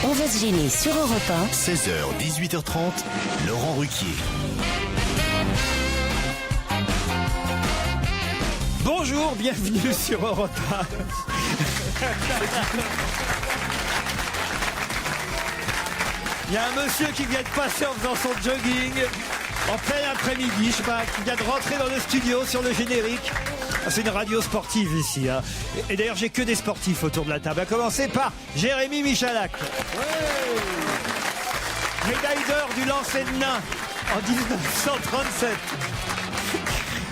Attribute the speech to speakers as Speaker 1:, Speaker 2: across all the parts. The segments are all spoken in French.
Speaker 1: On va se gêner sur Europe 1.
Speaker 2: 16h, 18h30, Laurent Ruquier.
Speaker 3: Bonjour, bienvenue sur Europe 1. Il y a un monsieur qui vient de passer en faisant son jogging en plein après-midi, je sais pas, qui vient de rentrer dans le studio sur le générique. C'est une radio sportive ici. Hein. Et d'ailleurs, j'ai que des sportifs autour de la table. À commencer par Jérémy Michalak. Médaille d'or du lancer de nain en 1937.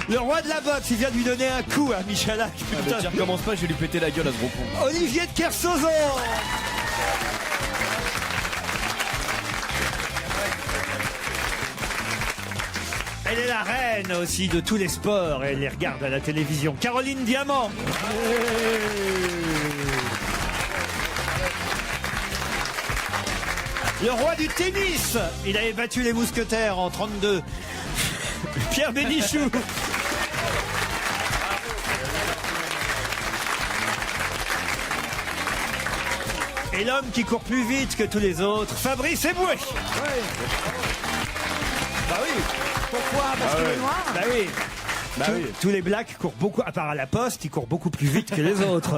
Speaker 3: Le roi de la boxe, il vient de lui donner un coup à Michalak.
Speaker 4: Tu recommences pas, je vais lui péter la gueule à ce gros con.
Speaker 3: Olivier de Kersauzon. Elle est la reine aussi de tous les sports. Elle les regarde à la télévision. Caroline Diamant. Le roi du tennis. Il avait battu les mousquetaires en 32. Pierre Bénichou. Et l'homme qui court plus vite que tous les autres, Fabrice Eboué. Bah oui.
Speaker 5: Pourquoi? Parce qu'il est noir?
Speaker 3: Bah oui. Tous les blacks courent beaucoup, à part à la poste, ils courent beaucoup plus vite que les autres.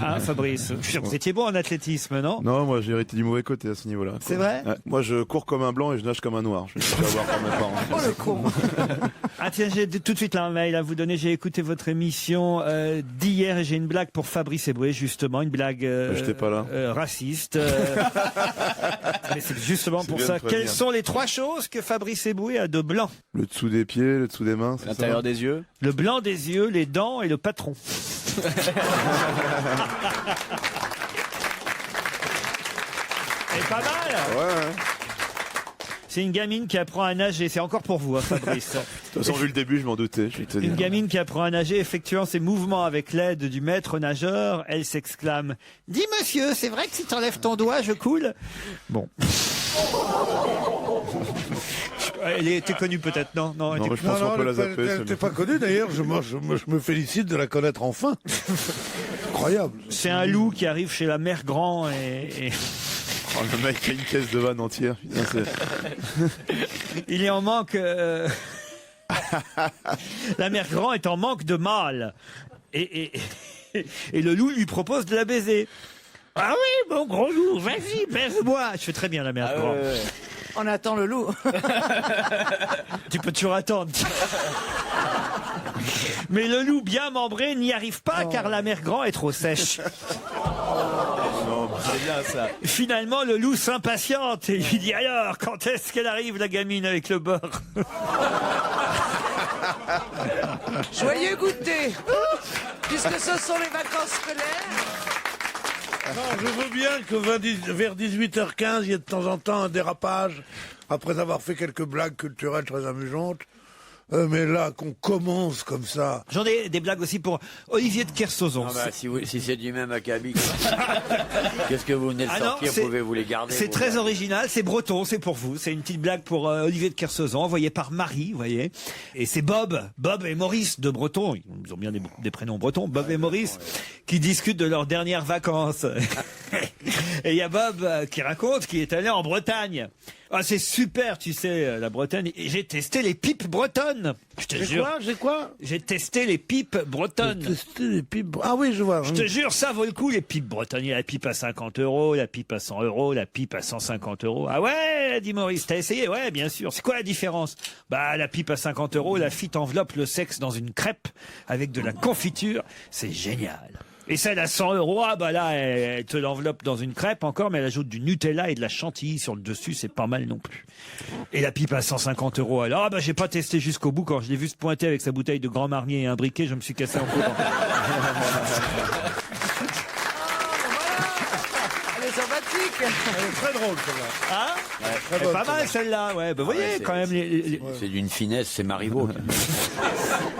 Speaker 3: Hein, Fabrice? Je suis sûr que vous étiez bon en athlétisme, non?
Speaker 6: Non, moi j'ai hérité du mauvais côté à ce niveau-là.
Speaker 3: C'est vrai?
Speaker 6: Ouais. Moi je cours comme un blanc et je nage comme un noir. Je vais avoir comme mes parents.
Speaker 5: Oh le con.
Speaker 3: Ah tiens, j'ai tout de suite là un mail à vous donner. J'ai écouté votre émission d'hier et j'ai une blague pour Fabrice Eboué, justement, une blague
Speaker 6: j'étais pas là.
Speaker 3: raciste. Mais c'est justement pour
Speaker 6: bien
Speaker 3: ça.
Speaker 6: de prévenir.
Speaker 3: Quelles sont les trois choses que Fabrice Eboué a de blanc?
Speaker 6: Le dessous des pieds, le dessous des mains, c'est
Speaker 4: L'intérieur
Speaker 6: ça
Speaker 4: des yeux.
Speaker 3: Le blanc des yeux, les dents et le patron. C'est pas mal.
Speaker 6: Ouais.
Speaker 3: C'est une gamine qui apprend à nager. C'est encore pour vous, hein, Fabrice.
Speaker 6: De toute façon, vu le début, je m'en doutais. Je vais te dire.
Speaker 3: Une gamine qui apprend à nager effectuant ses mouvements avec l'aide du maître nageur. Elle s'exclame « Dis monsieur, c'est vrai que si t'enlèves ton doigt, je coule ?» Bon. Elle était connue peut-être, non? Non, elle
Speaker 6: Non,
Speaker 3: était-
Speaker 6: je pense qu'on peut la zapper.
Speaker 7: Elle n'était pas connue d'ailleurs, je me félicite de la connaître enfin. Incroyable.
Speaker 3: C'est un loup qui arrive chez la mère Grand et
Speaker 6: Oh, le mec a une caisse de vanne entière. Putain,
Speaker 3: il est en manque. La mère Grand est en manque de mâle. Et le loup lui propose de la baiser. Ah oui, mon gros loup, vas-y, baise-moi. Je fais très bien la mère Grand.
Speaker 5: On attend le loup.
Speaker 3: Tu peux toujours attendre. Mais le loup bien membré n'y arrive pas car la mère Grand est trop sèche.
Speaker 4: C'est bien ça.
Speaker 3: Finalement, le loup s'impatiente et lui dit alors, quand est-ce qu'elle arrive la gamine avec le beurre?
Speaker 5: Joyeux goûter. Puisque ce sont les vacances scolaires.
Speaker 7: Non, je veux bien que vers 18h15, il y ait de temps en temps un dérapage, après avoir fait quelques blagues culturelles très amusantes. Mais là, qu'on commence comme ça.
Speaker 3: J'en ai des blagues aussi pour Olivier de Kersauzon.
Speaker 8: Ah bah, si c'est du même acabit, qu'est-ce que vous venez de
Speaker 3: Ah non,
Speaker 8: sortir,
Speaker 3: c'est-
Speaker 8: pouvez-vous les garder?
Speaker 3: C'est
Speaker 8: vos
Speaker 3: très
Speaker 8: blagues
Speaker 3: original, c'est breton, c'est pour vous. C'est une petite blague pour Olivier de Kersauzon, envoyée par Marie, vous voyez. Et c'est Bob et Maurice de Breton, ils ont bien des prénoms bretons, Bob et Maurice, qui discutent de leurs dernières vacances. Et il y a Bob qui raconte qu'il est allé en Bretagne. Ah, c'est super, tu sais, la Bretagne. Et j'ai testé les pipes bretonnes. Je te jure.
Speaker 7: J'ai quoi?
Speaker 3: J'ai testé les pipes bretonnes.
Speaker 7: Testé les pipes. Ah oui, je vois.
Speaker 3: Je te jure, ça vaut le coup, les pipes bretonnes. Il y a la pipe à 50 €, la pipe à 100 €, la pipe à 150 €. Ah ouais, dit Maurice, t'as essayé? Ouais, bien sûr. C'est quoi la différence? Bah, la pipe à 50 €, la fille t'enveloppe le sexe dans une crêpe avec de la confiture. C'est génial. Et celle à 100 €, ah bah là, elle te l'enveloppe dans une crêpe encore, mais elle ajoute du Nutella et de la chantilly sur le dessus, c'est pas mal non plus. Et la pipe à 150 € alors, ah bah j'ai pas testé jusqu'au bout, quand je l'ai vu se pointer avec sa bouteille de Grand Marnier et un briquet, je me suis cassé en courant.
Speaker 5: Elle est sympathique.
Speaker 7: Elle est très drôle, celle-là.
Speaker 3: Hein? Elle est pas mal celle-là, ouais. Bah, vous voyez,
Speaker 8: c'est-
Speaker 3: quand même,
Speaker 8: C'est d'une finesse, c'est Marivaux.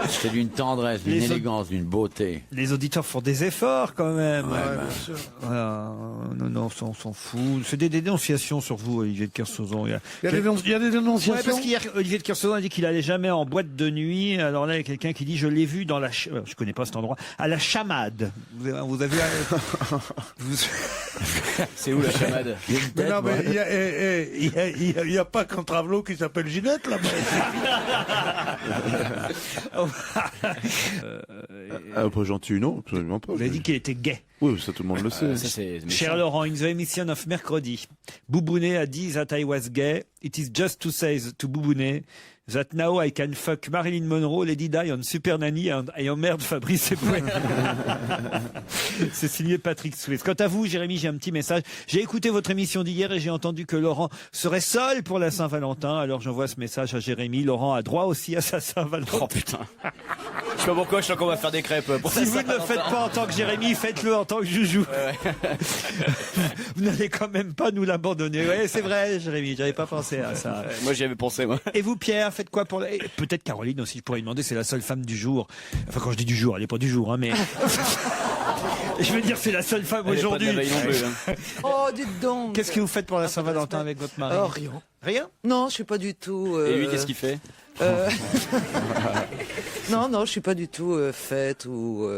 Speaker 8: C'est d'une tendresse, d'une élégance, d'une beauté.
Speaker 3: Les auditeurs font des efforts quand même.
Speaker 7: Ouais, bien sûr.
Speaker 3: Voilà. Non, on s'en fout. C'est des dénonciations sur vous, Olivier de Kersauzon.
Speaker 7: Il y a des
Speaker 3: Ouais,
Speaker 7: dénonciations.
Speaker 3: parce qu'hier, Olivier de Kersauzon a dit qu'il allait jamais en boîte de nuit. Alors là, il y a quelqu'un qui dit, je l'ai vu dans je connais pas cet endroit, à la Chamade. Vous avez
Speaker 4: C'est où la chamade?
Speaker 7: Mais non, mais il y a pas qu'un travelot qui s'appelle Ginette là-bas.
Speaker 6: Pas gentil, non, absolument pas.
Speaker 3: Vous avez dit qu'il était gay.
Speaker 6: Oui, ça tout le monde le sait.
Speaker 4: Ça, c'est méchant.
Speaker 3: Cher Laurent, in the emission of mercredi, Boubounet a dit that I was gay. It is just to say to Boubounet that now I can fuck Marilyn Monroe, Lady Di on Super Nanny et emmerde Fabrice Eboué. C'est signé Patrick Swayze. Quant à vous, Jérémy, j'ai un petit message. J'ai écouté votre émission d'hier et j'ai entendu que Laurent serait seul pour la Saint-Valentin. Alors j'envoie ce message à Jérémy. Laurent a droit aussi à sa Saint-Valentin.
Speaker 4: Oh putain. Je sais pas pourquoi, je sens qu'on va faire des crêpes. Pour
Speaker 3: Si
Speaker 4: ça,
Speaker 3: vous ne le faites pas en tant que Jérémy, faites-le en tant que Joujou. Vous n'allez quand même pas nous l'abandonner. Ouais, c'est vrai, Jérémy, j'avais pas pensé à ça.
Speaker 4: Moi, j'y avais pensé, moi.
Speaker 3: Et vous, Pierre, faites quoi pour et peut-être Caroline aussi, je pourrais lui demander, c'est la seule femme du jour. Enfin, quand je dis du jour, elle est pas du jour, hein, mais... Je veux dire, c'est la seule femme
Speaker 4: Elle est pas de
Speaker 3: aujourd'hui.
Speaker 4: la veille non plus, hein.
Speaker 5: Oh, dites donc.
Speaker 3: Qu'est-ce que vous faites pour la Saint-Valentin avec votre mari?
Speaker 5: Oh, rien.
Speaker 3: Rien?
Speaker 5: Non, je suis pas du tout.
Speaker 4: Et lui, qu'est-ce qu'il fait?
Speaker 5: Non, je suis pas du tout fête ou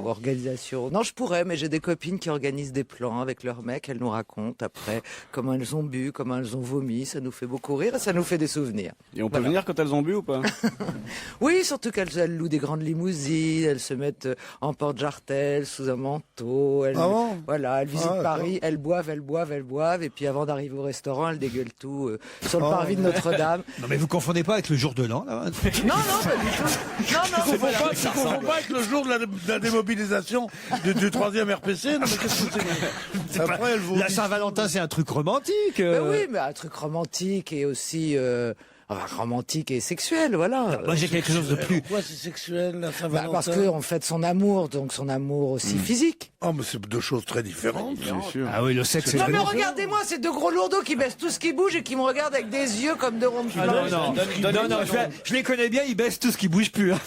Speaker 5: organisation. Non, je pourrais, mais j'ai des copines qui organisent des plans avec leurs mecs. Elles nous racontent après comment elles ont bu, comment elles ont vomi. Ça nous fait beaucoup rire et ça nous fait des souvenirs.
Speaker 4: Et on peut venir quand elles ont bu ou pas?
Speaker 5: Oui, surtout qu'elles louent des grandes limousines. Elles se mettent en porte-jartel, sous un manteau. Elles, voilà, elles visitent Paris. Elles boivent. Et puis avant d'arriver au restaurant, elles dégueulent tout sur le parvis de Notre-Dame.
Speaker 3: Non, mais vous confondez pas avec le jour de l'an, là?
Speaker 5: Non, pas du tout. Non,
Speaker 7: Tu confonds pas avec le jour de la démobilisation du 3e RPC. Non, mais qu'est-ce que c'est après, elle vous
Speaker 3: La Saint-Valentin, c'est un truc romantique.
Speaker 5: Oui, mais un truc romantique et aussi romantique et sexuel, voilà.
Speaker 3: Moi, j'ai quelque chose de plus.
Speaker 7: Pourquoi c'est sexuel, la Saint-Valentin?
Speaker 5: Parce qu'on fête son amour, donc son amour aussi physique.
Speaker 7: Oh, mais c'est deux choses très différentes.
Speaker 6: C'est sûr.
Speaker 3: Ah oui, le sexe, c'est
Speaker 5: Non,
Speaker 3: très
Speaker 5: mais
Speaker 3: différent.
Speaker 5: regardez-moi, ces deux gros lourdeaux qui baissent tout ce qui bouge et qui me regardent avec des yeux comme deux ronds de
Speaker 3: Ah
Speaker 5: flanc.
Speaker 3: non, je les connais bien, ils baissent tout ce qui bouge plus. Hein.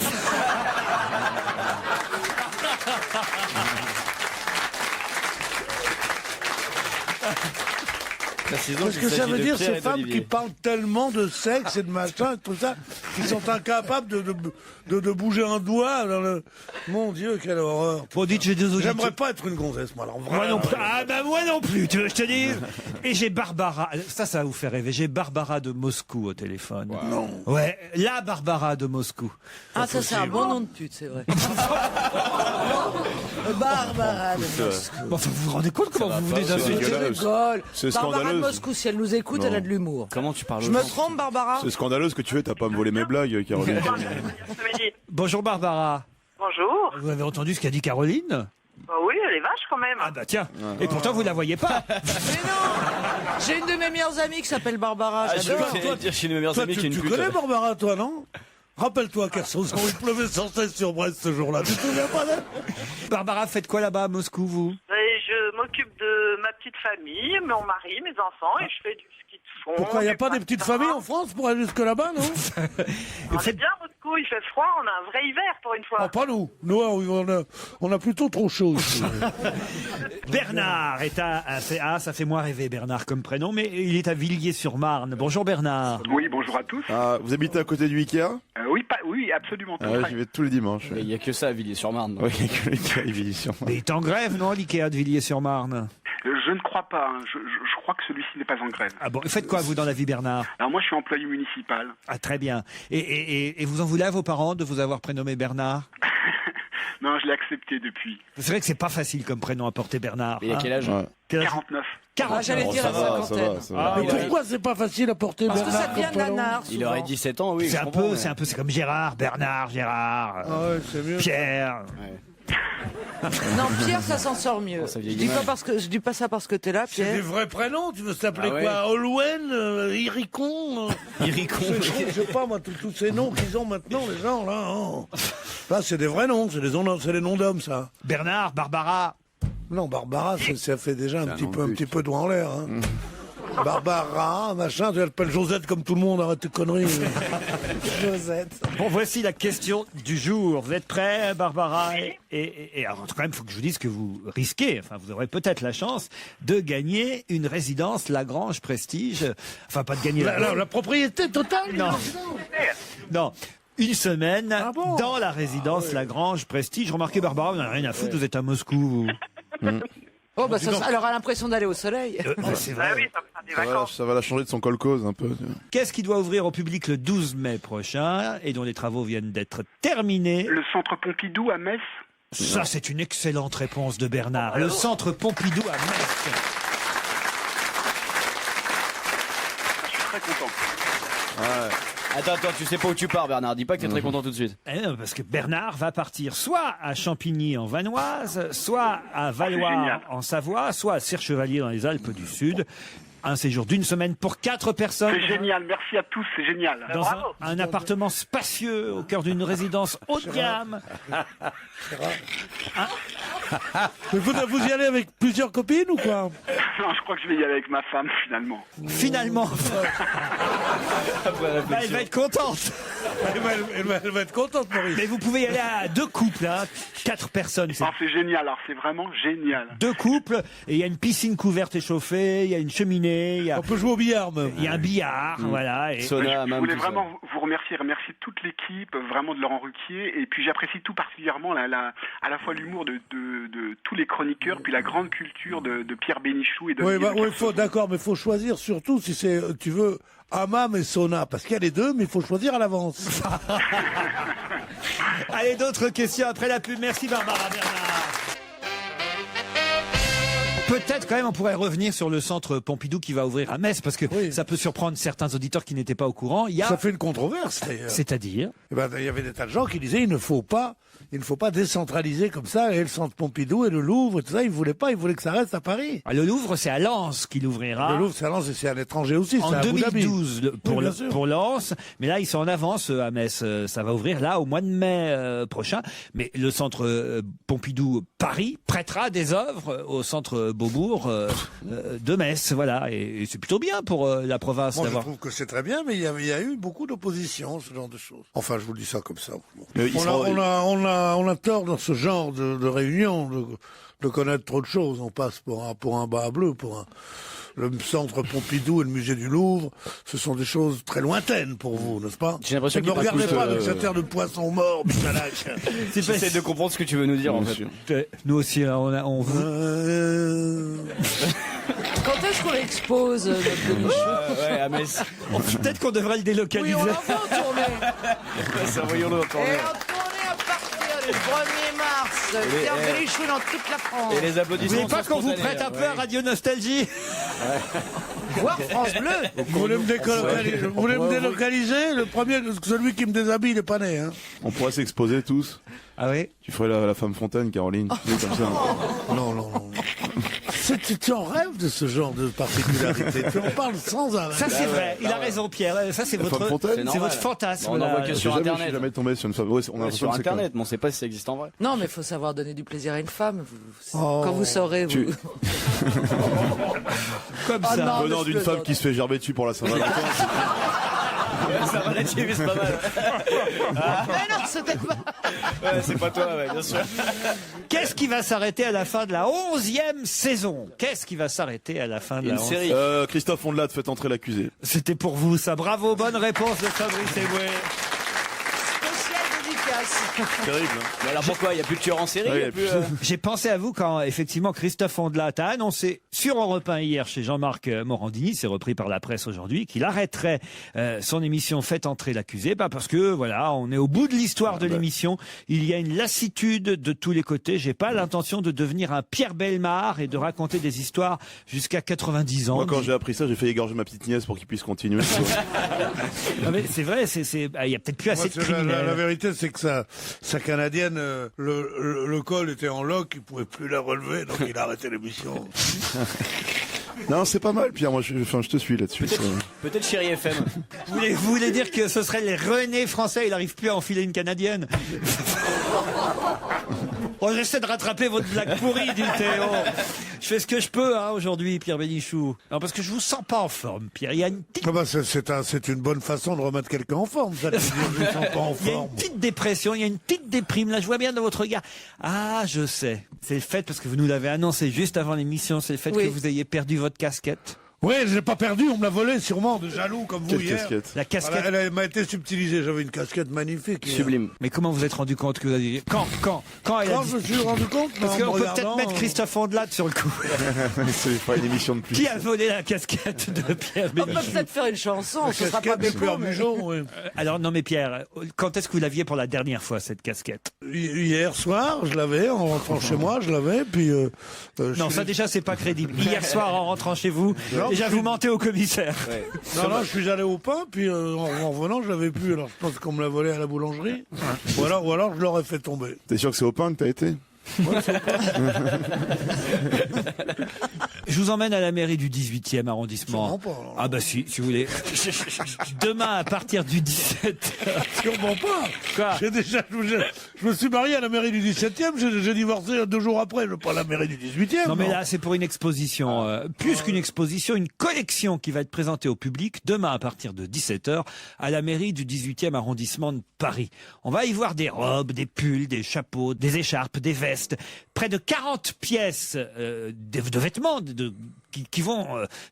Speaker 7: Qu'est-ce que ça veut dire, ces femmes qui parlent tellement de sexe et de machin et tout ça, qui sont incapables de bouger un doigt dans le... Mon Dieu, quelle horreur.
Speaker 3: Bon, dites, j'ai deux auditeurs.
Speaker 7: J'aimerais pas être une gonzesse, moi, alors
Speaker 3: Moi non plus. Ah bah moi non plus, tu veux que je te dise. Et j'ai Barbara, ça va vous faire rêver, j'ai Barbara de Moscou au téléphone.
Speaker 7: Non.
Speaker 3: Ouais, la Barbara de Moscou.
Speaker 5: Ah, ça, c'est un bon nom de pute, c'est vrai. Barbara de Moscou.
Speaker 3: Bon, enfin, vous vous rendez compte comment vous venez
Speaker 6: c'est
Speaker 3: d'insulter?
Speaker 5: Je
Speaker 6: dégueulasse.
Speaker 5: rigole.
Speaker 6: C'est
Speaker 5: Barbara de
Speaker 6: scandaleux.
Speaker 5: Moscou, si elle nous écoute,
Speaker 6: Non.
Speaker 5: elle a de l'humour.
Speaker 4: Comment tu parles
Speaker 5: Je
Speaker 4: aux
Speaker 5: me
Speaker 4: gens?
Speaker 5: trompe, Barbara?
Speaker 6: C'est scandaleux ce que tu fais, t'as pas à me voler mes blagues, Caroline.
Speaker 3: Bonjour Barbara.
Speaker 9: Bonjour.
Speaker 3: Vous avez entendu ce qu'a dit Caroline?
Speaker 9: Oui, elle est vache quand même.
Speaker 3: Ah bah tiens. Et pourtant vous la voyez pas.
Speaker 5: Mais non. J'ai une de mes meilleures amies qui s'appelle Barbara,
Speaker 4: Ah, je
Speaker 5: j'adore.
Speaker 4: vais dire chez mes meilleurs
Speaker 7: Toi,
Speaker 4: amis qu'il y a
Speaker 7: tu
Speaker 4: une pute.
Speaker 7: connais Barbara, toi, non? Rappelle-toi, Kersozon, il pleuvait sans cesse sur Brest ce jour-là. Tu te souviens pas d'elle?
Speaker 3: Barbara, faites quoi là-bas à Moscou, vous?
Speaker 9: Et je m'occupe de ma petite famille, mon mari, mes enfants, et je fais du ski de fond.
Speaker 7: Pourquoi il n'y a
Speaker 9: du
Speaker 7: pas des
Speaker 9: patin.
Speaker 7: petites familles en France pour aller jusque là-bas, non?
Speaker 9: On est bien, Moscou, il fait froid, on a un vrai hiver pour une fois.
Speaker 7: Ah, pas nous. Nous, on a plutôt trop chaud ici.
Speaker 3: Bernard est ça fait moins rêver Bernard comme prénom, mais il est à Villiers-sur-Marne. Bonjour Bernard.
Speaker 10: Oui, bonjour à tous.
Speaker 6: Ah, vous habitez à côté du Ikea?
Speaker 10: Oui, absolument.
Speaker 6: Ah, j'y vais tous les dimanches.
Speaker 4: Il n'y a que ça à Villiers-sur-Marne.
Speaker 6: Oui, il y a que l'Ikea à Villiers-sur-Marne.
Speaker 3: Mais il est en grève, non, l'Ikea de Villiers-sur-Marne?
Speaker 10: Je ne crois pas. Hein. Je crois que celui-ci n'est pas en grève.
Speaker 3: Ah bon, faites quoi vous dans la vie Bernard?
Speaker 10: Alors moi, je suis employé municipal.
Speaker 3: Ah très bien. Et vous en voulez à vos parents de vous avoir prénommé Bernard?
Speaker 10: Non, je l'ai accepté depuis.
Speaker 3: C'est vrai que c'est pas facile comme prénom à porter Bernard.
Speaker 4: Et à quel âge?
Speaker 6: Ouais.
Speaker 3: Quel âge?
Speaker 10: 49.
Speaker 5: Ah, j'allais dire
Speaker 6: ça
Speaker 5: à
Speaker 6: va,
Speaker 5: cinquantaine.
Speaker 6: ça va.
Speaker 7: Mais pourquoi c'est pas facile à porter
Speaker 5: Parce que
Speaker 7: Bernard
Speaker 5: ça devient
Speaker 7: comme prénom?
Speaker 5: nanar,
Speaker 4: Il aurait
Speaker 5: souvent.
Speaker 4: 17 ans, oui.
Speaker 3: C'est
Speaker 4: je
Speaker 3: un
Speaker 4: comprends,
Speaker 3: peu,
Speaker 4: mais-
Speaker 3: c'est comme Gérard, Bernard, Gérard,
Speaker 7: Ah ouais, c'est mieux.
Speaker 3: Pierre.
Speaker 5: Non, Pierre, ça s'en sort mieux.
Speaker 4: Oh, ça
Speaker 5: Je
Speaker 4: vieillit mal.
Speaker 5: dis pas ça parce que t'es là,
Speaker 7: C'est des
Speaker 5: Pierre.
Speaker 7: vrais prénoms, tu veux s'appeler
Speaker 4: Ah ouais.
Speaker 7: quoi? Olwen, Iricon
Speaker 3: Iricon.
Speaker 7: Je sais pas, moi, tous ces noms qu'ils ont maintenant, les gens, là. Oh. Là, c'est des vrais noms, c'est des noms d'hommes, ça.
Speaker 3: Bernard, Barbara.
Speaker 7: Non, Barbara, ça fait déjà un petit peu doigt en l'air. Hein. Barbara, machin, tu l'appelles Josette comme tout le monde, arrête tes conneries.
Speaker 5: Josette.
Speaker 3: Bon, voici la question du jour. Vous êtes prêts, Barbara? Et alors, quand même, il faut que je vous dise que vous risquez, enfin, vous aurez peut-être la chance de gagner une résidence Lagrange Prestige. Enfin, pas de gagner
Speaker 7: La propriété totale?
Speaker 3: Non. Non. Une semaine dans la résidence Lagrange Prestige. Remarquez, Barbara, vous n'avez rien à foutre, vous êtes à Moscou, vous.
Speaker 5: Oh, bah, elle aura l'impression d'aller au soleil.
Speaker 3: C'est
Speaker 9: Ah
Speaker 3: vrai.
Speaker 9: oui, ça me fera des vacances.
Speaker 6: Ça va la changer de son kolkhoz un peu.
Speaker 3: Qu'est-ce qui doit ouvrir au public le 12 mai prochain et dont les travaux viennent d'être terminés?
Speaker 10: Le centre Pompidou à Metz.
Speaker 3: Ça, c'est une excellente réponse de Bernard. Le centre Pompidou à Metz.
Speaker 10: Je suis très content.
Speaker 4: Attends, tu sais pas où tu pars, Bernard. Dis pas que t'es très content tout de suite.
Speaker 3: Eh non, parce que Bernard va partir soit à Champigny en Vanoise, soit à Valois
Speaker 10: génial.
Speaker 3: en Savoie, soit à Serre-Chevalier dans les Alpes du Sud. Un séjour d'une semaine pour 4 personnes.
Speaker 10: C'est génial, merci à tous, c'est génial.
Speaker 3: Dans
Speaker 9: Bravo.
Speaker 3: un appartement spacieux au cœur d'une résidence haut de gamme.
Speaker 7: Mais vous y allez avec plusieurs copines ou quoi?
Speaker 10: Non, je crois que je vais y aller avec ma femme finalement.
Speaker 3: Finalement, bah, elle va être contente.
Speaker 7: Elle va être contente, Maurice.
Speaker 3: Mais vous pouvez y aller à 2 couples, hein, 4 personnes. C'est
Speaker 10: Ah, c'est génial, alors c'est vraiment génial.
Speaker 3: 2 couples et il y a une piscine couverte et chauffée, il y a une cheminée, il y a
Speaker 7: On peut jouer au billard même.
Speaker 3: un billard, voilà. Et
Speaker 4: Sauna,
Speaker 10: Je
Speaker 4: même.
Speaker 10: voulais
Speaker 4: tout ça.
Speaker 10: vraiment vous remercier toute l'équipe, vraiment de Laurent Ruquier, et puis j'apprécie tout particulièrement à la fois l'humour de tous les chroniqueurs, puis la grande culture de Pierre Bénichou et de...
Speaker 7: Oui, d'accord, mais faut choisir surtout si tu veux hammam et sauna, parce qu'il y a les deux, mais il faut choisir à l'avance.
Speaker 3: Allez, d'autres questions après la pub. Merci Barbara Bernard. Peut-être quand même on pourrait revenir sur le centre Pompidou qui va ouvrir à Metz, parce que ça peut surprendre certains auditeurs qui n'étaient pas au courant.
Speaker 7: Ça fait une controverse d'ailleurs.
Speaker 3: C'est-à-dire
Speaker 7: Eh ben, il y avait des tas de gens qui disaient il ne faut pas décentraliser comme ça, et le centre Pompidou et le Louvre et tout ça, ils voulaient que ça reste à Paris.
Speaker 3: le Louvre, c'est à Lens qu'il ouvrira.
Speaker 7: Le Louvre, c'est à Lens et c'est à l'étranger aussi,
Speaker 3: En
Speaker 7: c'est à Abu Dhabi.
Speaker 3: 2012 pour Lens, mais là ils sont en avance à Metz. Ça va ouvrir là au mois de mai prochain. Mais le centre Pompidou Paris prêtera des œuvres au centre Beaubourg de Metz, voilà. Et c'est plutôt bien pour la province
Speaker 7: Moi, je
Speaker 3: d'avoir.
Speaker 7: trouve que c'est très bien, mais il y a eu beaucoup d'opposition, ce genre de choses. Enfin, je vous dis ça comme ça.
Speaker 6: Mais
Speaker 7: On a tort dans ce genre de réunion de connaître trop de choses. On passe pour un bas bleu, le centre Pompidou et le musée du Louvre, ce sont des choses très lointaines pour vous, n'est-ce pas?
Speaker 4: J'ai l'impression
Speaker 7: Ne
Speaker 4: qu'il
Speaker 7: regardez
Speaker 4: écoute,
Speaker 7: pas avec cette air de poisson mort, Michalak.
Speaker 4: J'essaie de comprendre ce que tu veux nous dire, en fait.
Speaker 3: Nous aussi, on veut.
Speaker 5: Quand est-ce qu'on l'expose, notre Bénichou?
Speaker 4: Ouais, à Metz.
Speaker 3: Peut-être qu'on devrait le délocaliser.
Speaker 5: Oui, on l'envoie en tournée.
Speaker 4: Ça, voyons-le en
Speaker 5: Et
Speaker 4: tournée.
Speaker 5: en tournée à partir du 1er mars. Pierre Bénichou dans toute la France.
Speaker 4: Et les
Speaker 3: Vous
Speaker 4: applaudissements
Speaker 3: voulez pas
Speaker 4: sont
Speaker 3: qu'on vous
Speaker 4: spontanés,
Speaker 3: prête un
Speaker 4: hein.
Speaker 3: peu à Radio Nostalgie?
Speaker 5: Voir France Bleu.
Speaker 7: Vous voulez me délocaliser? Celui qui me déshabille, il n'est pas né, hein.
Speaker 6: On pourrait s'exposer tous.
Speaker 3: Ah oui?
Speaker 6: Tu ferais la femme Fontaine, Caroline. Tu sais, comme ça.
Speaker 7: Non. Tu en rêves de ce genre de particularité. Tu en parles sans arrêt.
Speaker 3: Ça c'est vrai, il a raison Pierre, ça c'est
Speaker 6: La femme
Speaker 3: votre,
Speaker 6: Fontaine,
Speaker 4: C'est
Speaker 3: c'est
Speaker 4: normal.
Speaker 3: votre fantasme.
Speaker 4: On en
Speaker 3: là.
Speaker 4: voit que sur
Speaker 6: Je
Speaker 4: Internet.
Speaker 6: suis jamais tombé sur une femme. Ouais, on a
Speaker 4: Sur
Speaker 6: l'impression que c'est
Speaker 4: Internet, mais on sait pas si ça existe en vrai.
Speaker 5: Non, mais il faut savoir donner du plaisir à une femme.
Speaker 7: Oh.
Speaker 5: Quand vous saurez, vous.
Speaker 3: Comme
Speaker 5: Ah
Speaker 3: ça.
Speaker 5: non.
Speaker 6: Venant d'une femme qui se fait gerber dessus pour la Saint-Valentin.
Speaker 4: Ça relativise pas mal.
Speaker 5: Mais non, c'était pas.
Speaker 4: Ouais, c'est pas toi, ouais, bien sûr.
Speaker 3: Qu'est-ce qui va s'arrêter à la fin de la 11e saison? Qu'est-ce qui va s'arrêter à la fin de
Speaker 4: Une
Speaker 3: la 11e?
Speaker 4: série.
Speaker 6: Christophe Ondelat fait entrer l'accusé.
Speaker 3: C'était pour vous ça, bravo, bonne réponse de Fabrice Eboué.
Speaker 5: Spécial dédicace.
Speaker 6: Terrible. Hein.
Speaker 4: Mais alors pourquoi? Il y a plus de tueurs en série?
Speaker 6: Ouais,
Speaker 4: il y a plus,
Speaker 3: J'ai pensé à vous quand effectivement Christophe Ondelat a annoncé sur Europe 1 hier chez Jean-Marc Morandini, c'est repris par la presse aujourd'hui, qu'il arrêterait son émission Faites entrer l'accusé, parce que voilà, on est au bout de l'histoire de l'émission, il y a une lassitude de tous les côtés, j'ai pas l'intention de devenir un Pierre Bellemare et de raconter des histoires jusqu'à 90 ans.
Speaker 6: Moi, quand j'ai appris ça, j'ai fait égorger ma petite nièce pour qu'il puisse continuer.
Speaker 3: Ah, mais c'est vrai, il y a peut-être plus assez de criminels.
Speaker 7: La vérité, c'est que sa canadienne, le col était en lock, il pouvait plus la relever, donc il a arrêté l'émission.
Speaker 6: Non, c'est pas mal, Pierre. Moi, je te suis là-dessus.
Speaker 4: Peut-être Chéri FM.
Speaker 3: Vous voulez dire que ce serait les René français, il n'arrive plus à enfiler une canadienne? Oh, j'essaie de rattraper votre blague pourrie, dit Théo. Je fais ce que je peux aujourd'hui, Pierre Bénichou. Non, parce que je vous sens pas en forme, Pierre. Il y a une petite...
Speaker 7: c'est une bonne façon de remettre quelqu'un en forme, ça, de dire je ne sens pas en
Speaker 3: Il y a une
Speaker 7: forme.
Speaker 3: petite dépression, il y a une petite déprime. Là, je vois bien dans votre regard. Ah, je sais. C'est le fait, parce que vous nous l'avez annoncé juste avant l'émission, c'est le fait
Speaker 5: Oui.
Speaker 3: que vous ayez perdu votre casquette.
Speaker 7: Oui, je l'ai pas perdu, on me l'a volé sûrement, de jaloux comme vous
Speaker 6: Quelle
Speaker 7: hier.
Speaker 6: casquette?
Speaker 3: La casquette.
Speaker 7: Voilà, elle m'a été subtilisée, j'avais une casquette magnifique. hier.
Speaker 4: Sublime.
Speaker 3: Mais comment vous êtes rendu compte que vous aviez... Quand elle a
Speaker 7: Quand
Speaker 3: dit...
Speaker 7: je me suis rendu compte,
Speaker 3: Parce
Speaker 7: en
Speaker 3: qu'on
Speaker 7: me
Speaker 3: peut peut-être
Speaker 7: regardant,
Speaker 3: mettre Christophe Ondelat sur le coup.
Speaker 6: C'est pas une émission de plus.
Speaker 3: Qui a volé la casquette de Pierre
Speaker 5: On peut
Speaker 3: Bénichou?
Speaker 5: peut-être faire une chanson,
Speaker 7: la
Speaker 5: ce sera pas
Speaker 7: casquette de
Speaker 5: Beko,
Speaker 7: Père
Speaker 5: mais...
Speaker 7: Bugeaud, oui.
Speaker 3: Alors non mais Pierre, quand est-ce que vous l'aviez pour la dernière fois cette casquette?
Speaker 7: Hier soir, je l'avais, en rentrant chez moi, je l'avais, puis...
Speaker 3: Non, ça déjà c'est pas crédible. Hier soir en rentrant chez vous,
Speaker 7: Non,
Speaker 3: déjà
Speaker 7: je
Speaker 3: vous
Speaker 7: suis-
Speaker 3: mentez au commissaire.
Speaker 7: Non, je suis allé au pain, puis en revenant, je l'avais plus. Alors je pense qu'on me l'a volé à la boulangerie. Ou alors je l'aurais fait tomber.
Speaker 6: T'es sûr que c'est au pain que t'as été?
Speaker 3: Je vous emmène à la mairie du 18e arrondissement.
Speaker 7: Sûrement pas, alors.
Speaker 3: Ah bah si vous voulez. Demain à partir du 17.
Speaker 7: Sûrement pas.
Speaker 3: Quoi?
Speaker 7: Je me suis marié à la mairie du 17e, j'ai divorcé 2 jours après, je veux pas à la mairie du 18e.
Speaker 3: Non mais là c'est pour une exposition, plus qu'une exposition, une collection qui va être présentée au public demain à partir de 17h à la mairie du 18e arrondissement de Paris. On va y voir des robes, des pulls, des chapeaux, des écharpes, des vestes, près de 40 pièces de vêtements qui vont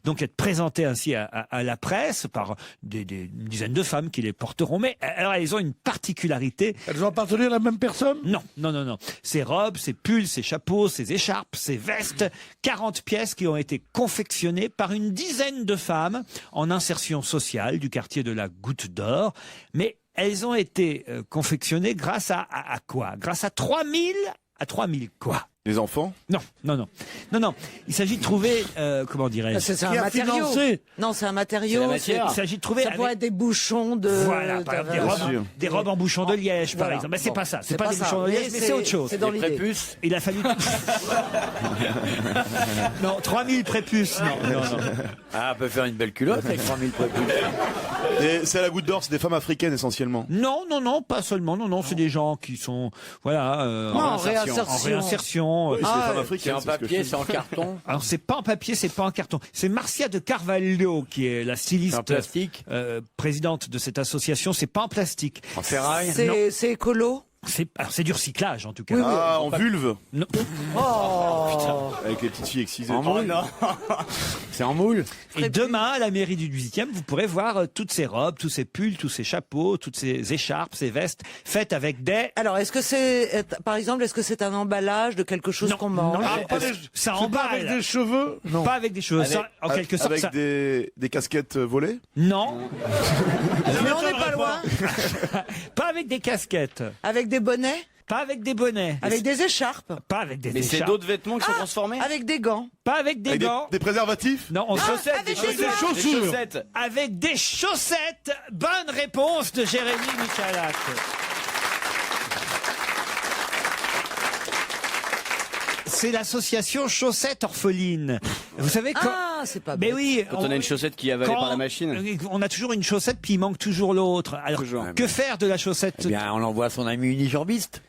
Speaker 3: donc être présentées ainsi à la presse par une dizaine de femmes qui les porteront. Mais alors elles ont une particularité.
Speaker 7: Elles ont appartenu à la même personne?
Speaker 3: Non. Ces robes, ces pulls, ces chapeaux, ces écharpes, ces vestes, 40 pièces qui ont été confectionnées par une dizaine de femmes en insertion sociale du quartier de la Goutte d'Or. Mais elles ont été confectionnées grâce à quoi? Grâce à 3000 quoi?
Speaker 6: Les enfants?
Speaker 3: Non. Il s'agit de trouver, comment dirais-je?
Speaker 5: C'est un
Speaker 7: Qui a
Speaker 5: matériau.
Speaker 7: financé?
Speaker 5: Non, c'est un matériau.
Speaker 4: C'est la matière.
Speaker 3: Il s'agit de trouver
Speaker 5: Ça pourrait être des bouchons de...
Speaker 3: voilà, par exemple, des robes en bouchon de liège, par
Speaker 5: Voilà.
Speaker 3: exemple. Mais c'est
Speaker 5: Bon,
Speaker 3: pas ça. C'est
Speaker 5: c'est
Speaker 3: pas
Speaker 5: pas
Speaker 3: des
Speaker 5: ça.
Speaker 3: bouchons de liège, mais c'est autre chose.
Speaker 5: C'est dans
Speaker 4: Les
Speaker 5: l'idée.
Speaker 4: prépuces.
Speaker 3: Il a fallu... Non, 3000 prépuces, non.
Speaker 8: Ah, on peut faire une belle culotte avec 3000 prépuces.
Speaker 6: Et c'est à la Goutte d'Or, c'est des femmes africaines essentiellement.
Speaker 3: Non, pas seulement. Non, c'est des gens qui sont, voilà,
Speaker 5: en
Speaker 3: en
Speaker 5: réinsertion.
Speaker 3: réinsertion.
Speaker 6: Oui, c'est des femmes
Speaker 8: C'est
Speaker 6: africaines.
Speaker 8: en
Speaker 6: c'est ce que
Speaker 8: papier,
Speaker 6: je
Speaker 8: c'est en carton,
Speaker 3: Alors c'est pas en papier, c'est pas en carton. C'est Marcia de Carvalho qui est la
Speaker 8: c'est
Speaker 3: styliste,
Speaker 8: en plastique,
Speaker 3: présidente de cette association. C'est pas en plastique.
Speaker 8: en ferraille.
Speaker 5: C'est écolo.
Speaker 3: C'est du recyclage en tout cas.
Speaker 5: Oui, oui.
Speaker 6: Ah, en vulve.
Speaker 3: Non.
Speaker 5: Oh.
Speaker 6: Avec les petites filles excisées.
Speaker 8: En moule. C'est en moule.
Speaker 3: Et demain, à la mairie du 18e, vous pourrez voir toutes ces robes, tous ces pulls, tous ces chapeaux, toutes ces écharpes, ces vestes, faites avec des...
Speaker 5: Alors, est-ce que c'est, par exemple, est-ce que c'est un emballage de quelque chose qu'on mange?
Speaker 3: non,
Speaker 7: Pas des-
Speaker 3: ça
Speaker 7: c'est pas
Speaker 3: emballe.
Speaker 7: avec des cheveux? Non.
Speaker 3: Pas avec des choses. Ça, en quelque sorte,
Speaker 6: Avec
Speaker 3: ça...
Speaker 6: des casquettes volées.
Speaker 3: Non,
Speaker 5: Mais on n'est pas loin.
Speaker 3: pas avec des casquettes,
Speaker 5: Avec des bonnets?
Speaker 3: pas avec des bonnets,
Speaker 5: Avec des écharpes?
Speaker 3: pas avec des
Speaker 4: Mais c'est
Speaker 3: écharpes,
Speaker 4: d'autres vêtements qui sont transformés.
Speaker 5: Avec des gants?
Speaker 3: pas avec des
Speaker 6: Avec
Speaker 3: gants.
Speaker 6: des préservatifs.
Speaker 3: Non, on
Speaker 4: Chaussettes,
Speaker 5: avec des
Speaker 7: chaussures.
Speaker 4: Des chaussettes.
Speaker 3: avec des chaussettes. Bonne réponse de Jérémy Michalak. C'est l'association Chaussettes Orphelines. Vous savez quand...
Speaker 5: Ah, c'est pas
Speaker 3: Mais
Speaker 5: bête.
Speaker 3: oui,
Speaker 4: Quand on a une chaussette qui est avalée par la machine.
Speaker 3: On a toujours une chaussette puis il manque toujours l'autre. Alors
Speaker 4: Toujours.
Speaker 3: que faire de la chaussette?
Speaker 8: Eh bien, on l'envoie à son ami unijambiste.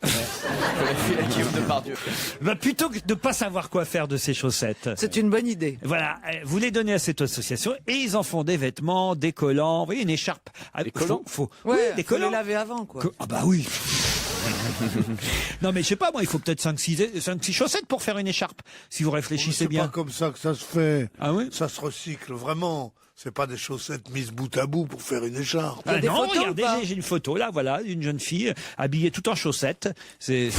Speaker 4: Guillaume Depardieu.
Speaker 3: Bah, plutôt que de pas savoir quoi faire de ces chaussettes.
Speaker 5: C'est une bonne idée.
Speaker 3: Voilà, vous les donnez à cette association et ils en font des vêtements, des collants, vous voyez, une écharpe. Des
Speaker 4: collants
Speaker 3: oui, des
Speaker 5: faut
Speaker 3: collants.
Speaker 5: les laver avant, quoi.
Speaker 3: Ah bah oui. Non mais je sais pas, moi il faut peut-être 5-6 chaussettes pour faire une écharpe, si vous réfléchissez
Speaker 7: C'est
Speaker 3: bien.
Speaker 7: pas comme ça que ça se fait.
Speaker 3: Ah oui.
Speaker 7: Ça se recycle, vraiment. C'est pas des chaussettes mises bout à bout pour faire une écharpe.
Speaker 3: Ah
Speaker 5: des
Speaker 3: non,
Speaker 5: photos
Speaker 3: regardez,
Speaker 5: ou pas
Speaker 3: j'ai une photo là, voilà, d'une jeune fille habillée tout en chaussettes. C'est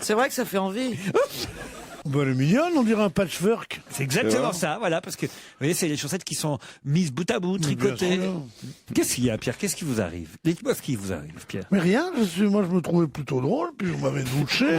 Speaker 5: C'est vrai que ça fait envie.
Speaker 7: Bah, elle est mignonne, on dirait un patchwork.
Speaker 3: c'est exactement ça, voilà, parce que vous voyez, c'est les chaussettes qui sont mises bout à bout, tricotées.
Speaker 7: sûr.
Speaker 3: Qu'est-ce qu'il y a, Pierre? Qu'est-ce qui vous arrive? Dites-moi ce qui vous arrive, Pierre.
Speaker 7: Mais rien, moi je me trouvais plutôt drôle, puis on m'avait douché.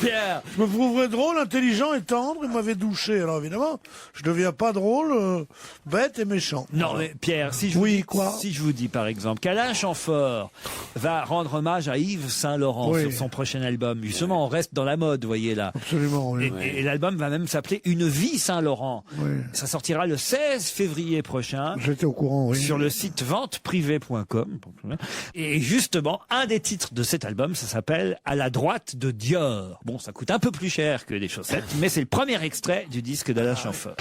Speaker 3: Pierre,
Speaker 7: Je me trouverais drôle, intelligent et tendre, il m'avait douché. Alors évidemment, je deviens pas drôle, bête et méchant.
Speaker 3: non mais Pierre, si je vous
Speaker 7: Oui,
Speaker 3: dis,
Speaker 7: quoi
Speaker 3: si je vous dis par exemple qu'Alain Chamfort va rendre hommage à Yves Saint-Laurent
Speaker 7: Oui.
Speaker 3: sur son prochain album, justement, on rêve reste dans la mode, vous voyez là.
Speaker 7: Absolument, oui.
Speaker 3: Et l'album va même s'appeler Une vie Saint-Laurent.
Speaker 7: Oui.
Speaker 3: Ça sortira le 16 février prochain.
Speaker 7: J'étais au courant, oui.
Speaker 3: Sur le site venteprivée.com. Et justement, un des titres de cet album, ça s'appelle À la droite de Dior. Bon, ça coûte un peu plus cher que des chaussettes, mais c'est le premier extrait du disque d'Alain Chamfort.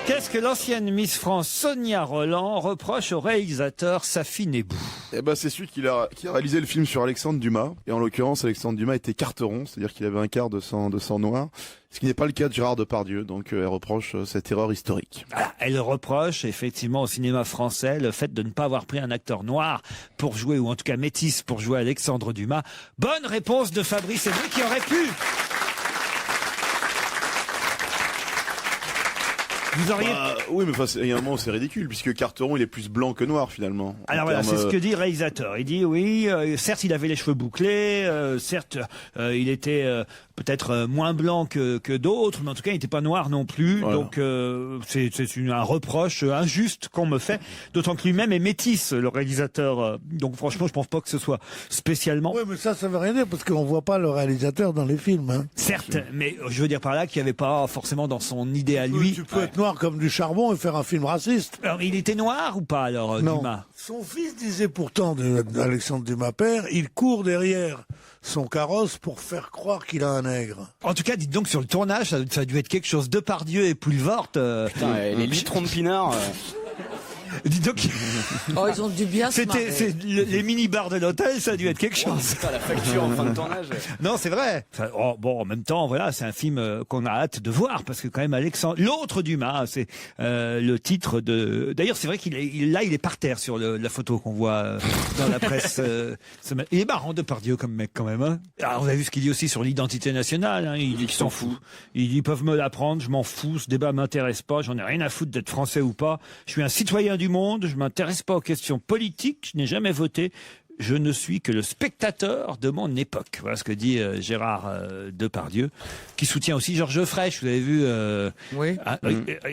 Speaker 3: Qu'est-ce que l'ancienne Miss France Sonia Roland reproche au réalisateur Safi Nebou?
Speaker 6: Eh ben, c'est celui qui a réalisé le film sur Alexandre Dumas. Et en l'occurrence, Alexandre Dumas était carteron, c'est-à-dire qu'il avait un quart de sang noir. Ce qui n'est pas le cas de Gérard Depardieu, donc elle reproche cette erreur historique.
Speaker 3: Voilà, elle reproche effectivement au cinéma français le fait de ne pas avoir pris un acteur noir pour jouer, ou en tout cas métis pour jouer Alexandre Dumas. Bonne réponse de Fabrice Eboué qui aurait pu. Vous auriez...
Speaker 6: oui, mais il y a un moment, c'est ridicule, puisque Carteron, il est plus blanc que noir, finalement.
Speaker 3: Alors voilà, c'est ce que dit le réalisateur. Il dit, oui, certes, il avait les cheveux bouclés, certes, il était peut-être moins blanc que d'autres, mais en tout cas, il n'était pas noir non plus. Voilà. Donc, c'est un reproche injuste qu'on me fait, d'autant que lui-même est métis, le réalisateur. Donc, franchement, je pense pas que ce soit spécialement...
Speaker 7: Oui, mais ça veut rien dire, parce qu'on voit pas le réalisateur dans les films. Hein.
Speaker 3: Certes, mais je veux dire par là qu'il n'y avait pas forcément dans son idée à lui...
Speaker 7: Tu peux être noir comme du charbon et faire un film raciste.
Speaker 3: Alors, il était noir ou pas, alors,
Speaker 7: non.
Speaker 3: Dumas?
Speaker 7: Son fils disait pourtant d'Alexandre Dumas père, il court derrière son carrosse pour faire croire qu'il a un nègre.
Speaker 3: En tout cas, dites donc, sur le tournage, ça a dû être quelque chose. Depardieu et Poulvord.
Speaker 4: Putain, les litrons de pinard.
Speaker 3: Dis donc.
Speaker 5: Oh, ils ont dû bien se marrer.
Speaker 3: Les mini-bars de l'hôtel, ça a dû être quelque chose.
Speaker 4: La facture en fin de tournage.
Speaker 3: Non, c'est vrai. Enfin, bon, en même temps, voilà, c'est un film qu'on a hâte de voir parce que quand même l'autre Dumas, c'est le titre de. D'ailleurs, c'est vrai qu'il est par terre sur la photo qu'on voit dans la presse. Il est marrant Depardieu comme mec quand même. Hein. Alors, on a vu ce qu'il dit aussi sur l'identité nationale. Hein. Il dit qu'il s'en fout. Il dit ils peuvent me l'apprendre, je m'en fous. Ce débat m'intéresse pas. J'en ai rien à foutre d'être français ou pas. Je suis un citoyen du monde, je m'intéresse pas aux questions politiques, je n'ai jamais voté, je ne suis que le spectateur de mon époque. Voilà ce que dit Gérard Depardieu, qui soutient aussi Georges Frêche. Vous avez vu
Speaker 5: oui.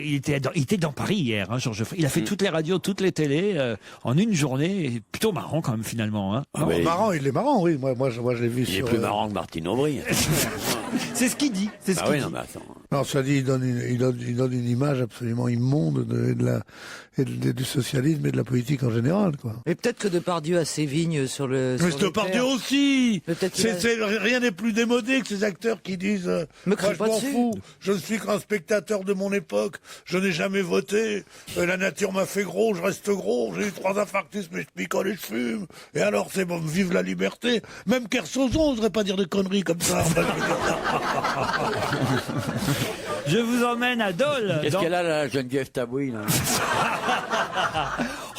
Speaker 3: Il était dans Paris hier, hein, Georges Frêche. Il a fait toutes les radios, toutes les télés en une journée. Plutôt marrant quand même finalement. Hein.
Speaker 7: Non, marrant, il est marrant, oui. Moi je l'ai vu sur...
Speaker 8: Il est plus marrant que Martine Aubry.
Speaker 3: C'est ce qu'il dit. C'est ce qu'il dit.
Speaker 8: Non, mais attends.
Speaker 7: Non, ça dit, il donne une image absolument immonde du socialisme et de la politique en général, quoi.
Speaker 5: Mais peut-être que Depardieu a ses vignes sur le.
Speaker 7: Mais Depardieu aussi.
Speaker 5: Peut-être
Speaker 7: rien n'est plus démodé que ces acteurs qui disent. Moi, je m'en fous. Je ne suis qu'un spectateur de mon époque. Je n'ai jamais voté. La nature m'a fait gros. Je reste gros. J'ai eu 3 infarctus, mais je picole et je fume. Et alors, c'est bon, vive la liberté. Même Kersozon n'oserait pas dire de conneries comme ça.
Speaker 3: Je vous emmène à Dole.
Speaker 8: Qu'est-ce qu'elle a, la Geneviève Tabouy, là?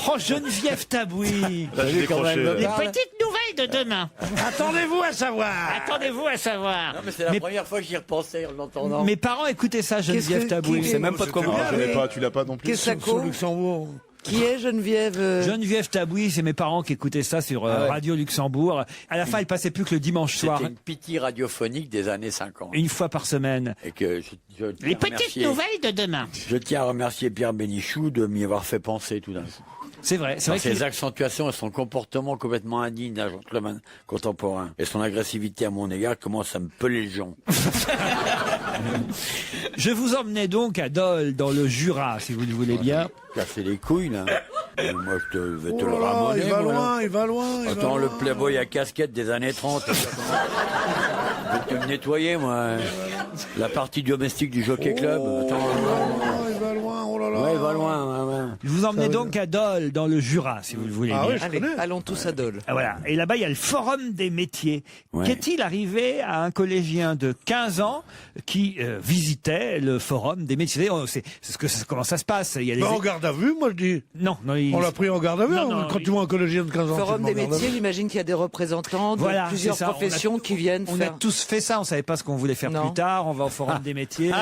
Speaker 3: Oh, Geneviève Tabouy.
Speaker 6: Les
Speaker 3: petites nouvelles de demain.
Speaker 7: Attendez-vous à savoir.
Speaker 3: Non,
Speaker 8: mais c'est la première fois que j'y repensais en l'entendant.
Speaker 3: Mes parents écoutaient ça, Geneviève Tabouy.
Speaker 4: C'est même pas de quoi vous parlez.
Speaker 6: Tu l'as pas non plus.
Speaker 5: Qu'est-ce que
Speaker 7: Sur Luxembourg.
Speaker 5: Qui est Geneviève
Speaker 3: Geneviève Tabouy, c'est mes parents qui écoutaient ça sur Radio Luxembourg. À la fin, elle passait plus que le dimanche soir.
Speaker 8: C'était une pitié radiophonique des années 50.
Speaker 3: Une fois par semaine.
Speaker 8: Et que
Speaker 3: Les petites nouvelles de demain.
Speaker 8: Je tiens à remercier Pierre Bénichou de m'y avoir fait penser tout d'un coup.
Speaker 3: C'est vrai.
Speaker 8: Dans ses accentuations et son comportement complètement indigne d'un gentleman contemporain. Et son agressivité à mon égard commence à me peler le jonc.
Speaker 3: Je vous emmenais donc à Dole, dans le Jura, si vous le voulez bien.
Speaker 8: Casser les couilles, là. Moi, je vais te le ramener.
Speaker 7: Il va loin.
Speaker 8: Attends, le Playboy à casquette des années 30. Je vais te nettoyer, moi. La partie domestique du Jockey Club. Attends.
Speaker 7: Il va loin, oh là là.
Speaker 8: Ouais, il va loin, ouais.
Speaker 3: Je vous emmenais donc à Dole, dans le Jura, si vous le voulez bien.
Speaker 7: Oui,
Speaker 5: Allez, allons tous à Dole.
Speaker 3: Ah, voilà. Et là-bas, il y a le Forum des métiers.
Speaker 8: Ouais.
Speaker 3: Qu'est-il arrivé à un collégien de 15 ans qui visitait le Forum des métiers? Comment ça se passe? Il y a les...
Speaker 7: En garde à vue, moi je dis.
Speaker 3: Non,
Speaker 7: On l'a pris en garde à vue. Quand tu vois un collégien de 15 ans.
Speaker 5: Forum des métiers, j'imagine qu'il y a des représentants de plusieurs professions qui viennent
Speaker 3: On a tous fait ça, on savait pas ce qu'on voulait faire plus tard, on va au Forum des métiers.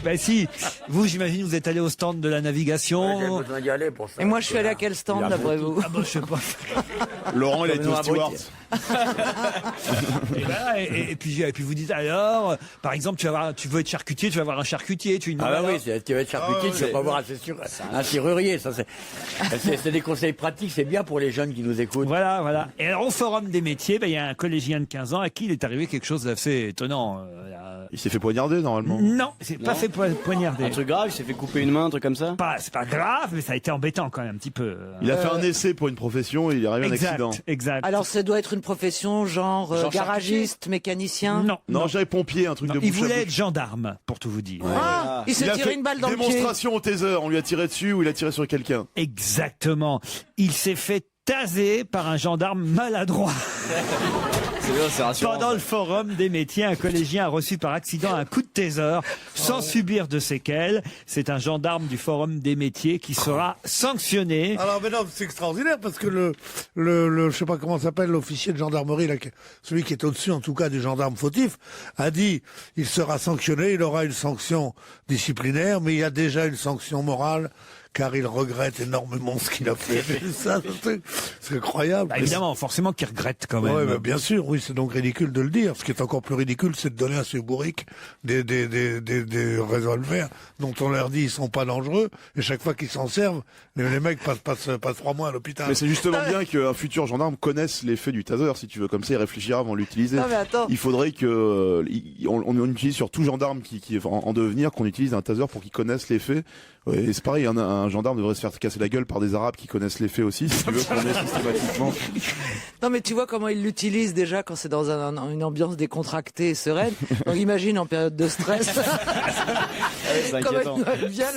Speaker 3: Ben si, vous j'imagine vous êtes allé au stand de la navigation.
Speaker 8: J'ai besoin d'y aller pour ça.
Speaker 5: Et moi, je suis allé à quel stand, d'après vous?
Speaker 3: Ah ben je sais pas.
Speaker 6: Laurent, il a été au Stewart.
Speaker 3: Et, voilà, et puis vous dites alors, par exemple, tu veux être charcutier, tu vas voir un charcutier, tu lui demandes.
Speaker 8: Ah bah
Speaker 3: alors.
Speaker 8: oui, tu vas être charcutier, tu vas pas voir un serrurier. Ça, c'est des conseils pratiques, c'est bien pour les jeunes qui nous écoutent.
Speaker 3: Voilà, voilà. Et alors au Forum des métiers, ben, il y a un collégien de 15 ans à qui il est arrivé quelque chose d'assez étonnant.
Speaker 6: Il s'est fait poignarder normalement.
Speaker 3: Non, c'est pas fait poignarder.
Speaker 4: Un truc grave, il s'est fait couper une main, un truc comme ça.
Speaker 3: C'est pas grave, mais ça a été embêtant quand même un petit peu.
Speaker 6: Il a fait un essai pour une profession et il est arrivé à un accident.
Speaker 3: Exact.
Speaker 5: Alors, ça doit être une profession genre garagiste, mécanicien?
Speaker 3: Non,
Speaker 6: j'avais pompier, un truc de bouche
Speaker 3: il voulait
Speaker 6: à
Speaker 3: être
Speaker 6: bouche.
Speaker 3: gendarme, pour tout vous dire.
Speaker 5: Ah, il s'est tiré
Speaker 6: fait
Speaker 5: une balle dans le pied.
Speaker 6: démonstration au taser, on lui a tiré dessus ou il a tiré sur quelqu'un.
Speaker 3: Exactement. Il s'est fait taser par un gendarme maladroit.
Speaker 4: C'est rassurant.
Speaker 3: Pendant le Forum des métiers, un collégien a reçu par accident un coup de taser sans subir de séquelles. C'est un gendarme du Forum des métiers qui sera sanctionné.
Speaker 7: Alors, mais non, c'est extraordinaire parce que je sais pas comment s'appelle, l'officier de gendarmerie, là, celui qui est au-dessus, en tout cas, du gendarme fautif, a dit, il sera sanctionné, il aura une sanction disciplinaire, mais il y a déjà une sanction morale, car il regrette énormément ce qu'il a fait. Ça, c'est incroyable.
Speaker 3: Bah, évidemment, forcément qu'il regrette quand même.
Speaker 7: Ouais, bah, bien sûr, oui, c'est donc ridicule de le dire. Ce qui est encore plus ridicule, c'est de donner à ces bourriques des revolvers dont on leur dit ils sont pas dangereux, et chaque fois qu'ils s'en servent, les mecs passent 3 mois à l'hôpital.
Speaker 6: Mais c'est justement bien qu'un futur gendarme connaisse l'effet du taser, si tu veux. Comme ça, il réfléchira avant de l'utiliser.
Speaker 5: Non, mais attends.
Speaker 6: Il faudrait que on utilise sur tout gendarme qui est en devenir, qu'on utilise un taser pour qu'il connaisse l'effet. Et c'est pareil, un gendarme devrait se faire casser la gueule par des Arabes qui connaissent l'effet aussi, si tu veux, qu'on ait systématiquement.
Speaker 5: Non, mais tu vois comment ils l'utilisent déjà quand c'est dans une ambiance décontractée et sereine. Donc imagine en période de stress. Comment ils doivent bien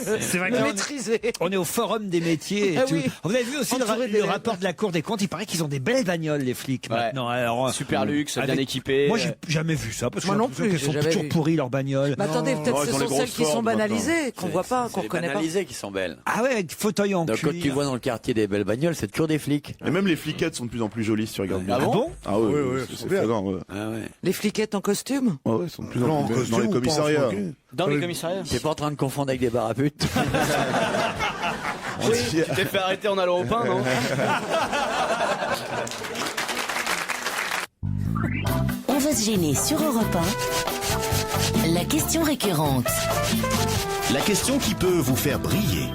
Speaker 5: le maîtriser.
Speaker 3: On est au Forum des métiers et
Speaker 5: Ah
Speaker 3: tout.
Speaker 5: oui.
Speaker 3: Vous avez vu aussi le rapport de la Cour des comptes. Il paraît qu'ils ont des belles bagnoles, les flics, maintenant. Alors,
Speaker 4: super luxe, bien
Speaker 3: avec-
Speaker 4: équipé.
Speaker 3: Moi, j'ai jamais vu ça. Parce que
Speaker 5: Moi
Speaker 3: j'ai
Speaker 5: non
Speaker 3: l'impression
Speaker 5: plus,
Speaker 3: qu'elles
Speaker 5: j'ai
Speaker 3: sont
Speaker 5: jamais
Speaker 3: toujours
Speaker 5: vu.
Speaker 3: pourries, leurs bagnoles.
Speaker 5: Mais attendez, peut-être
Speaker 6: ils
Speaker 5: ce
Speaker 6: ont les
Speaker 5: sont
Speaker 6: grosses
Speaker 5: celles qui sont
Speaker 6: Ford,
Speaker 5: banalisées, qu'on voit pas, qu'on
Speaker 8: les
Speaker 5: connaît pas.
Speaker 8: banalisées qui sont belles.
Speaker 3: Ah ouais, avec fauteuil en
Speaker 8: Donc
Speaker 3: cuir.
Speaker 8: quand tu vois dans le quartier des belles bagnoles, c'est toujours des flics.
Speaker 6: Et même les fliquettes sont de plus en plus jolies, si tu regardes bien.
Speaker 4: Ah bon
Speaker 6: Ah ouais,
Speaker 7: Oui,
Speaker 6: c'est
Speaker 7: bien.
Speaker 6: flagrant, ouais.
Speaker 8: Ah ouais.
Speaker 5: Les fliquettes en costume?
Speaker 6: Ouais, ils sont de plus
Speaker 7: Non,
Speaker 6: en
Speaker 7: en
Speaker 6: plus belles.
Speaker 7: costume
Speaker 6: Dans les
Speaker 7: ou pas en
Speaker 6: commissariats.
Speaker 7: smoking.
Speaker 4: Dans les commissariats.
Speaker 8: T'es pas en train de confondre avec des baraputes.
Speaker 4: Tu t'es fait arrêter en allant au pain, non?
Speaker 1: On va se gêner sur Europe 1. La question récurrente.
Speaker 2: La question qui peut vous faire briller.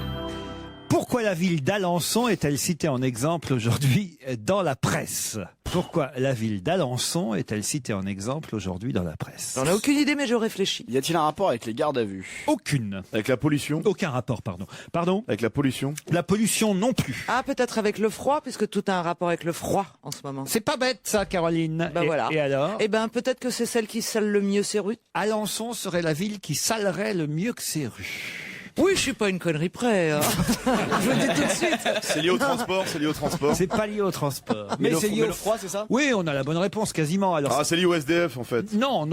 Speaker 3: Pourquoi la ville d'Alençon est-elle citée en exemple aujourd'hui dans la presse? Pourquoi la ville d'Alençon est-elle citée en exemple aujourd'hui dans la presse?
Speaker 5: J'en ai aucune idée, mais je réfléchis.
Speaker 4: Y a-t-il un rapport avec les gardes à vue?
Speaker 3: Aucune.
Speaker 6: Avec la pollution.
Speaker 3: Aucun rapport, pardon. Pardon?
Speaker 6: Avec la pollution.
Speaker 3: La pollution non plus.
Speaker 5: Ah, peut-être avec le froid, puisque tout a un rapport avec le froid en ce moment.
Speaker 3: C'est pas bête ça, Caroline.
Speaker 5: Ben
Speaker 3: et,
Speaker 5: voilà.
Speaker 3: Et alors?
Speaker 5: Eh ben, peut-être que c'est celle qui sale le mieux ses rues.
Speaker 3: Alençon serait la ville qui salerait le mieux que ses rues.
Speaker 5: Oui, je suis pas une connerie près. Hein. Je vous le dis tout de suite.
Speaker 6: C'est lié au transport, c'est lié au transport.
Speaker 3: C'est pas lié au transport.
Speaker 4: Mais
Speaker 3: c'est lié
Speaker 4: le
Speaker 3: au
Speaker 4: froid, c'est ça?
Speaker 3: Oui, on a la bonne réponse quasiment. Alors,
Speaker 6: Ah, c'est lié au SDF en fait.
Speaker 3: non.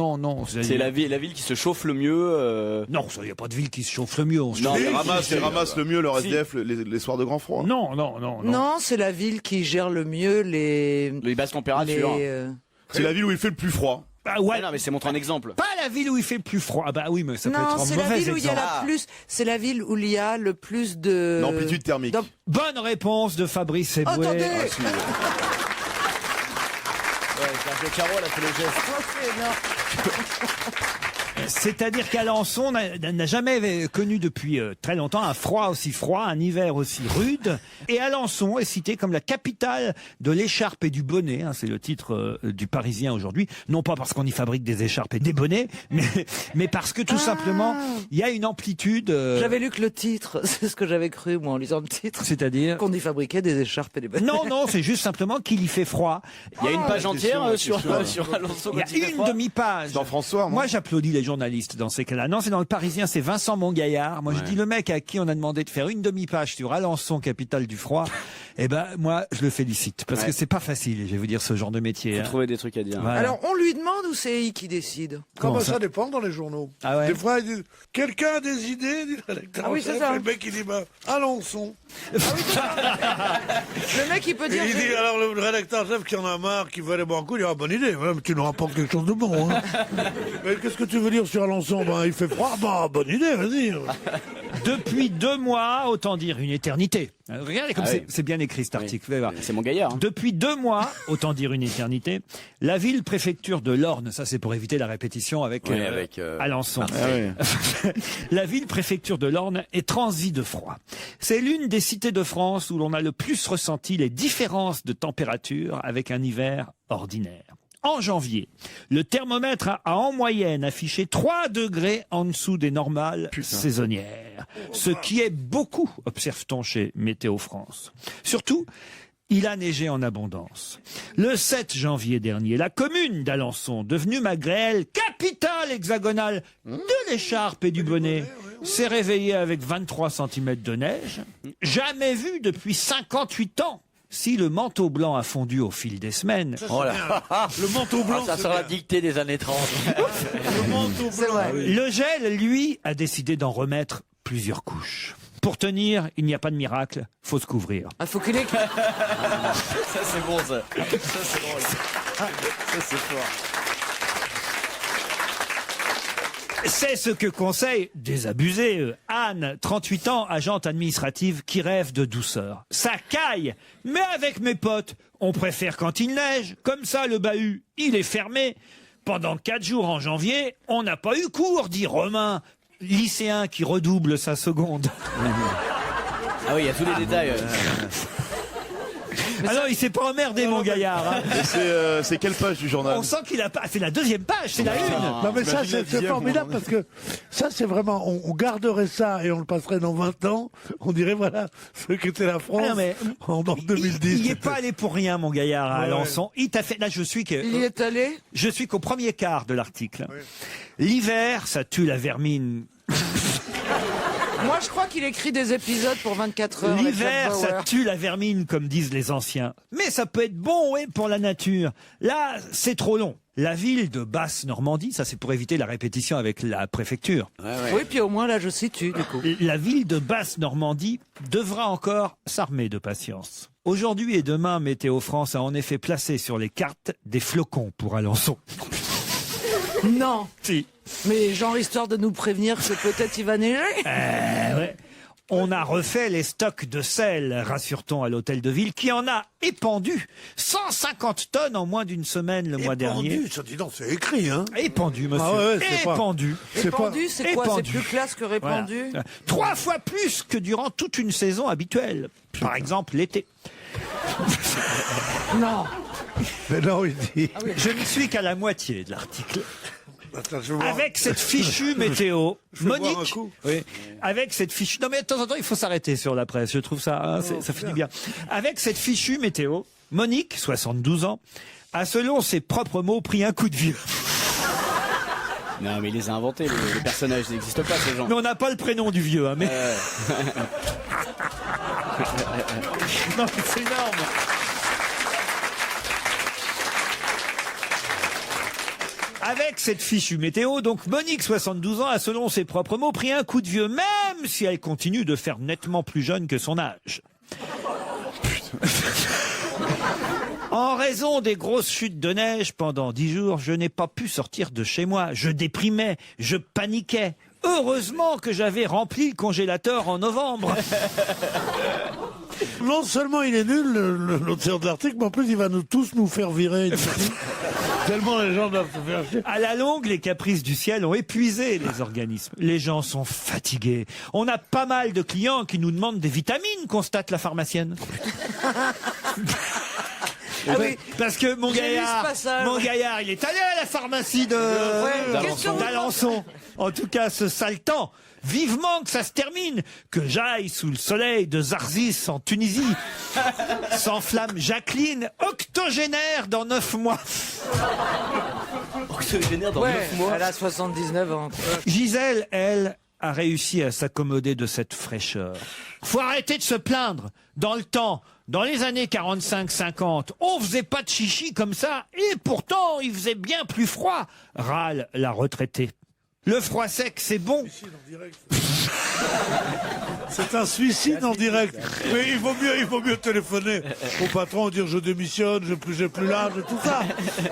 Speaker 4: C'est la ville qui se chauffe le mieux.
Speaker 3: Non, il n'y a pas de ville qui se chauffe le mieux. On se
Speaker 4: Non,
Speaker 3: chauffe-
Speaker 6: Ils ramassent le mieux leur
Speaker 3: Si.
Speaker 6: SDF les soirs de grand froid.
Speaker 3: non.
Speaker 5: Non, c'est la ville qui gère le mieux les
Speaker 4: basses températures.
Speaker 6: C'est la ville où il fait le plus froid.
Speaker 3: Ah ouais.
Speaker 4: Ah non, mais c'est montre un exemple.
Speaker 3: Pas la ville où il fait le plus froid. Ah bah oui, mais ça peut
Speaker 5: Non,
Speaker 3: être un
Speaker 5: c'est la
Speaker 3: mauvais
Speaker 5: ville où il y a
Speaker 3: exemple.
Speaker 5: la plus. C'est la ville où il y a le plus de.
Speaker 6: L'amplitude thermique.
Speaker 5: d'am-
Speaker 3: Bonne réponse de Fabrice Eboué.
Speaker 5: Attendez.
Speaker 6: Ah, si.
Speaker 4: Sergio Caro, elle a fait le geste.
Speaker 5: Oh, c'est énorme.
Speaker 3: C'est-à-dire qu'Alençon n'a jamais connu depuis très longtemps un froid aussi froid, un hiver aussi rude. Et Alençon est cité comme la capitale de l'écharpe et du bonnet. Hein, c'est le titre du Parisien aujourd'hui. Non pas parce qu'on y fabrique des écharpes et des bonnets, mais parce que tout simplement, il y a une amplitude...
Speaker 5: J'avais lu que le titre, c'est ce que j'avais cru, moi, en lisant le titre.
Speaker 3: C'est-à-dire...
Speaker 5: Qu'on y fabriquait des écharpes et des bonnets.
Speaker 3: Non, c'est juste simplement qu'il y fait froid.
Speaker 4: Il y a une page entière sur Alençon.
Speaker 3: Il y
Speaker 4: quand fait
Speaker 3: a une
Speaker 4: froid.
Speaker 3: demi-page.
Speaker 6: Dans François,
Speaker 3: Moi, j'applaudis les journalistes dans ces cas-là. Non, c'est dans le Parisien, c'est Vincent Mongaillard. Moi, je dis le mec à qui on a demandé de faire une demi-page sur Alençon, capitale du froid. Eh ben, moi, je le félicite. Parce que c'est pas facile, je vais vous dire, ce genre de métier.
Speaker 4: Faut
Speaker 3: hein.
Speaker 4: trouver des trucs à dire.
Speaker 3: Voilà.
Speaker 5: Alors, on lui demande ou c'est il qui décide?
Speaker 7: Comment ça dépend dans les journaux.
Speaker 3: Ah ouais.
Speaker 7: Des fois, ils disent quelqu'un a des idées, dit le rédacteur
Speaker 5: Ah oui,
Speaker 7: en chef,
Speaker 5: c'est ça.
Speaker 7: et le mec il dit bah, Alençon.
Speaker 5: Le mec, il peut
Speaker 7: Et
Speaker 5: dire.
Speaker 7: il dit alors le rédacteur en chef qui en a marre, qui veut aller boire un coup, il dit ah, bonne idée, voilà, mais tu nous rapportes quelque chose de bon. Hein. Mais qu'est-ce que tu veux dire sur Alençon? Ben, il fait froid, bah bonne idée, vas-y.
Speaker 3: Depuis 2 mois, autant dire une éternité. Regardez comme c'est bien écrit cet article. Vous allez voir.
Speaker 4: C'est mon gaillard. Hein.
Speaker 3: Depuis 2 mois, autant dire une éternité, la ville-préfecture de l'Orne, ça c'est pour éviter la répétition avec, Alençon. La ville-préfecture de l'Orne est transie de froid. C'est l'une des cités de France où l'on a le plus ressenti les différences de température avec un hiver ordinaire. En janvier, le thermomètre a en moyenne affiché 3 degrés en dessous des normales saisonnières. Ce qui est beaucoup, observe-t-on chez Météo France. Surtout, il a neigé en abondance. Le 7 janvier dernier, la commune d'Alençon, devenue malgré elle capitale hexagonale de l'écharpe et du bonnet, s'est réveillée avec 23 cm de neige, jamais vu depuis 58 ans. Si le manteau blanc a fondu au fil des semaines,
Speaker 7: Le manteau blanc,
Speaker 8: ça
Speaker 7: c'est
Speaker 8: sera la
Speaker 7: bien.
Speaker 8: dictée des années 30.
Speaker 7: Le manteau
Speaker 5: C'est
Speaker 7: blanc.
Speaker 5: vrai.
Speaker 3: le gel, lui, a décidé d'en remettre plusieurs couches. Pour tenir, il n'y a pas de miracle, faut se couvrir.
Speaker 5: Il faut qu'il ait.
Speaker 4: Ça c'est bon ça. Ça c'est drôle. Ça c'est fort.
Speaker 3: C'est ce que conseille, désabusé, Anne, 38 ans, agente administrative, qui rêve de douceur. Ça caille, mais avec mes potes, on préfère quand il neige, comme ça le bahut, il est fermé. Pendant 4 jours en janvier, on n'a pas eu cours, dit Romain, lycéen qui redouble sa seconde.
Speaker 4: Ah oui, il y a tous les détails.
Speaker 3: Ah non, il s'est pas emmerdé, mon gaillard. Hein.
Speaker 6: Et c'est quelle page du journal?
Speaker 3: On sent qu'il a pas. C'est la 2e page, c'est la 1.
Speaker 7: Non mais ça
Speaker 6: Imagine
Speaker 7: c'est
Speaker 6: la
Speaker 7: formidable parce que ça c'est vraiment, on garderait ça et on le passerait dans 20 ans, on dirait voilà ce qu'était la France
Speaker 3: Ah non, mais
Speaker 7: en 2010.
Speaker 3: Il n'y est pas allé pour rien, mon gaillard, à
Speaker 7: Ouais,
Speaker 3: Alençon. Il t'a fait. Là,
Speaker 5: Il y est allé?
Speaker 3: Je suis qu'au premier quart de l'article. L'hiver, ça tue la vermine.
Speaker 5: Moi, je crois qu'il écrit des épisodes pour 24 heures. avec
Speaker 3: L'hiver,
Speaker 5: Jack
Speaker 3: ça
Speaker 5: Bauer.
Speaker 3: tue la vermine, comme disent les anciens. Mais ça peut être bon, oui, pour la nature. Là, c'est trop long. La ville de Basse-Normandie, ça c'est pour éviter la répétition avec la préfecture.
Speaker 5: Oui, puis au moins là, je situe du coup.
Speaker 3: La ville de Basse-Normandie devra encore s'armer de patience. Aujourd'hui et demain, Météo France a en effet placé sur les cartes des flocons pour Alençon.
Speaker 5: Non.
Speaker 3: Si.
Speaker 5: Mais genre histoire de nous prévenir que peut-être il va neiger.
Speaker 3: Ouais. On a refait les stocks de sel, rassure-t-on à l'hôtel de ville, qui en a épandu 150 tonnes en moins d'une semaine le mois dernier.
Speaker 7: Ça dis donc, c'est écrit hein.
Speaker 3: Épandu, monsieur.
Speaker 7: Ah ouais, c'est pas-
Speaker 3: épandu.
Speaker 5: Épandu, c'est quoi? C'est
Speaker 3: épandu.
Speaker 5: plus classe que répandu?
Speaker 3: Voilà. 3 fois plus que durant toute une saison habituelle. Par exemple, l'été.
Speaker 5: Non.
Speaker 7: Mais non, il dit.
Speaker 3: Je ne suis qu'à la moitié de l'article.
Speaker 7: Attends, je vais voir.
Speaker 3: Avec cette fichue météo,
Speaker 7: Je vais boire un
Speaker 3: Monique,
Speaker 7: coup.
Speaker 3: oui, avec cette fichue, non mais de temps en temps il faut s'arrêter sur la presse, je trouve ça, hein, ça fait du bien. Avec cette fichue météo, Monique, 72 ans, a selon ses propres mots pris un coup de vieux.
Speaker 4: Non mais il les a inventés, les personnages, ils n'existent pas ces gens.
Speaker 3: Mais on n'a pas le prénom du vieux, hein, mais... non mais c'est énorme. Avec cette fichue météo, donc Monique, 72 ans, a selon ses propres mots pris un coup de vieux, même si elle continue de faire nettement plus jeune que son âge. En raison des grosses chutes de neige pendant 10 jours, je n'ai pas pu sortir de chez moi. Je déprimais, je paniquais. Heureusement que j'avais rempli le congélateur en novembre.
Speaker 7: Non seulement il est nul, l'auteur de l'article, mais en plus il va tous nous faire virer. Tellement les gens doivent se faire chier.
Speaker 3: À la longue, les caprices du ciel ont épuisé les organismes. Les gens sont fatigués. On a pas mal de clients qui nous demandent des vitamines, constate la pharmacienne.
Speaker 5: Ah oui.
Speaker 3: Parce que mon
Speaker 5: J'ai lu ce
Speaker 3: gaillard,
Speaker 5: passage.
Speaker 3: il est allé à la pharmacie d'Alençon. En tout cas, ce sale temps. Vivement que ça se termine, que j'aille sous le soleil de Zarzis en Tunisie. S'enflamme Jacqueline, octogénaire dans 9 mois.
Speaker 4: Octogénaire dans 9 mois.
Speaker 5: Elle a 79 ans.
Speaker 3: Gisèle, elle, a réussi à s'accommoder de cette fraîcheur. Faut arrêter de se plaindre. Dans le temps, dans les années 45-50, on faisait pas de chichi comme ça, et pourtant il faisait bien plus froid, râle la retraitée. Le froid sec, c'est bon.
Speaker 7: C'est un suicide en direct. Mais il vaut mieux téléphoner au patron, dire je démissionne, j'ai plus l'âge, tout ça.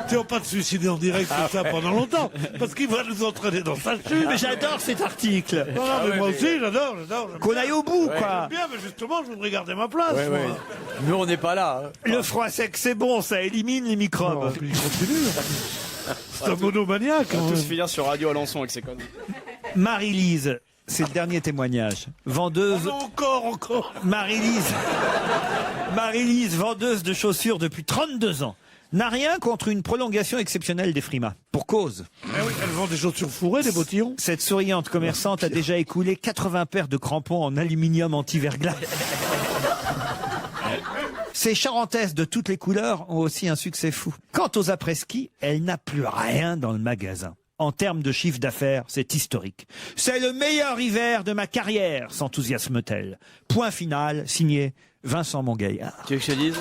Speaker 7: Tu vas pas te suicider en direct comme ça pendant longtemps, parce qu'il va nous entraîner dans sa chute.
Speaker 3: Mais j'adore cet article.
Speaker 7: Non, mais moi aussi, j'adore.
Speaker 3: Qu'on aille au bout, quoi.
Speaker 7: J'aime bien, mais justement, je voudrais garder ma place. moi.
Speaker 8: Nous, on n'est pas là. Hein.
Speaker 3: Le froid sec, c'est bon, ça élimine les microbes.
Speaker 7: Non, puis il continue. C'est un monomaniaque.
Speaker 4: On va tous finir sur Radio Alençon avec ces conneries.
Speaker 3: Marie-Lise, c'est le dernier témoignage. Vendeuse.
Speaker 7: Oh non, encore.
Speaker 3: Marie-Lise, vendeuse de chaussures depuis 32 ans, n'a rien contre une prolongation exceptionnelle des frimas. Pour cause.
Speaker 7: Eh oui, elle vend des chaussures fourrées, des bottillons.
Speaker 3: Cette souriante commerçante a déjà écoulé 80 paires de crampons en aluminium anti-verglas. Ces charentaises de toutes les couleurs ont aussi un succès fou. Quant aux après-ski, elle n'a plus rien dans le magasin. En termes de chiffre d'affaires, c'est historique. C'est le meilleur hiver de ma carrière, s'enthousiasme-t-elle. Point final, signé Vincent Mongaillard.
Speaker 4: Tu veux que je te dise?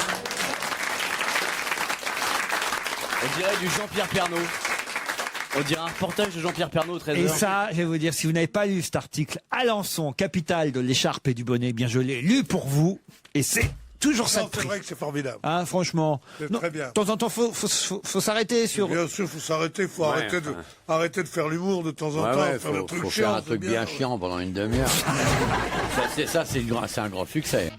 Speaker 4: On dirait du Jean-Pierre Pernaut. On dirait un reportage de Jean-Pierre Pernaut au 13h.
Speaker 3: Et ça, je vais vous dire, si vous n'avez pas lu cet article, Alençon, capitale de l'écharpe et du bonnet, eh bien je l'ai lu pour vous, et c'est toujours ça de
Speaker 7: C'est
Speaker 3: prix.
Speaker 7: vrai que c'est formidable.
Speaker 3: Hein, franchement.
Speaker 7: C'est
Speaker 3: Non,
Speaker 7: très bien.
Speaker 3: De temps en temps, faut s'arrêter sur...
Speaker 7: Bien sûr, faut s'arrêter, faut arrêter de faire l'humour de temps en temps, faire le truc
Speaker 8: faut
Speaker 7: chiant.
Speaker 8: faire un truc bien chiant pendant une demi-heure. c'est un grand succès.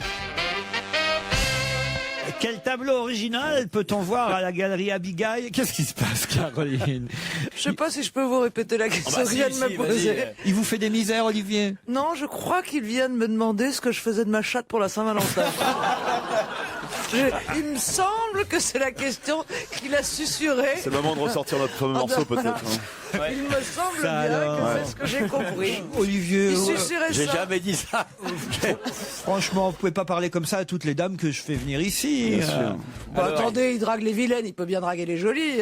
Speaker 3: Quel tableau original peut-on voir à la galerie Abigail? Qu'est-ce qui se passe, Caroline?
Speaker 5: Je sais pas si je peux vous répéter la question qu'il vient de me poser.
Speaker 3: Il vous fait des misères, Olivier?
Speaker 5: Non, je crois qu'il vient de me demander ce que je faisais de ma chatte pour la Saint-Valentin. Il me semble que c'est la question qu'il a susurrée.
Speaker 6: C'est le moment de ressortir notre fameux morceau, peut-être. Hein.
Speaker 5: Il me semble
Speaker 3: Ça
Speaker 5: bien
Speaker 3: alors.
Speaker 5: que c'est ce que j'ai compris.
Speaker 3: Olivier,
Speaker 5: Il susurrait
Speaker 8: J'ai
Speaker 5: ça.
Speaker 8: jamais dit ça.
Speaker 3: franchement, vous pouvez pas parler comme ça à toutes les dames que je fais venir ici.
Speaker 6: Bien sûr.
Speaker 5: Bon, attendez, il drague les vilaines, il peut bien draguer les jolies.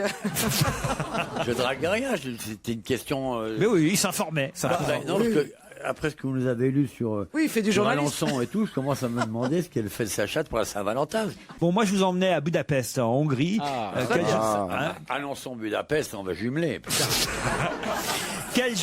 Speaker 8: Je drague rien. C'était une question.
Speaker 3: Mais oui, il s'informait.
Speaker 8: Non, parce que, après ce que vous nous avez lu sur,
Speaker 5: Oui, il fait du
Speaker 8: sur
Speaker 5: journalisme.
Speaker 8: Alençon et tout, je commence à me demander ce qu'elle fait de sa chatte pour la Saint-Valentin.
Speaker 3: Bon, moi, je vous emmenais à Budapest, en Hongrie.
Speaker 8: Alençon, Budapest, on va jumeler. Putain.
Speaker 3: Quel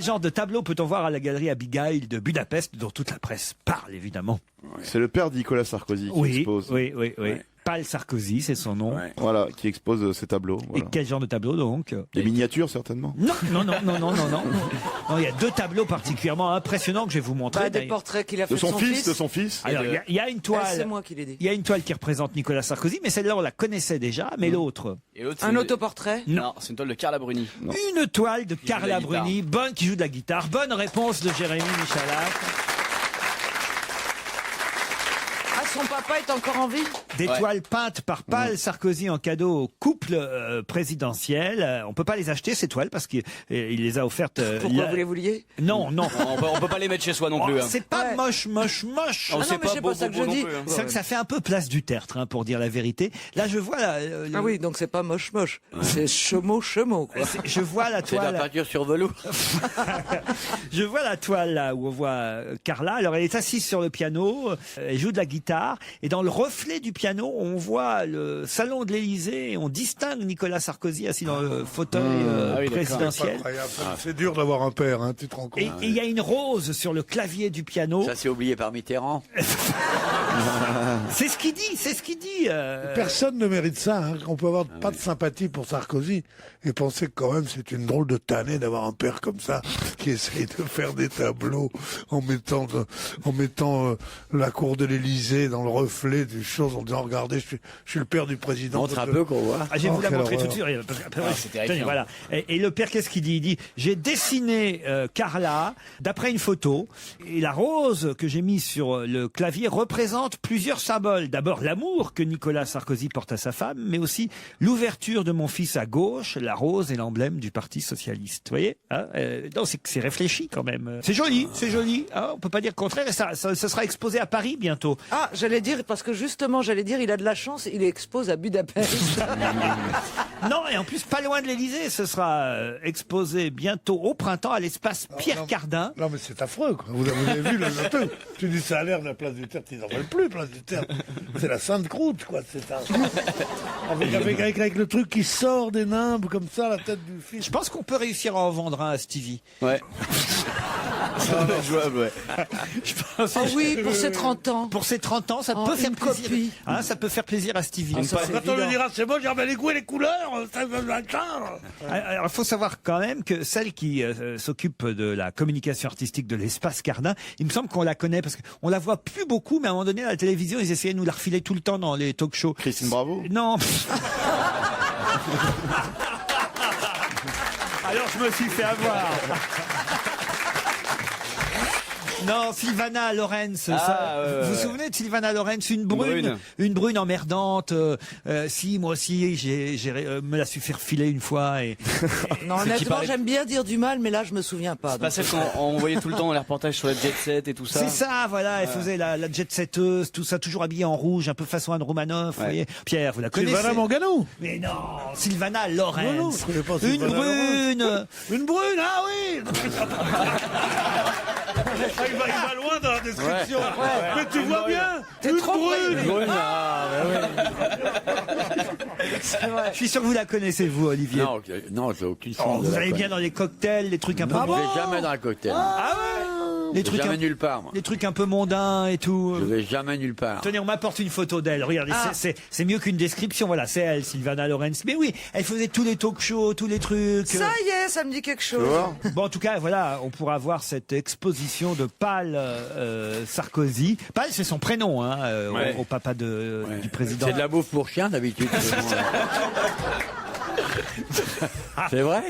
Speaker 3: genre de tableau peut-on voir à la galerie Abigail de Budapest, dont toute la presse parle, évidemment?
Speaker 6: C'est le père de Nicolas Sarkozy qui expose.
Speaker 3: Oui.
Speaker 8: Ouais.
Speaker 3: Pal Sarkozy, c'est son nom.
Speaker 8: Ouais.
Speaker 6: Voilà, qui expose ces tableaux.
Speaker 3: Et
Speaker 6: Voilà.
Speaker 3: quel genre de tableau, donc?
Speaker 6: Des miniatures, certainement.
Speaker 3: Non. Non, il y a deux tableaux particulièrement impressionnants que je vais vous montrer.
Speaker 5: Bah, des
Speaker 3: d'ailleurs.
Speaker 5: portraits qu'il a fait
Speaker 6: De son fils.
Speaker 3: Alors, il y a une
Speaker 5: Ah,
Speaker 3: toile.
Speaker 5: c'est moi qui l'ai dit.
Speaker 3: Il y a une toile qui représente Nicolas Sarkozy, mais celle-là, on la connaissait déjà, mais l'autre.
Speaker 4: Et l'autre,
Speaker 5: Un
Speaker 4: c'est-
Speaker 5: autoportrait.
Speaker 4: Non, c'est une toile de Carla Bruni.
Speaker 3: Une toile de
Speaker 4: joue de
Speaker 3: Carla
Speaker 4: la guitare.
Speaker 3: Bruni, qui joue de la guitare. Bonne réponse de Jérémy Michalak.
Speaker 5: Ah, son papa est encore en vie.
Speaker 3: Des
Speaker 4: Ouais.
Speaker 3: toiles peintes par Pal Sarkozy en cadeau au couple présidentiel. On peut pas les acheter, ces toiles, parce qu'il les a offertes.
Speaker 5: Pourquoi vous les vouliez?
Speaker 3: Non.
Speaker 4: On peut pas les mettre chez soi non plus. hein.
Speaker 3: C'est pas
Speaker 5: Ouais.
Speaker 3: moche.
Speaker 4: Oh,
Speaker 5: Ah
Speaker 4: c'est
Speaker 5: non, mais c'est
Speaker 4: beau,
Speaker 5: pas ça
Speaker 4: beau,
Speaker 5: que je
Speaker 4: non
Speaker 5: dis.
Speaker 4: plus, hein.
Speaker 3: C'est vrai que ça fait un peu place du Tertre, pour dire la vérité. Là, je vois
Speaker 5: Ah oui, donc c'est pas moche. C'est chemo, quoi.
Speaker 3: je vois la
Speaker 8: C'est de la
Speaker 3: toile.
Speaker 8: peinture sur velours.
Speaker 3: Je vois la toile là où on voit Carla. Alors elle est assise sur le piano, elle joue de la guitare, et dans le reflet du piano, on voit le salon de l'Élysée et on distingue Nicolas Sarkozy assis dans le fauteuil
Speaker 4: Ah oui, d'accord.
Speaker 3: présidentiel.
Speaker 7: Incroyable. C'est dur d'avoir un père, hein, tu te rends compte.
Speaker 3: Et il y a une rose sur le clavier du piano.
Speaker 8: Ça, c'est oublié par Mitterrand.
Speaker 3: C'est ce qu'il dit.
Speaker 7: Personne ne mérite ça. Hein. On peut avoir pas de sympathie pour Sarkozy et penser que quand même c'est une drôle de tannée d'avoir un père comme ça qui essaye de faire des tableaux en mettant la cour de l'Élysée dans le reflet des choses en disant regardez, je suis le père du président.
Speaker 8: Montre un peu qu'on voit.
Speaker 3: Je vais vous la
Speaker 7: quelle
Speaker 3: montrer tout
Speaker 7: horreur.
Speaker 3: de suite.
Speaker 4: c'est terrifiant.
Speaker 3: Voilà. Et le père, qu'est-ce qu'il dit? Il dit, j'ai dessiné Carla d'après une photo, et la rose que j'ai mise sur le clavier représente plusieurs symboles. D'abord, l'amour que Nicolas Sarkozy porte à sa femme, mais aussi l'ouverture de mon fils à gauche. La rose est l'emblème du Parti socialiste. Vous voyez, hein, non, c'est réfléchi quand même. C'est joli. Hein, on peut pas dire le contraire. Et ça sera exposé à Paris bientôt.
Speaker 5: Ah, J'allais dire, parce que justement, il a de la chance, il expose à Budapest.
Speaker 3: Non, et en plus, pas loin de l'Élysée, ce sera exposé bientôt au printemps à l'espace Pierre Cardin.
Speaker 7: Non, mais c'est affreux, quoi. Vous avez vu le truc. Tu dis, ça a l'air de la place du Tertre, ils n'en veulent plus, place du Tertre. C'est la Sainte Croûte, quoi. C'est un... avec le truc qui sort des nimbes, comme ça, la tête du fils.
Speaker 3: Je pense qu'on peut réussir à en vendre un à Stevie.
Speaker 4: Ouais.
Speaker 6: Jouable, ouais.
Speaker 3: Je pense
Speaker 5: Ah oui, pour ses 30 ans.
Speaker 3: Pour ses 30 ans, ça peut faire plaisir. Hein, ça peut faire plaisir à Stevie.
Speaker 7: Quand on lui dira, c'est bon, j'ai les goûts et les couleurs, ça va
Speaker 3: Alors, il faut savoir quand même que celle qui s'occupe de la communication artistique de l'espace Cardin, il me semble qu'on la connaît parce qu'on la voit plus beaucoup, mais à un moment donné à la télévision, ils essayaient de nous la refiler tout le temps dans les talk-shows.
Speaker 6: Christine Bravo.
Speaker 3: Non. Alors je me suis fait avoir. Non, Sylvana Lorenz. Vous vous souvenez de Sylvana Lorenz, une brune emmerdante. Si, moi aussi, me la suis fait refiler une fois. Et
Speaker 5: non, honnêtement, j'aime bien dire du mal, mais là, je me souviens pas.
Speaker 4: C'est pas celle qu'on voyait tout le temps dans les reportages sur la jet set et tout ça.
Speaker 3: C'est ça, voilà. Elle faisait la jet setteuse, tout ça, toujours habillée en rouge, un peu façon Anne Romanoff. Vous voyez. Pierre, vous la connaissez?
Speaker 7: Sylvana Mangano.
Speaker 3: Mais non, Sylvana Lorenz.
Speaker 7: Non, je connais pas
Speaker 3: Une
Speaker 7: Sylvana
Speaker 3: brune.
Speaker 7: Lorenz. Une brune, ah oui. Il va loin dans la description.
Speaker 5: Ouais.
Speaker 7: Mais tu vois bien,
Speaker 5: T'es
Speaker 7: une
Speaker 5: trop
Speaker 7: brune.
Speaker 3: Je suis sûr que vous la connaissez, vous, Olivier.
Speaker 8: Non, j'ai aucune chance.
Speaker 3: Vous allez bien dans les cocktails, les trucs un peu...
Speaker 8: Je vais jamais dans un cocktail.
Speaker 3: Ah ouais. Les trucs
Speaker 8: jamais nulle part, moi.
Speaker 3: Les trucs un peu mondains et tout.
Speaker 8: Je vais jamais nulle part.
Speaker 3: Tenez, on m'apporte une photo d'elle. Regardez, c'est mieux qu'une description. Voilà, c'est elle, Sylvana Lorenz. Mais oui, elle faisait tous les talk-shows, tous les trucs.
Speaker 5: Ça y est, ça me dit quelque chose.
Speaker 3: Bon, en tout cas, voilà, on pourra voir cette exposition de Pal Sarkozy. Pal, c'est son prénom, hein, au papa du président.
Speaker 8: C'est de la bouffe pour chien, d'habitude. C'est vrai?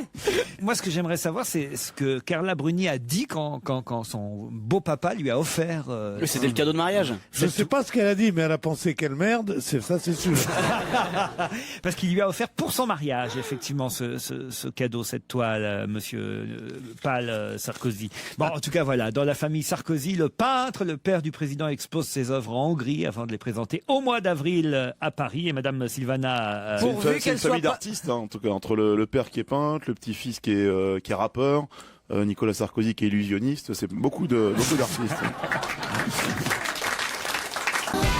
Speaker 3: Moi, ce que j'aimerais savoir, c'est ce que Carla Bruni a dit quand son beau-papa lui a offert...
Speaker 4: C'était le cadeau de mariage.
Speaker 7: Je ne sais pas ce qu'elle a dit, mais elle a pensé quelle merde, c'est sûr.
Speaker 3: Parce qu'il lui a offert pour son mariage, effectivement, ce cadeau, cette toile, monsieur Pal Sarkozy. Bon, en tout cas, voilà, dans la famille Sarkozy, le peintre, le père du président, expose ses œuvres en Hongrie avant de les présenter au mois d'avril à Paris. Et madame Sylvana...
Speaker 6: C'est une famille d'artistes, hein, en tout cas, entre le père qui est peintre, le petit-fils qui est rappeur, Nicolas Sarkozy qui est illusionniste, c'est beaucoup d'artistes.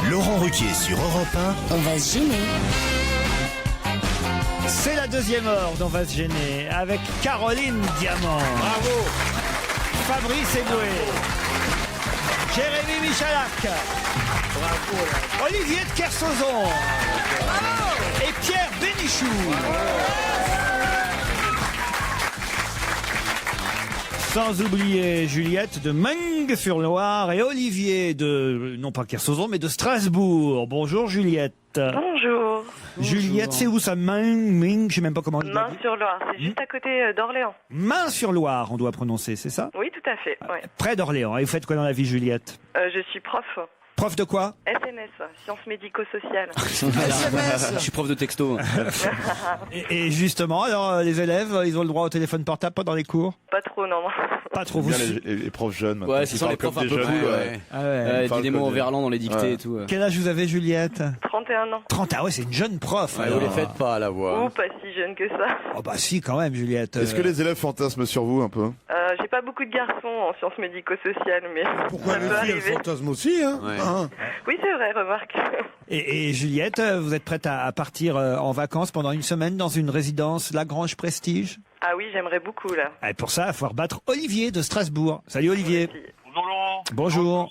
Speaker 2: Laurent Ruquier sur Europe 1.
Speaker 1: On va se gêner.
Speaker 3: C'est la deuxième heure d'On va se gêner avec Caroline Diamant. Bravo. Fabrice Eboué. Jérémy Michalak. Bravo. Olivier de Kersauzon. Et Pierre Bénichou. Sans oublier Juliette de Meung-sur-Loire et Olivier de, non pas Kersauzon, mais de Strasbourg. Bonjour Juliette.
Speaker 9: Bonjour.
Speaker 3: Juliette, c'est où ça? Meung, je sais même pas comment on dit.
Speaker 9: Main-sur-Loire, c'est juste à côté d'Orléans.
Speaker 3: Main-sur-Loire, on doit prononcer, c'est ça?
Speaker 9: Oui, tout à fait. Ouais.
Speaker 3: Près d'Orléans. Et vous faites quoi dans la vie, Juliette?
Speaker 9: Je suis prof.
Speaker 3: Prof de quoi?
Speaker 9: SMS, sciences médico-sociales.
Speaker 4: Je suis prof de texto.
Speaker 3: Et justement, alors les élèves, ils ont le droit au téléphone portable pendant les cours?
Speaker 9: Pas trop, non.
Speaker 3: Pas trop.
Speaker 6: Bien les profs jeunes.
Speaker 4: Ouais, ce sont les profs un peu plus.
Speaker 3: Ouais.
Speaker 4: Des mots en verlan dans les dictées et tout.
Speaker 3: Quel âge vous avez, Juliette?
Speaker 9: 31 ans.
Speaker 3: 30 ans, ouais, c'est une jeune prof.
Speaker 8: Vous les faites pas à la voix.
Speaker 9: Ou pas si jeune que ça.
Speaker 3: Oh bah si, quand même, Juliette.
Speaker 6: Est-ce que les élèves fantasment sur vous un peu?
Speaker 9: J'ai pas beaucoup de garçons en sciences médico-sociales, mais
Speaker 7: Pourquoi
Speaker 9: ça
Speaker 7: les
Speaker 9: peut
Speaker 7: filles,
Speaker 9: arriver.
Speaker 7: elles fantasment aussi, hein,
Speaker 8: Ouais.
Speaker 7: hein.
Speaker 9: Oui, c'est vrai, remarque.
Speaker 3: Et Juliette, vous êtes prête à partir en vacances pendant une semaine dans une résidence Lagrange Prestige?
Speaker 9: Ah oui, j'aimerais beaucoup, là.
Speaker 3: Et pour ça, il faut rebattre Olivier de Strasbourg. Salut Olivier.
Speaker 9: Merci.
Speaker 11: Bonjour Laurent.
Speaker 3: Bonjour.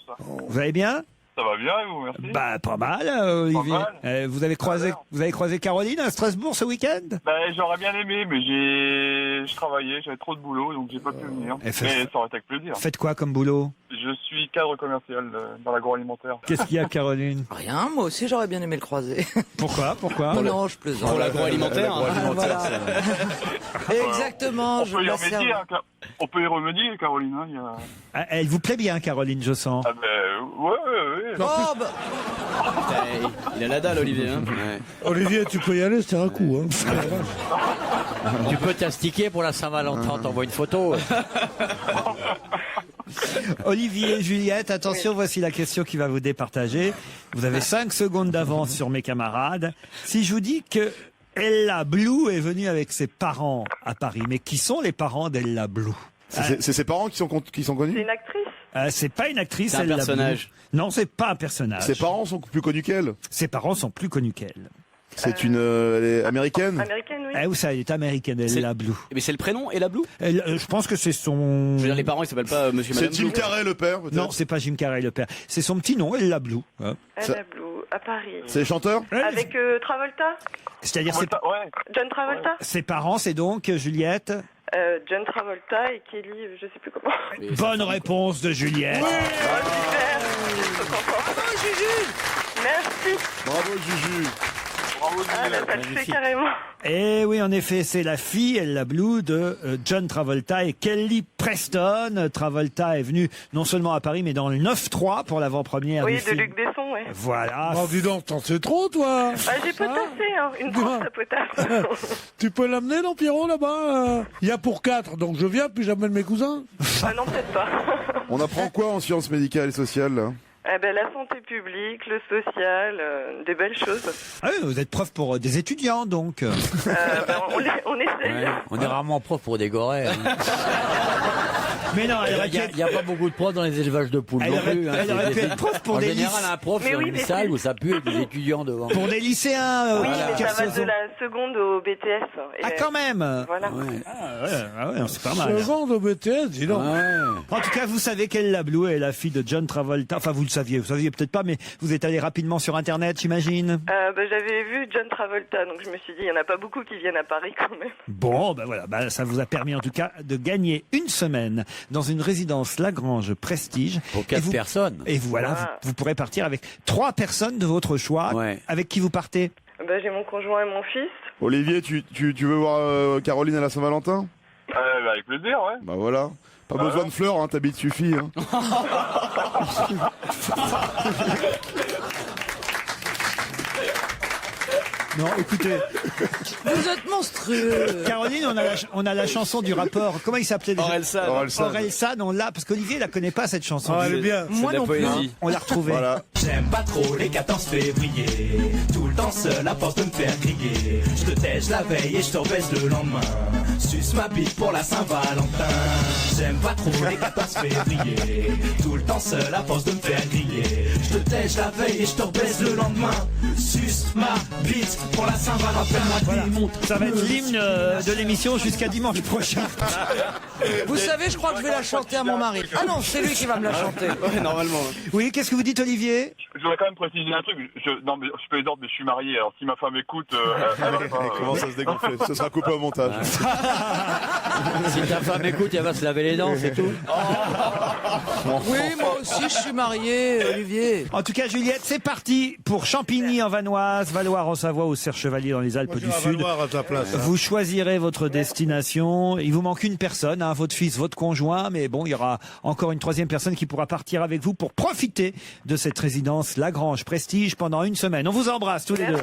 Speaker 3: Vous allez bien?
Speaker 11: Ça va bien et vous, merci.
Speaker 3: Bah pas mal, Olivier.
Speaker 11: Pas mal.
Speaker 3: Vous avez croisé Caroline à Strasbourg ce week-end?
Speaker 11: J'aurais bien aimé, mais je travaillais, j'avais trop de boulot, donc j'ai pas pu venir. Mais ça aurait été avec plaisir.
Speaker 3: Faites quoi comme boulot?
Speaker 11: Je suis cadre commercial dans l'agroalimentaire.
Speaker 3: Qu'est-ce qu'il y a, Caroline?
Speaker 5: Rien, moi aussi j'aurais bien aimé le croiser.
Speaker 3: Pourquoi?
Speaker 5: Non, je plaisante.
Speaker 4: Pour l'agroalimentaire.
Speaker 5: Voilà. Exactement,
Speaker 11: On peut y remédier, hein, on peut y remédier, Caroline. Hein,
Speaker 3: Ah, elle vous plaît bien, Caroline, je sens.
Speaker 11: Ah ouais.
Speaker 5: Oh, bah,
Speaker 4: Il a la dalle, Olivier. Hein.
Speaker 7: Olivier, tu peux y aller, c'est un coup. Hein.
Speaker 8: Tu peux t'astiquer pour la Saint-Valentin, t'envoies une photo.
Speaker 3: Olivier et Juliette, attention, voici la question qui va vous départager. Vous avez 5 secondes d'avance sur mes camarades. Si je vous dis que Ella Blue est venue avec ses parents à Paris, mais qui sont les parents d'Ella Blue?
Speaker 6: C'est ses parents qui sont
Speaker 9: C'est
Speaker 6: connus?
Speaker 9: une actrice.
Speaker 3: C'est pas une actrice,
Speaker 4: C'est un
Speaker 3: Ella
Speaker 4: personnage.
Speaker 3: Blue. Non, c'est pas un personnage.
Speaker 6: Ses parents sont plus connus qu'elle?
Speaker 3: Ses parents sont plus connus qu'elle.
Speaker 6: C'est elle est américaine?
Speaker 9: Américaine, oui.
Speaker 3: Eh, vous savez, elle est américaine, Ella Blue.
Speaker 4: Mais c'est le prénom, Ella Blue?
Speaker 3: Je pense que c'est son...
Speaker 4: Je veux dire, les parents, ils s'appellent pas Monsieur et
Speaker 6: C'est
Speaker 4: Madame
Speaker 6: Jim
Speaker 4: Blue.
Speaker 6: Carrey le père, peut-être?
Speaker 3: Non, c'est pas Jim Carrey le père. C'est son petit nom, Ella Blue. Hein.
Speaker 9: Ella Blue, à Paris.
Speaker 6: C'est les chanteurs?
Speaker 9: Avec Travolta.
Speaker 3: C'est-à-dire
Speaker 11: Ouais.
Speaker 9: John Travolta.
Speaker 3: ses parents, c'est donc Juliette.
Speaker 9: John Travolta et Kelly, je sais plus comment.
Speaker 3: Bonne réponse de Juliette.
Speaker 9: Oh, super. Bravo, Juju. Merci.
Speaker 6: Bravo Juju.
Speaker 9: Ah, ça le fait carrément.
Speaker 3: Et oui, en effet, c'est la fille, Ella Blue, de John Travolta et Kelly Preston. Travolta est venu non seulement à Paris, mais dans le 9-3 pour l'avant-première
Speaker 9: Oui,
Speaker 3: du
Speaker 9: de
Speaker 3: film.
Speaker 9: Luc Besson, ouais.
Speaker 3: Voilà.
Speaker 7: Oh, dis donc, t'en sais trop, toi.
Speaker 9: J'ai potassé, hein. Une grosse potasse.
Speaker 7: Tu peux l'amener, non, Pierrot, là-bas? Il y a pour 4, donc je viens, puis j'amène mes cousins.
Speaker 9: Ah non, peut-être pas.
Speaker 6: On apprend quoi en sciences médicales et sociales, là?
Speaker 9: La santé publique, le social, des belles choses.
Speaker 3: Ah oui, vous êtes prof pour des étudiants, donc.
Speaker 9: On essaye.
Speaker 8: Ouais, on est rarement prof pour des gorées. Hein.
Speaker 3: Mais non,
Speaker 8: Il n'y a pas beaucoup de profs dans les élevages de poules
Speaker 3: Elle
Speaker 8: non
Speaker 3: aurait-
Speaker 8: plus.
Speaker 3: elle aurait pu être prof pour
Speaker 8: en
Speaker 3: des
Speaker 8: général,
Speaker 3: lycées.
Speaker 8: un prof,
Speaker 9: Mais
Speaker 8: c'est
Speaker 9: oui,
Speaker 8: une
Speaker 9: mais
Speaker 8: salle
Speaker 9: c'est-
Speaker 8: où ça pue avec des étudiants devant.
Speaker 3: Pour des lycéens.
Speaker 9: Oui, mais
Speaker 3: quelle
Speaker 9: ça va
Speaker 3: saison
Speaker 9: de la seconde au BTS. Et
Speaker 3: Ah, quand même.
Speaker 9: Voilà.
Speaker 3: Ah ouais, c'est pas mal.
Speaker 7: Seconde au BTS, dis donc.
Speaker 3: En tout cas, vous savez qu'Ella Blue est la fille de John Travolta. Enfin, vous saviez peut-être pas, mais vous êtes allé rapidement sur Internet, j'imagine.
Speaker 9: J'avais vu John Travolta, donc je me suis dit, il n'y en a pas beaucoup qui viennent à Paris quand même.
Speaker 3: Bon, voilà, ça vous a permis en tout cas de gagner une semaine dans une résidence Lagrange Prestige.
Speaker 8: Pour 4 personnes.
Speaker 3: Et voilà, vous pourrez partir avec 3 personnes de votre choix.
Speaker 8: Ouais.
Speaker 3: Avec qui vous partez?
Speaker 9: J'ai mon conjoint et mon fils.
Speaker 6: Olivier, tu veux voir Caroline à la Saint-Valentin?
Speaker 11: Avec plaisir, ouais.
Speaker 6: Bah voilà. Pas besoin de fleurs, hein, ta bite suffit. Hein.
Speaker 3: Non, écoutez.
Speaker 5: Vous êtes monstrueux.
Speaker 3: Caroline, on a la chanson du rapport. Comment il s'appelait déjà? Orelsan, on l'a, parce qu'Olivier la connaît pas, cette chanson.
Speaker 7: Ah, elle est bien.
Speaker 5: Moi non plus.
Speaker 3: On l'a retrouvée.
Speaker 6: Voilà.
Speaker 12: J'aime pas trop les 14 février. Tout le temps seul à force de me faire griller. Je te tèche la veille et je te rebaisse le lendemain. Suce ma bite pour la Saint-Valentin. J'aime pas trop les 14 février. Tout le temps seul à force de me faire griller. Je te tèche la veille et je te rebaisse le lendemain. Suce ma bite pour la Saint-Valentin.
Speaker 3: Voilà. Ça va être l'hymne de l'émission jusqu'à dimanche prochain.
Speaker 5: Vous savez, je crois que je vais la chanter à mon mari. Ah non, c'est lui qui va me la chanter.
Speaker 4: Ouais, normalement.
Speaker 3: Oui, qu'est-ce que vous dites, Olivier?
Speaker 11: Je voudrais quand même préciser un truc. Non, mais je plaisante, mais je suis marié. Alors si ma femme écoute, elle va pas,
Speaker 6: Elle commence à se dégonfler. Ce sera coupé au montage.
Speaker 8: Si ta femme écoute, elle va se laver les dents, c'est tout.
Speaker 5: Oui, moi aussi, je suis marié, Olivier.
Speaker 3: En tout cas, Juliette, c'est parti pour Champigny en Vanoise, Valoir en Savoie ou Serre-Chevalier dans les Alpes
Speaker 7: Moi,
Speaker 3: du
Speaker 7: j'irai à
Speaker 3: Sud.
Speaker 7: Valoir à ta place.
Speaker 3: Vous choisirez votre destination. Il vous manque une personne, hein, votre fils, votre conjoint, mais bon, il y aura encore une 3e personne qui pourra partir avec vous pour profiter de cette résidence Lagrange Prestige pendant une semaine. On vous embrasse tous les deux.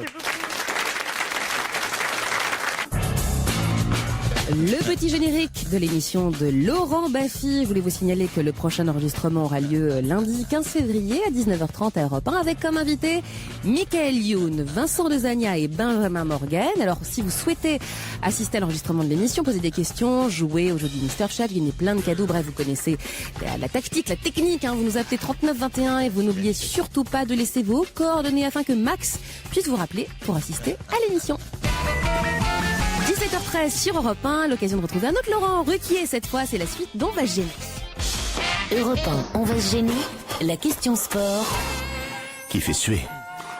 Speaker 13: Le petit générique de l'émission de Laurent Baffy. Je voulais vous signaler que le prochain enregistrement aura lieu lundi 15 février à 19h30 à Europe 1 avec comme invité Michael Youn, Vincent Dezagna et Benjamin Morgan. Alors si vous souhaitez assister à l'enregistrement de l'émission, poser des questions, jouer au jeu du Mister Chat, gagner plein de cadeaux, bref, vous connaissez la tactique, la technique, hein. Vous nous appelez 3921 et vous n'oubliez surtout pas de laisser vos coordonnées afin que Max puisse vous rappeler pour assister à l'émission. 17h13 sur Europe 1, l'occasion de retrouver un autre Laurent Ruquier. Cette fois, c'est la suite d'On va se gêner.
Speaker 1: Europe 1, on va se gêner. La question sport.
Speaker 2: Qui fait suer.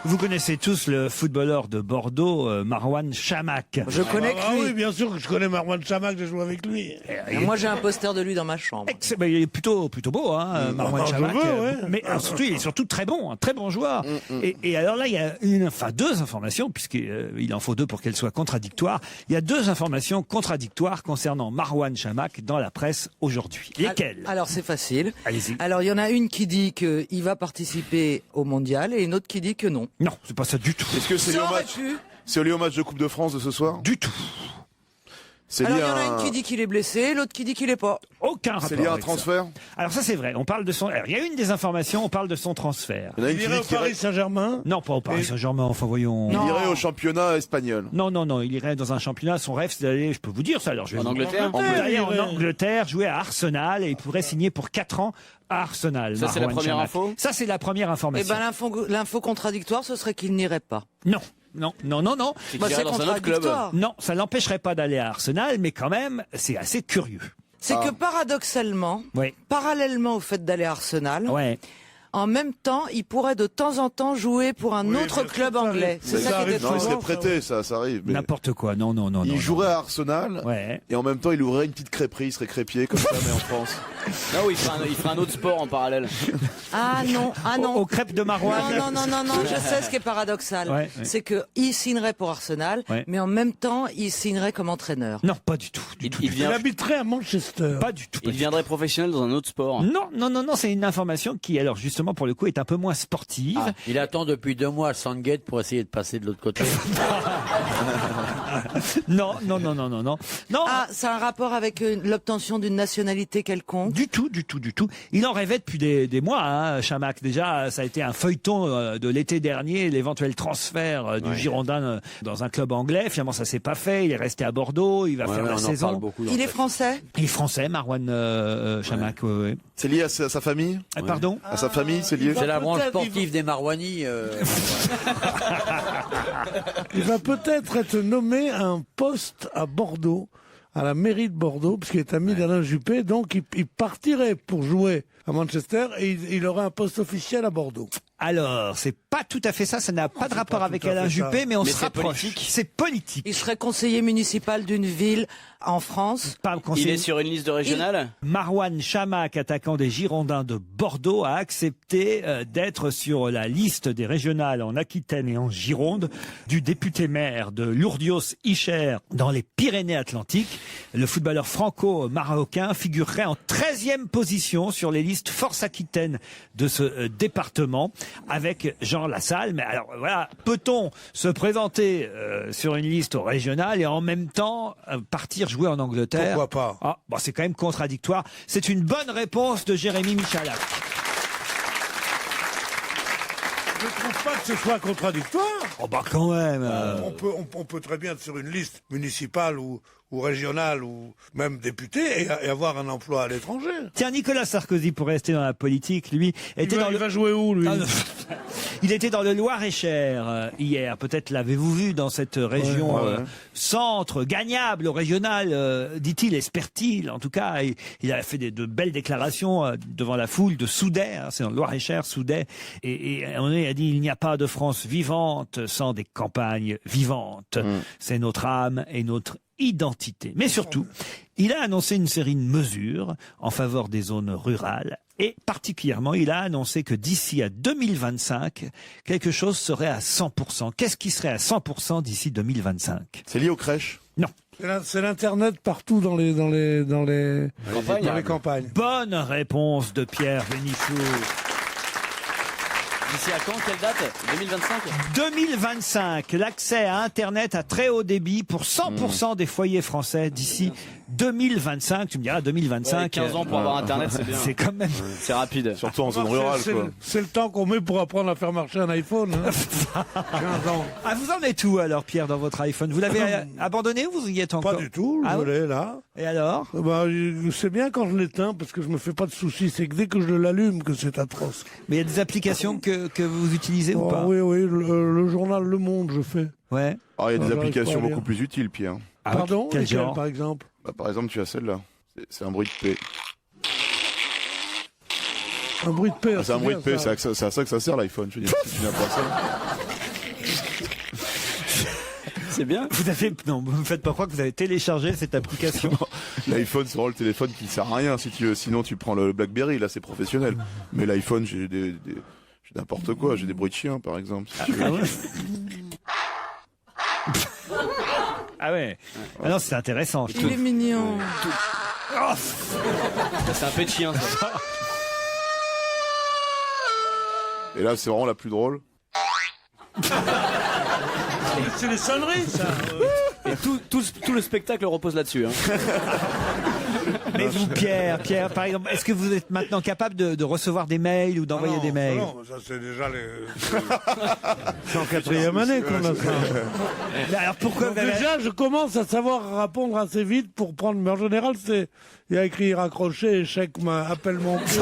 Speaker 3: Vous connaissez tous le footballeur de Bordeaux, Marouane Chamakh.
Speaker 5: Je connais que lui.
Speaker 7: Oui, bien sûr que je connais Marouane Chamakh, j'ai joué avec lui.
Speaker 5: Moi, j'ai un poster de lui dans ma chambre.
Speaker 3: Il est plutôt beau, hein, Marouane
Speaker 7: je
Speaker 3: Chamakh.
Speaker 7: veux, ouais.
Speaker 3: Mais surtout, il est surtout très bon, un très bon joueur. Et alors là, il y a deux informations, puisqu'il en faut 2 pour qu'elles soient contradictoires. Il y a 2 informations contradictoires concernant Marouane Chamakh dans la presse aujourd'hui. Lesquelles?
Speaker 5: Alors, c'est facile.
Speaker 3: Allez-y.
Speaker 5: Alors, il y en a une qui dit qu'il va participer au mondial et une autre qui dit que non.
Speaker 3: Non, c'est pas ça du tout.
Speaker 6: Est-ce que c'est lié au match? C'est lié au match de Coupe de France de ce soir?
Speaker 3: Du tout.
Speaker 5: Alors, il y en a une qui dit qu'il est blessé, l'autre qui dit qu'il est pas.
Speaker 3: Aucun rapport.
Speaker 6: C'est lié à un
Speaker 3: avec ça.
Speaker 6: transfert?
Speaker 3: Alors ça c'est vrai, on parle de son... Alors, il y a une des informations, on parle de son transfert.
Speaker 6: Il y en a une
Speaker 7: Il
Speaker 6: qui
Speaker 7: irait
Speaker 6: dit
Speaker 7: au
Speaker 6: qu'il
Speaker 7: Paris
Speaker 6: irait-
Speaker 7: Saint-Germain?
Speaker 3: Non, pas au Paris Saint-Germain, enfin voyons.
Speaker 6: il irait au championnat espagnol.
Speaker 3: Non, il irait dans un championnat, son rêve c'est d'aller, je peux vous dire ça alors, je vais
Speaker 4: En
Speaker 3: vous-
Speaker 4: Angleterre
Speaker 3: D'aller en Angleterre, jouer à Arsenal et il pourrait signer pour 4 ans à Arsenal.
Speaker 4: Ça, c'est la
Speaker 3: Marouane
Speaker 4: première
Speaker 3: Chamakh.
Speaker 4: info
Speaker 3: Ça c'est la première
Speaker 5: Eh
Speaker 3: information.
Speaker 5: ben, l'info contradictoire, ce serait qu'il n'irait pas.
Speaker 3: Non.
Speaker 4: C'est
Speaker 5: Bah,
Speaker 4: qu'il
Speaker 5: c'est
Speaker 4: irait dans un autre club.
Speaker 5: contradictoire.
Speaker 3: Non, ça l'empêcherait pas d'aller à Arsenal, mais quand même, c'est assez curieux.
Speaker 5: C'est que paradoxalement,
Speaker 3: Oui.
Speaker 5: parallèlement au fait d'aller à Arsenal,
Speaker 3: Ouais.
Speaker 5: en même temps, il pourrait de temps en temps jouer pour un
Speaker 7: Oui,
Speaker 5: autre
Speaker 7: bien
Speaker 5: club
Speaker 7: sûr, ça
Speaker 5: anglais.
Speaker 7: arrive.
Speaker 5: C'est
Speaker 7: Ça
Speaker 5: ça qui est
Speaker 7: arrive
Speaker 6: Non, il
Speaker 5: étonnant.
Speaker 6: serait prêté, ça arrive. Mais
Speaker 3: N'importe quoi. Non.
Speaker 6: il jouerait à Arsenal.
Speaker 3: Ouais.
Speaker 6: Et en même temps, il ouvrait une petite crêperie, il serait crêpier comme ça, mais en France.
Speaker 4: Non, il ferait un autre sport en parallèle.
Speaker 5: Ah non.
Speaker 3: Aux crêpes de Marouane.
Speaker 5: Non, je sais ce qui est paradoxal.
Speaker 3: Ouais.
Speaker 5: C'est qu'il signerait pour Arsenal,
Speaker 3: Ouais.
Speaker 5: mais en même temps, il signerait comme entraîneur.
Speaker 3: Non, pas du tout.
Speaker 4: Il
Speaker 7: Il habiterait à Manchester.
Speaker 3: Pas du tout.
Speaker 4: Il deviendrait professionnel dans un autre sport.
Speaker 3: Non, c'est une information qui, alors justement, pour le coup, est un peu moins sportive.
Speaker 8: Ah, il attend depuis 2 mois à Sandgate pour essayer de passer de l'autre côté.
Speaker 3: Non.
Speaker 5: Ah, c'est un rapport avec l'obtention d'une nationalité quelconque?
Speaker 3: Du tout. Il en rêvait depuis des mois, hein, Chamakh. Déjà, ça a été un feuilleton de l'été dernier, l'éventuel transfert du Girondin dans un club anglais. Finalement, ça s'est pas fait. Il est resté à Bordeaux. Il va faire la saison.
Speaker 5: Il est français?
Speaker 3: Il est français, Marouane Chamakh. Ouais.
Speaker 6: C'est lié à sa famille?
Speaker 3: Pardon?
Speaker 6: À sa famille, c'est lié?
Speaker 8: C'est la branche sportive des Marouani.
Speaker 7: Il va peut-être être nommé à un poste à Bordeaux, à la mairie de Bordeaux, parce qu'il est ami d'Alain Juppé, donc il partirait pour jouer à Manchester et il aurait un poste officiel à Bordeaux.
Speaker 3: Alors, c'est pas tout à fait ça. Ça n'a pas de rapport avec
Speaker 7: tout à
Speaker 3: Alain
Speaker 7: fait
Speaker 3: Juppé,
Speaker 7: ça.
Speaker 3: mais on
Speaker 4: Mais
Speaker 3: se
Speaker 4: c'est
Speaker 3: rapproche.
Speaker 4: politique.
Speaker 3: C'est politique.
Speaker 5: Il serait conseiller municipal d'une ville en France?
Speaker 3: Pas
Speaker 4: Il
Speaker 3: conseiller.
Speaker 4: est sur une liste de régionale.
Speaker 3: Marouane Chamakh, attaquant des Girondins de Bordeaux, a accepté d'être sur la liste des régionales en Aquitaine et en Gironde du député-maire de Lourdios-Icher dans les Pyrénées-Atlantiques. Le footballeur franco-marocain figurerait en 13e position sur les listes Force Aquitaine de ce département avec Jean Lassalle. Mais alors voilà, peut-on se présenter sur une liste régionale et en même temps partir jouer en Angleterre?
Speaker 7: Pourquoi pas?
Speaker 3: Ah, bon, c'est quand même contradictoire. C'est une bonne réponse de Jérémy Michalak.
Speaker 7: Je ne trouve pas que ce soit contradictoire.
Speaker 3: Oh bah quand même.
Speaker 7: On peut très bien être sur une liste municipale ou régionale ou même députée et avoir un emploi à l'étranger.
Speaker 3: Tiens, Nicolas Sarkozy, pour rester dans la politique, lui, était
Speaker 7: Il va jouer où, lui?
Speaker 3: Ah, non. Il était dans le Loir-et-Cher hier. Peut-être l'avez-vous vu dans cette région centre, gagnable au régional, dit-il, espère-t-il. En tout cas, il a fait de belles déclarations devant la foule de Soudet. Hein, c'est dans le Loir-et-Cher, Soudet. Et on a dit, il n'y a pas de France vivante sans des campagnes vivantes. C'est notre âme et notre identité. Mais surtout, il a annoncé une série de mesures en faveur des zones rurales et particulièrement, il a annoncé que d'ici à 2025, quelque chose serait à 100%. Qu'est-ce qui serait à 100% d'ici 2025?
Speaker 6: C'est lié aux crèches?
Speaker 3: Non.
Speaker 7: C'est l'Internet partout dans les campagnes.
Speaker 3: Bonne réponse de Pierre Bénichou.
Speaker 4: D'ici à quand? Quelle date? 2025?
Speaker 3: 2025, l'accès à Internet à très haut débit pour 100% des foyers français d'ici 2025. Tu me diras 2025.
Speaker 4: Ouais, 15 ans pour avoir Internet, c'est bien.
Speaker 3: C'est quand même.
Speaker 4: C'est rapide.
Speaker 6: Surtout en zone rurale, quoi.
Speaker 7: C'est le temps qu'on met pour apprendre à faire marcher un iPhone. Hein. 15 ans.
Speaker 3: Ah, vous en êtes où alors, Pierre, dans votre iPhone? Vous l'avez abandonné ou vous y êtes encore?
Speaker 7: Pas du tout, je l'ai là.
Speaker 3: Et alors?
Speaker 7: C'est bien quand je l'éteins parce que je me fais pas de soucis. C'est que dès que je l'allume que c'est atroce.
Speaker 3: Mais il y a des applications que vous utilisez ou pas?
Speaker 7: Oui, le journal Le Monde, je fais.
Speaker 3: Ouais.
Speaker 6: Ah, il y a des
Speaker 7: j'arrive
Speaker 6: applications
Speaker 7: pas à lire.
Speaker 6: beaucoup plus utiles, Pierre.
Speaker 3: Ah,
Speaker 7: Pardon?
Speaker 3: quel
Speaker 7: Lesquelles,
Speaker 3: genre?
Speaker 7: par exemple?
Speaker 6: Bah, par exemple, tu as celle-là. C'est un bruit de paix.
Speaker 7: Un bruit de paix.
Speaker 6: Ah, c'est un bruit de paix, c'est à ça que ça sert l'iPhone. Je veux dire, si tu n'as pas ça.
Speaker 4: C'est bien.
Speaker 3: Non, vous me faites pas croire que vous avez téléchargé cette application.
Speaker 6: L'iPhone, c'est vraiment le téléphone qui sert à rien si tu veux. Sinon, tu prends le BlackBerry, là, c'est professionnel. Mais l'iPhone, j'ai n'importe quoi. J'ai des bruits de chiens, par exemple. Si tu veux.
Speaker 3: Ah ouais. Ah non, c'est intéressant.
Speaker 5: Il est mignon.
Speaker 3: Oh,
Speaker 4: C'est un pet de chien, ça.
Speaker 6: Et là, c'est vraiment la plus drôle.
Speaker 7: C'est les sonneries, ça.
Speaker 4: Et Tout le spectacle repose là-dessus. Hein.
Speaker 3: Mais vous, Pierre, par exemple, est-ce que vous êtes maintenant capable de recevoir des mails ou d'envoyer des mails?
Speaker 7: Non, ça c'est déjà les... C'est en 4e année qu'on a ça.
Speaker 3: Alors pourquoi
Speaker 7: Donc, déjà, je commence à savoir répondre assez vite pour prendre... Mais en général, il y a écrit raccroché, échec, appelle mon pied.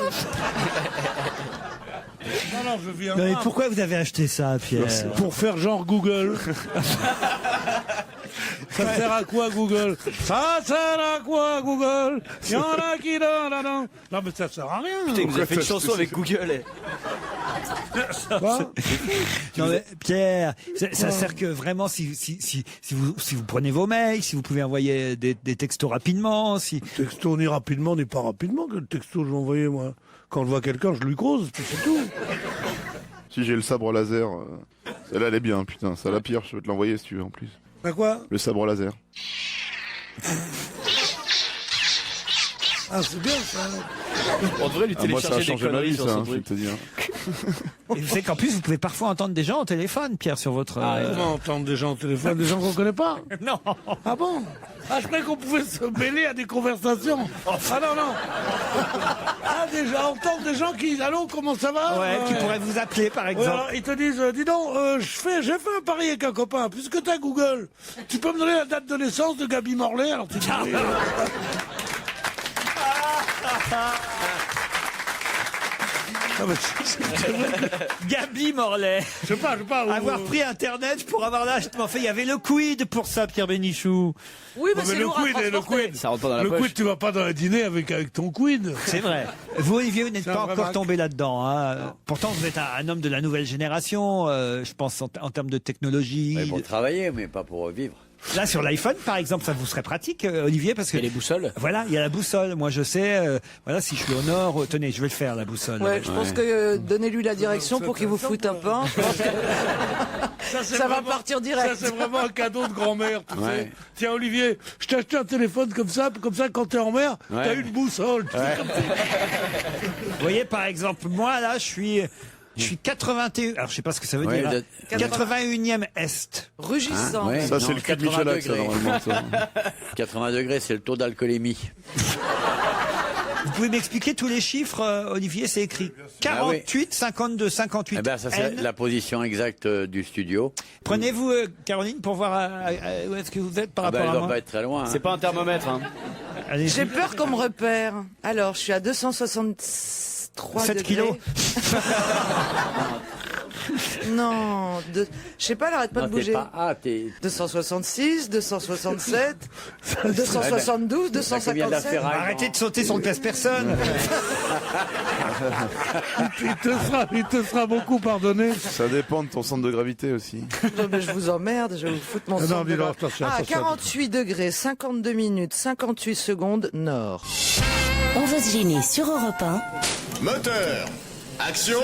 Speaker 7: Non, je viens.
Speaker 3: Non, mais pourquoi vous avez acheté ça, Pierre?
Speaker 7: Pour faire genre Google. Ça sert à quoi Google? Ça sert à quoi Google? Il y en a qui donnent. Non mais ça sert à rien.
Speaker 4: Putain, vous avez fait une chanson avec Google.
Speaker 3: Non mais Pierre, ça sert que vraiment si vous prenez vos mails, si vous pouvez envoyer des textos rapidement, si.
Speaker 7: Texto ni rapidement ni pas rapidement, que le texto je l'ai envoyé moi. Quand je vois quelqu'un, je lui cause, c'est tout.
Speaker 6: Si j'ai le sabre laser, celle-là elle est bien, putain, ça la pire, je vais te l'envoyer si tu veux en plus.
Speaker 7: À quoi?
Speaker 6: Le sabre laser.
Speaker 7: Ah, c'est bien ça.
Speaker 4: On devrait lui télécharger
Speaker 6: moi, ça a changé ma vie, ça,
Speaker 4: son
Speaker 6: je vais
Speaker 4: truc.
Speaker 6: te dire.
Speaker 3: Et vous savez qu'en plus vous pouvez parfois entendre des gens au téléphone, Pierre, sur votre.
Speaker 7: Comment entendre des gens au téléphone, des gens qu'on connaît pas?
Speaker 3: Non.
Speaker 7: Ah bon? Ah, je croyais qu'on pouvait se mêler à des conversations. Ah non. Ah, déjà, entendre des gens qui... Allô, comment ça va?
Speaker 3: Ouais, qui pourraient vous appeler, par exemple.
Speaker 7: Ouais, alors, ils te disent, dis donc, j'ai fait un pari avec un copain, puisque t'as Google, tu peux me donner la date de naissance de Gaby Morlaix? Alors tu dis oui.
Speaker 3: Gaby Morlaix.
Speaker 7: Je sais pas.
Speaker 3: Avoir pris Internet pour avoir l'âge. Mais enfin, il y avait le quid pour ça, Pierre Bénichou.
Speaker 5: Oui, mais c'est
Speaker 7: le
Speaker 5: lourd à transporter.
Speaker 4: Ça rentre pas dans la
Speaker 7: Le
Speaker 4: poche.
Speaker 7: quid, tu vas pas dans un dîner avec ton quid.
Speaker 3: C'est vrai. Vous, Olivier, vous n'êtes
Speaker 7: C'est
Speaker 3: pas
Speaker 7: un vrai
Speaker 3: encore
Speaker 7: Mac.
Speaker 3: tombé là-dedans. Hein. Pourtant, vous êtes un homme de la nouvelle génération, je pense, en termes de technologie.
Speaker 8: Ouais, pour travailler, mais pas pour vivre.
Speaker 3: Là, sur l'iPhone, par exemple, ça vous serait pratique, Olivier, parce que...
Speaker 4: Il y a les boussoles.
Speaker 3: Voilà, il y a la boussole. Moi, je sais, voilà, si je suis au nord, tenez, je vais le faire, la boussole.
Speaker 5: Ouais, je pense que donnez-lui la direction pour qu'il vous foute un pain. Ça va partir direct.
Speaker 7: Ça, c'est vraiment un cadeau de grand-mère, tu
Speaker 8: Ouais.
Speaker 7: sais. Tiens, Olivier, je t'ai acheté un téléphone comme ça, quand t'es en mer,
Speaker 8: Ouais.
Speaker 7: t'as une boussole. Tu sais, comme ça.
Speaker 3: Vous voyez, par exemple, moi, là, je suis 81, alors je sais pas ce que ça veut
Speaker 8: Ouais,
Speaker 3: dire,
Speaker 8: vous
Speaker 3: hein.
Speaker 8: êtes-
Speaker 3: 81e Est.
Speaker 5: Rugissant.
Speaker 8: Ouais.
Speaker 6: Ça,
Speaker 8: Non,
Speaker 6: c'est le cul de
Speaker 8: 80
Speaker 6: Michalak, ça,
Speaker 8: degrés.
Speaker 6: normalement. Ça.
Speaker 8: 80 degrés, c'est le taux d'alcoolémie.
Speaker 3: Vous pouvez m'expliquer tous les chiffres, Olivier, c'est écrit.
Speaker 8: Ah oui.
Speaker 3: 48, 52, 58.
Speaker 8: Eh ben, ça, c'est
Speaker 3: N.
Speaker 8: la position exacte du studio.
Speaker 3: Prenez-vous, Caroline, pour voir où est-ce que vous êtes par
Speaker 8: Ah ben,
Speaker 3: rapport
Speaker 8: elle
Speaker 3: à
Speaker 8: doit
Speaker 3: moi.
Speaker 8: pas être très loin.
Speaker 4: C'est pas un thermomètre. Hein.
Speaker 3: Allez-y.
Speaker 5: J'ai peur qu'on me repère. Alors, je suis à 263
Speaker 3: 7
Speaker 5: degrés.
Speaker 3: kilos.
Speaker 5: Non, je sais pas, elle arrête pas
Speaker 8: Non,
Speaker 5: de
Speaker 8: t'es
Speaker 5: bouger.
Speaker 8: pas... Ah, t'es...
Speaker 5: 266, 267, 272,
Speaker 8: Ça combien de la
Speaker 5: 257.
Speaker 8: ferraille?
Speaker 3: Arrêtez de sauter sur le pèse-personne.
Speaker 7: Il te sera beaucoup pardonné.
Speaker 6: Ça dépend de ton centre de gravité aussi.
Speaker 5: Non, mais je vous emmerde, je vais vous foutre mon
Speaker 7: Ah non,
Speaker 5: sang.
Speaker 7: dis donc, attention,
Speaker 5: Ah,
Speaker 7: attention.
Speaker 5: 48 degrés, 52 minutes, 58 secondes, nord.
Speaker 1: On va se gêner sur Europe 1.
Speaker 2: Moteur. Action.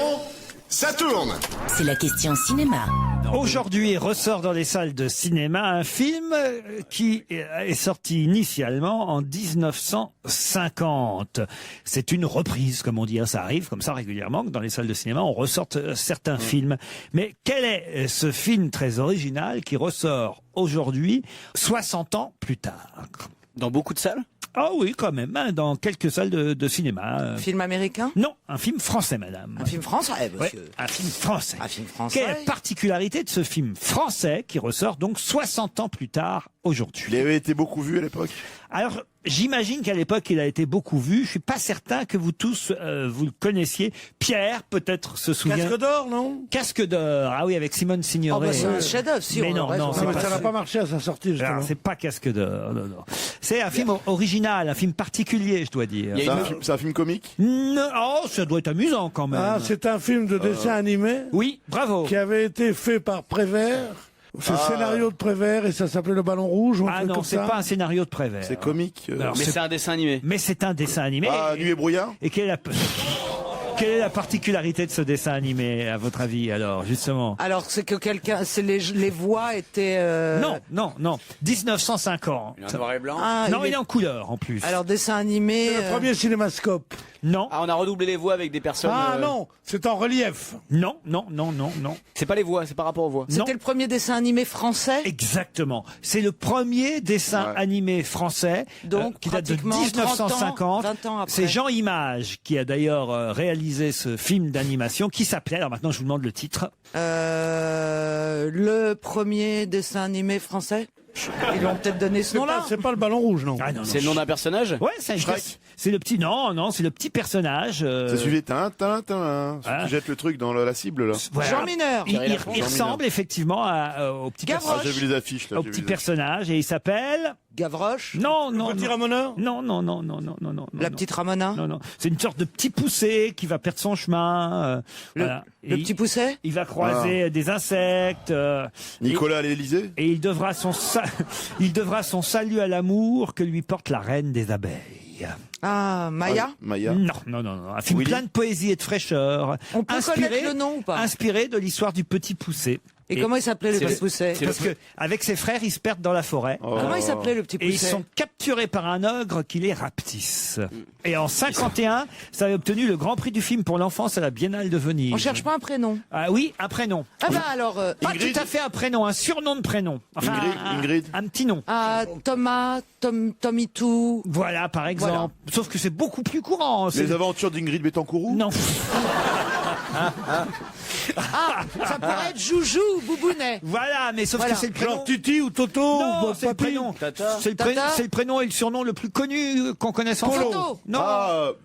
Speaker 2: Ça tourne.
Speaker 1: C'est la question cinéma.
Speaker 3: Aujourd'hui ressort dans les salles de cinéma un film qui est sorti initialement en 1950. C'est une reprise, comme on dit, hein, ça arrive comme ça régulièrement, que dans les salles de cinéma on ressorte certains films. Mais quel est ce film très original qui ressort aujourd'hui, 60 ans plus tard?
Speaker 4: Dans beaucoup de salles?
Speaker 3: Ah oui, quand même, hein, dans quelques salles de cinéma.
Speaker 5: Film américain?
Speaker 3: Non, un film français, madame.
Speaker 5: Un film français,
Speaker 3: Ouais,
Speaker 5: monsieur.
Speaker 3: un film français.
Speaker 5: Un film français.
Speaker 3: Quelle est la particularité de ce film français qui ressort donc 60 ans plus tard aujourd'hui?
Speaker 6: Il avait été beaucoup vu à l'époque.
Speaker 3: Alors, j'imagine qu'à l'époque, il a été beaucoup vu. Je suis pas certain que vous tous, vous le connaissiez. Pierre, peut-être, se souvient.
Speaker 7: Casque d'or, non?
Speaker 3: Casque d'or. Ah oui, avec Simone
Speaker 5: Oh,
Speaker 3: Signoret.
Speaker 5: bah, c'est un chef-d'œuvre, si
Speaker 3: Mais
Speaker 5: on
Speaker 3: non,
Speaker 5: aurait
Speaker 3: non,
Speaker 5: raison.
Speaker 3: c'est
Speaker 7: Non, mais
Speaker 3: pas
Speaker 7: ça n'a
Speaker 3: ça.
Speaker 7: pas marché à sa sortie, justement.
Speaker 3: Alors, c'est pas Casque d'or. Non, non. C'est un film original, un film particulier, je dois dire.
Speaker 4: Il y a
Speaker 6: C'est un film comique.
Speaker 3: Non, oh, ça doit être amusant quand même.
Speaker 7: Ah, c'est un film de dessin animé
Speaker 3: Oui, bravo.
Speaker 7: qui avait été fait par Prévert. C'est le scénario de Prévert et ça s'appelait Le Ballon Rouge. ou un
Speaker 3: Ah
Speaker 7: truc
Speaker 3: non,
Speaker 7: comme
Speaker 3: c'est
Speaker 7: ça.
Speaker 3: pas un scénario de Prévert.
Speaker 6: C'est comique.
Speaker 3: Alors,
Speaker 4: Mais c'est un dessin animé.
Speaker 3: Mais c'est un dessin animé.
Speaker 6: Ah, Nuit et brouillard.
Speaker 3: Et quelle est la particularité de ce dessin animé, à votre avis, alors, justement?
Speaker 5: Alors, c'est que les voix étaient...
Speaker 3: Non, 1950.
Speaker 8: Il est en noir et blanc.
Speaker 5: Ah,
Speaker 3: Non,
Speaker 5: il
Speaker 3: il est en couleur, en plus.
Speaker 5: Alors, dessin animé...
Speaker 7: C'est le premier cinémascope.
Speaker 3: Non.
Speaker 4: Ah, on a redoublé les voix avec des personnes.
Speaker 7: Ah non, c'est en relief.
Speaker 3: Non.
Speaker 4: C'est pas les voix, c'est par rapport aux voix.
Speaker 5: C'était le premier dessin animé français.
Speaker 3: Exactement. C'est le premier dessin animé français
Speaker 5: Donc,
Speaker 3: qui date de
Speaker 5: pratiquement
Speaker 3: 1950.
Speaker 5: 20 ans après.
Speaker 3: C'est Jean Image qui a d'ailleurs réalisé ce film d'animation qui s'appelait, alors maintenant je vous demande le titre.
Speaker 5: Le premier dessin animé français. Ils l'ont peut-être donné ce nom-là.
Speaker 7: C'est pas le ballon rouge, non.
Speaker 3: Ah, non,
Speaker 4: C'est le nom d'un personnage?
Speaker 3: Ouais, c'est le petit. Non, c'est le petit personnage.
Speaker 6: Ça suivait Tintin, celui qui jette le truc dans la cible là.
Speaker 3: Voilà.
Speaker 5: Jean Mineur.
Speaker 3: Il ressemble effectivement au petit
Speaker 5: Gavroche.
Speaker 3: personnage.
Speaker 6: J'ai vu les affiches là.
Speaker 3: Au petit personnage et il s'appelle.
Speaker 5: Gavroche.
Speaker 3: Non.
Speaker 7: Le petit ramoneur.
Speaker 3: Non.
Speaker 5: La petite Ramona.
Speaker 3: Non. C'est une sorte de petit poussé qui va perdre son chemin. Voilà.
Speaker 5: Le petit poussé.
Speaker 3: Il va croiser des insectes.
Speaker 6: Nicolas à l'Élysée.
Speaker 3: Et il devra son salut à l'amour que lui porte la reine des abeilles.
Speaker 5: Ah, Maya.
Speaker 6: Maya.
Speaker 3: Non. Un film
Speaker 6: Willy.
Speaker 3: plein de poésie et de fraîcheur.
Speaker 5: On peut connaître le nom ou pas?
Speaker 3: Inspiré de l'histoire du petit poussé.
Speaker 5: Et comment il s'appelait le petit poussé?
Speaker 3: Parce que avec ses frères, ils se perdent dans la forêt.
Speaker 5: Comment il s'appelait le petit
Speaker 3: Et ils
Speaker 5: poussé?
Speaker 3: sont capturés par un ogre qui les rapetisse. Et en 51, ça avait obtenu le Grand Prix du film pour l'enfance à la Biennale de Venise.
Speaker 5: On cherche pas un prénom.
Speaker 3: Ah oui, un prénom.
Speaker 5: Ah bah alors.
Speaker 3: Pas
Speaker 6: Ingrid.
Speaker 3: tout à fait un prénom, un surnom de prénom. Enfin,
Speaker 6: Ingrid.
Speaker 3: Un petit nom.
Speaker 5: Ah, Thomas, Tommy Too.
Speaker 3: Voilà, par exemple. Sauf que c'est beaucoup plus courant.
Speaker 6: Les aventures d'Ingrid Betancourou.
Speaker 3: Non.
Speaker 5: Ah, ça pourrait être Joujou ou Boubounet.
Speaker 3: Voilà, mais sauf
Speaker 5: Voilà.
Speaker 3: que c'est le prénom.
Speaker 7: Genre Titi ou Toto
Speaker 3: Non,
Speaker 7: ou
Speaker 3: c'est le
Speaker 7: Papi.
Speaker 3: prénom.
Speaker 4: Tata.
Speaker 3: C'est le,
Speaker 5: Tata.
Speaker 3: c'est le prénom et le surnom le plus connu qu'on connaisse en
Speaker 5: Polo.
Speaker 3: France. Non.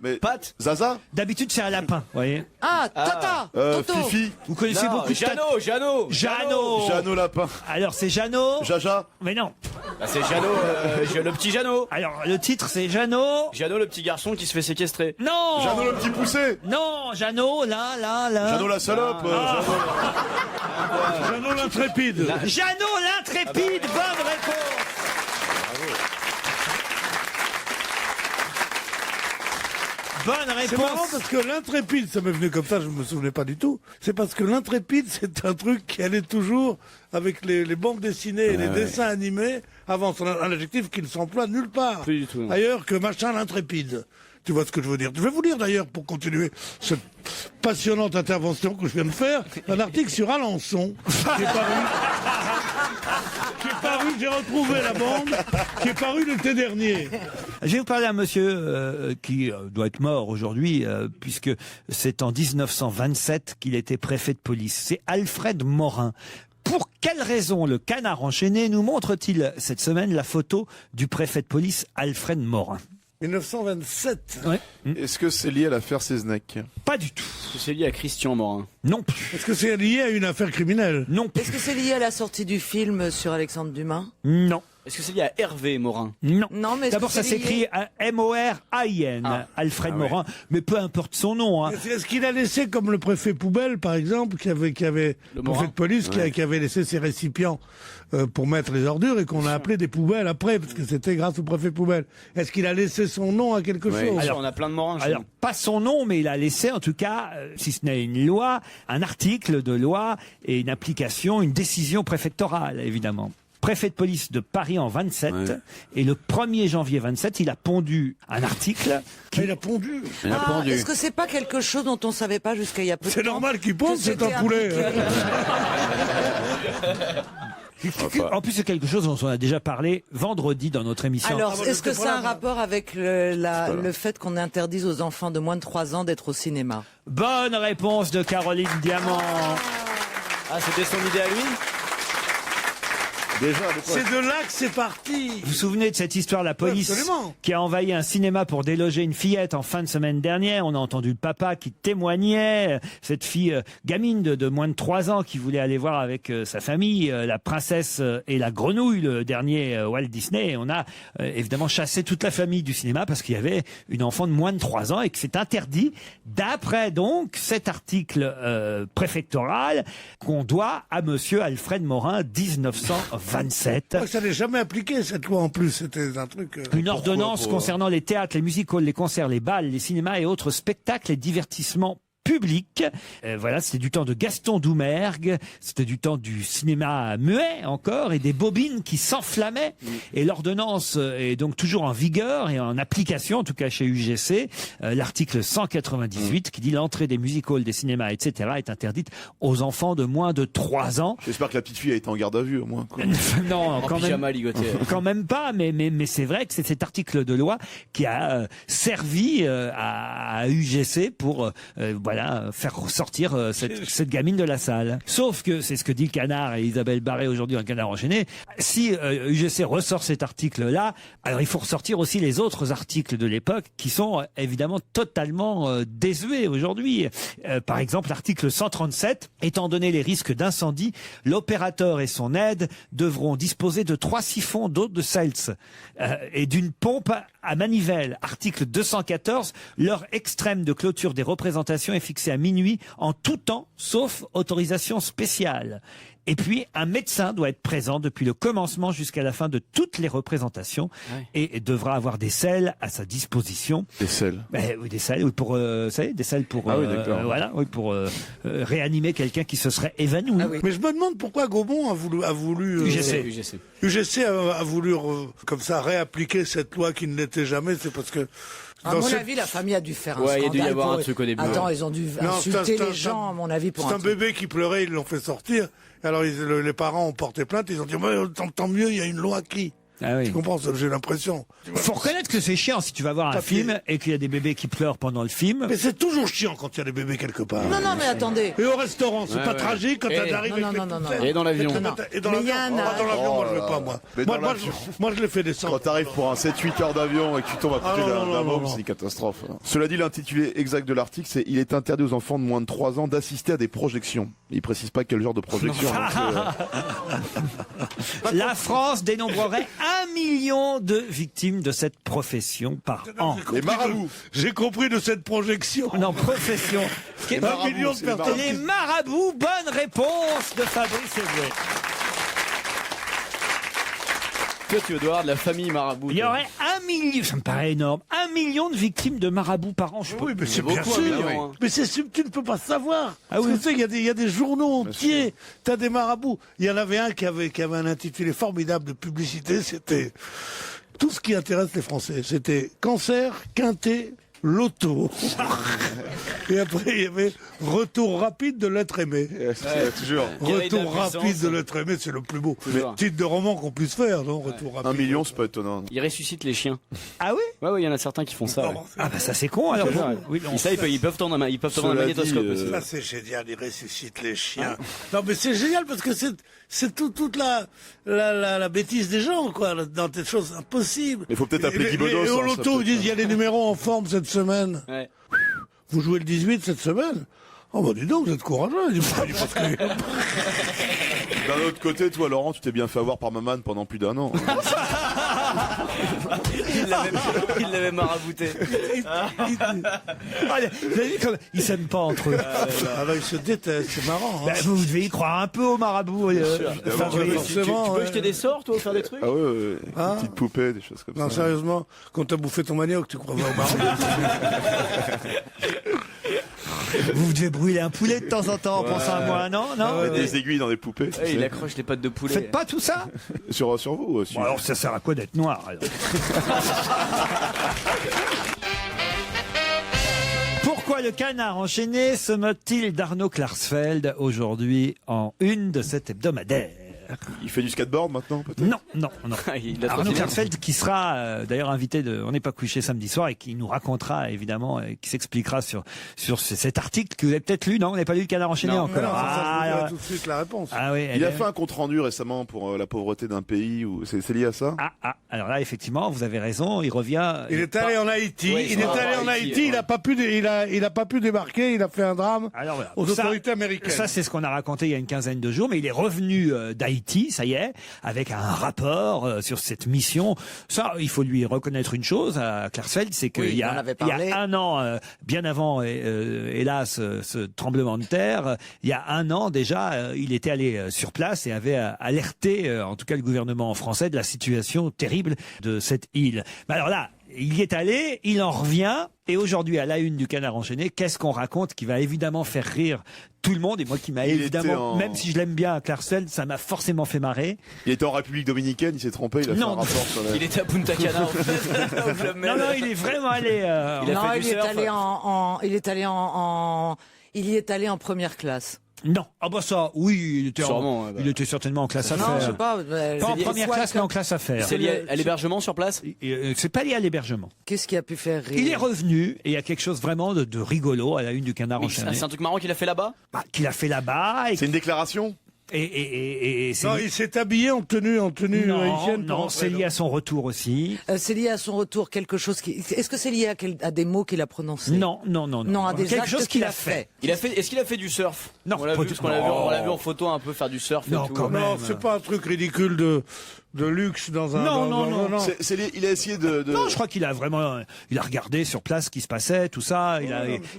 Speaker 6: Mais
Speaker 4: Pat.
Speaker 6: Zaza.
Speaker 3: D'habitude, c'est un lapin. Vous voyez.
Speaker 5: Ah, Tata. Toto.
Speaker 6: Fifi.
Speaker 3: Vous connaissez beaucoup de
Speaker 4: Jeannot.
Speaker 6: Jeannot Lapin.
Speaker 3: Alors, c'est Jeannot.
Speaker 6: Jaja.
Speaker 3: Mais non.
Speaker 4: Bah, c'est Jeannot, le petit Jeannot.
Speaker 3: Alors, le titre, c'est Jeannot.
Speaker 4: Jeannot, le petit garçon qui se fait séquestrer.
Speaker 3: Non.
Speaker 6: Jeannot le petit poussé.
Speaker 3: Non, Jeannot, là.
Speaker 6: Jeannot la salope.
Speaker 7: Jeannot l'intrépide.
Speaker 3: Jeannot l'intrépide, bonne réponse. Bonne
Speaker 7: C'est marrant
Speaker 3: réponse.
Speaker 7: parce que l'intrépide, ça m'est venu comme ça, je me souvenais pas du tout. C'est parce que l'intrépide, c'est un truc qui allait toujours avec les bandes dessinées et les dessins animés avant un adjectif qui ne s'emploie nulle part.
Speaker 4: Plus du tout, non.
Speaker 7: Ailleurs que machin l'intrépide. Tu vois ce que je veux dire? Je vais vous lire d'ailleurs, pour continuer cette passionnante intervention que je viens de faire, un article sur Alençon qui est paru, j'ai retrouvé la bande, qui est paru l'été dernier.
Speaker 3: Je vais vous parler d'un monsieur qui doit être mort aujourd'hui, puisque c'est en 1927 qu'il était préfet de police. C'est Alfred Morin. Pour quelle raison le Canard enchaîné nous montre-t-il cette semaine la photo du préfet de police Alfred Morin?
Speaker 7: 1927.
Speaker 3: Ouais.
Speaker 6: Est-ce que c'est lié à l'affaire Seznec?
Speaker 3: Pas du tout.
Speaker 4: C'est lié à Christian Morin.
Speaker 3: Non plus.
Speaker 7: Est-ce que c'est lié à une affaire criminelle?
Speaker 3: Non plus.
Speaker 5: Est-ce que c'est lié à la sortie du film sur Alexandre Dumas?
Speaker 3: Non.
Speaker 4: Est-ce que c'est lié à Hervé Morin?
Speaker 3: Non.
Speaker 5: Non, mais est-ce
Speaker 3: D'abord,
Speaker 5: que
Speaker 3: ça
Speaker 5: c'est lié-
Speaker 3: s'écrit M-O-R-A-I-N, Alfred Morin, mais peu importe son nom. Hein.
Speaker 7: Est-ce qu'il a laissé comme le préfet poubelle, par exemple, qui avait
Speaker 4: Le
Speaker 7: le
Speaker 4: Morin
Speaker 7: préfet de police, qui avait laissé ses récipients pour mettre les ordures et qu'on a appelé des poubelles après, parce que c'était grâce au préfet poubelle. Est-ce qu'il a laissé son nom à quelque chose?
Speaker 4: Alors, on a plein de Morins. chez
Speaker 3: Alors,
Speaker 4: nous.
Speaker 3: pas son nom, mais il a laissé, en tout cas, si ce n'est une loi, un article de loi et une application, une décision préfectorale, évidemment. Préfet de police de Paris en 27, et le 1er janvier 27, il a pondu un article.
Speaker 7: Il a pondu.
Speaker 5: Ah, est-ce que c'est pas quelque chose dont on savait pas jusqu'à il y a peu de temps?
Speaker 7: C'est normal qu'il ponde,
Speaker 5: que
Speaker 7: c'est un
Speaker 5: c'était
Speaker 7: poulet.
Speaker 3: En plus, c'est quelque chose dont on a déjà parlé vendredi dans notre émission.
Speaker 5: Alors, est-ce que
Speaker 7: j'étais
Speaker 5: ça
Speaker 7: pas
Speaker 5: a
Speaker 7: là,
Speaker 5: un
Speaker 7: moi.
Speaker 5: rapport avec le fait qu'on interdise aux enfants de moins de 3 ans d'être au cinéma?
Speaker 3: Bonne réponse de Caroline Diamant.
Speaker 4: Ah, c'était son idée à lui?
Speaker 6: Déjà,
Speaker 7: C'est de là que c'est parti.
Speaker 3: Vous vous souvenez de cette histoire, la police
Speaker 7: Absolument.
Speaker 3: qui a envahi un cinéma pour déloger une fillette en fin de semaine dernière. On a entendu le papa qui témoignait, cette fille gamine de moins de 3 ans qui voulait aller voir avec sa famille La Princesse et la Grenouille, le dernier Walt Disney. Et on a évidemment chassé toute la famille du cinéma parce qu'il y avait une enfant de moins de 3 ans et que c'est interdit, d'après donc cet article préfectoral qu'on doit à monsieur Alfred Morin, 1927.
Speaker 7: Ça n'est jamais appliqué, cette loi, en plus. C'était un truc...
Speaker 3: Une ordonnance concernant les théâtres, les music halls, les concerts, les bals, les cinémas et autres spectacles et divertissements public. Voilà, c'était du temps de Gaston Doumergue, c'était du temps du cinéma muet encore, et des bobines qui s'enflammaient. Et l'ordonnance est donc toujours en vigueur et en application, en tout cas chez UGC. L'article 198 qui dit l'entrée des music-halls, des cinémas, etc. est interdite aux enfants de moins de 3 ans.
Speaker 6: J'espère que la petite fille a été en garde à vue au moins. Quoi.
Speaker 3: Non, quand même pas, mais c'est vrai que c'est cet article de loi qui a servi à UGC pour faire ressortir cette gamine de la salle. Sauf que, c'est ce que dit Canard et Isabelle Barré aujourd'hui dans Canard enchaîné, si UGC ressort cet article-là, alors il faut ressortir aussi les autres articles de l'époque qui sont évidemment totalement désuets aujourd'hui. Par exemple, l'article 137, étant donné les risques d'incendie, l'opérateur et son aide devront disposer de 3 siphons d'eau de Seltz et d'une pompe à manivelle. Article 214, l'heure extrême de clôture des représentations est fixée à minuit en tout temps, sauf autorisation spéciale. Et puis, un médecin doit être présent depuis le commencement jusqu'à la fin de toutes les représentations et devra avoir des selles à sa disposition.
Speaker 6: Des selles
Speaker 3: Oui, des selles, pour, des selles pour, pour réanimer quelqu'un qui se serait évanoui.
Speaker 7: Mais je me demande pourquoi Gaumont a voulu UGC a voulu comme ça réappliquer cette loi qui ne l'était jamais. C'est parce que
Speaker 5: à mon avis, la famille a dû faire un scandale.
Speaker 8: Il a dû y avoir un truc au début.
Speaker 5: Attends, ils ont dû insulter les gens, à mon avis, pour
Speaker 7: un bébé qui pleurait, ils l'ont fait sortir. Alors les parents ont porté plainte, ils ont dit tant mieux, il y a une loi qui.
Speaker 3: Ah oui.
Speaker 7: Tu comprends, j'ai l'impression.
Speaker 3: Faut reconnaître que c'est chiant si tu vas voir un film et qu'il y a des bébés qui pleurent pendant le film.
Speaker 7: Mais c'est toujours chiant quand il y a des bébés quelque part.
Speaker 5: Non, mais attendez.
Speaker 7: Et au restaurant, c'est pas tragique quand t'arrives avec
Speaker 8: Et dans l'avion.
Speaker 7: Et dans l'avion, moi je veux pas, moi. Moi je l'ai fait descendre.
Speaker 6: Quand t'arrives pour un 7-8 heures d'avion et que tu tombes à côté d'un môme, c'est une catastrophe. Cela dit, l'intitulé exact de l'article, c'est « Il est interdit aux enfants de moins de 3 ans d'assister à des projections ». Il précise pas quel genre de projection.
Speaker 3: La France dénombrerait 1 million de victimes de cette profession par an.
Speaker 6: Les marabouts.
Speaker 7: J'ai compris de cette projection.
Speaker 3: Non, profession.
Speaker 7: 1 million de personnes.
Speaker 3: Les marabouts, bonne réponse de Fabrice Eboué.
Speaker 4: Toi, tu dois avoir de la famille marabout.
Speaker 3: Il y aurait 1 million, ça me paraît énorme, 1 million de victimes de marabouts par an.
Speaker 7: Oui, mais c'est bien sûr. Mais tu ne peux pas savoir.
Speaker 3: Ah oui.
Speaker 7: Tu sais, il y a des journaux entiers. T'as des marabouts. Il y en avait un qui avait un intitulé formidable de publicité. C'était tout ce qui intéresse les Français. C'était cancer, quintet, loto. Et après, il y avait retour rapide de l'être aimé.
Speaker 6: Toujours.
Speaker 7: Retour rapide de l'être aimé, c'est le plus beau titre de roman qu'on puisse faire, non? Retour rapide.
Speaker 6: 1 million, c'est pas étonnant.
Speaker 4: Il ressuscite les chiens.
Speaker 3: Ah oui?
Speaker 4: Ouais, il y en a certains qui font ça.
Speaker 3: Ah bah ça c'est con alors.
Speaker 4: Ils peuvent tourner un magnétoscope aussi.
Speaker 7: Ça c'est génial, ils ressuscitent les chiens. Non mais c'est génial parce que c'est toute la bêtise des gens, quoi, dans des choses impossibles.
Speaker 6: Il faut peut-être appeler Guy Bedos.
Speaker 7: Et au loto, ils disent, il y a des numéros en forme cette semaine.
Speaker 4: Ouais.
Speaker 7: Vous jouez le 18 cette semaine? Oh bah dis donc, vous êtes courageux.
Speaker 6: D'un autre côté, toi Laurent, tu t'es bien fait avoir par Maman pendant plus d'1 an.
Speaker 4: Il l'avait marabouté.
Speaker 3: Vous avez vu comme ils s'aiment pas entre eux.
Speaker 7: Ils se détestent, c'est marrant. Hein.
Speaker 3: Vous devez y croire un peu au marabout.
Speaker 4: Tu peux jeter des sorts, toi, faire des trucs?
Speaker 6: Ah ouais. Des petites poupées, des choses comme ça.
Speaker 7: Non, sérieusement, quand t'as bouffé ton manioc, tu crois pas au marabout?
Speaker 3: Vous devez brûler un poulet de temps en temps en pensant à moi, non?
Speaker 6: Des aiguilles dans des poupées.
Speaker 4: Il accroche les pattes de poulet.
Speaker 3: Faites pas tout ça?
Speaker 6: Sur vous aussi.
Speaker 3: Bon, alors ça sert à quoi d'être noir alors? Pourquoi le Canard enchaîné se moque-t-il d'Arnaud Klarsfeld aujourd'hui en une de cet hebdomadaire?
Speaker 6: Il fait du skateboard maintenant, peut-être?
Speaker 3: Non. Arnaud Klarsfeld qui sera d'ailleurs invité de On n'est pas couché samedi soir et qui nous racontera évidemment, et qui s'expliquera sur cet article que vous avez peut-être lu. Non, vous n'avez pas lu le Canard enchaîné encore.
Speaker 7: Ça tout de suite la réponse.
Speaker 6: Il a fait un compte rendu récemment pour la pauvreté d'un pays. C'est lié à ça?
Speaker 3: Alors là, effectivement, vous avez raison. Il revient.
Speaker 7: Il est allé en Haïti. Il n'a pas pu débarquer. Il a fait un drame aux autorités américaines.
Speaker 3: Ça, c'est ce qu'on a raconté il y a une quinzaine de jours. Mais il est revenu d'Haïti, ça y est, avec un rapport sur cette mission. Ça, il faut lui reconnaître une chose à Klarsfeld, c'est qu'il y a 1 an, bien avant, hélas, ce tremblement de terre, il y a 1 an déjà, il était allé sur place et avait alerté, en tout cas le gouvernement français, de la situation terrible de cette île. Mais alors là, il y est allé, il en revient, et aujourd'hui, à la une du Canard enchaîné, qu'est-ce qu'on raconte qui va évidemment faire rire tout le monde, et moi qui m'a évidemment, même si je l'aime bien à Clarksville, ça m'a forcément fait marrer.
Speaker 6: Il était en République Dominicaine, il s'est trompé, il a fait un rapport sur la...
Speaker 4: Il était à Punta Cana, en fait. Au Club Med.
Speaker 3: Non, il est vraiment allé...
Speaker 5: il y est allé en première classe.
Speaker 3: Non, ah bah ça, oui, il était certainement en classe affaires.
Speaker 5: Non, je sais pas.
Speaker 3: Pas en première classe, mais en classe affaires.
Speaker 4: C'est lié à l'hébergement sur place?
Speaker 3: C'est pas lié à l'hébergement.
Speaker 5: Qu'est-ce qui a pu faire rire?
Speaker 3: Il est revenu, et il y a quelque chose vraiment de rigolo à la une du Canard enchaîné.
Speaker 4: C'est un truc marrant qu'il a fait là-bas?
Speaker 3: Qu'il a fait là-bas.
Speaker 6: C'est une déclaration?
Speaker 7: Non, il s'est habillé en tenue haïtienne.
Speaker 3: Non, c'est lié à son retour aussi.
Speaker 5: C'est lié à son retour, quelque chose qui... Est-ce que c'est lié à des mots qu'il a prononcés?
Speaker 3: Non.
Speaker 5: Non, à des
Speaker 3: quelque
Speaker 5: actes
Speaker 3: chose qu'il a fait.
Speaker 4: Est-ce qu'il a fait du surf?
Speaker 3: Non,
Speaker 4: on l'a vu, on l'a vu en photo un peu faire du surf.
Speaker 3: Non,
Speaker 4: et tout.
Speaker 3: quand même.
Speaker 7: Non, c'est pas un truc ridicule de luxe dans un...
Speaker 3: Non.
Speaker 6: Il a essayé de...
Speaker 3: Non, je crois qu'il a vraiment... Il a regardé sur place ce qui se passait, tout ça.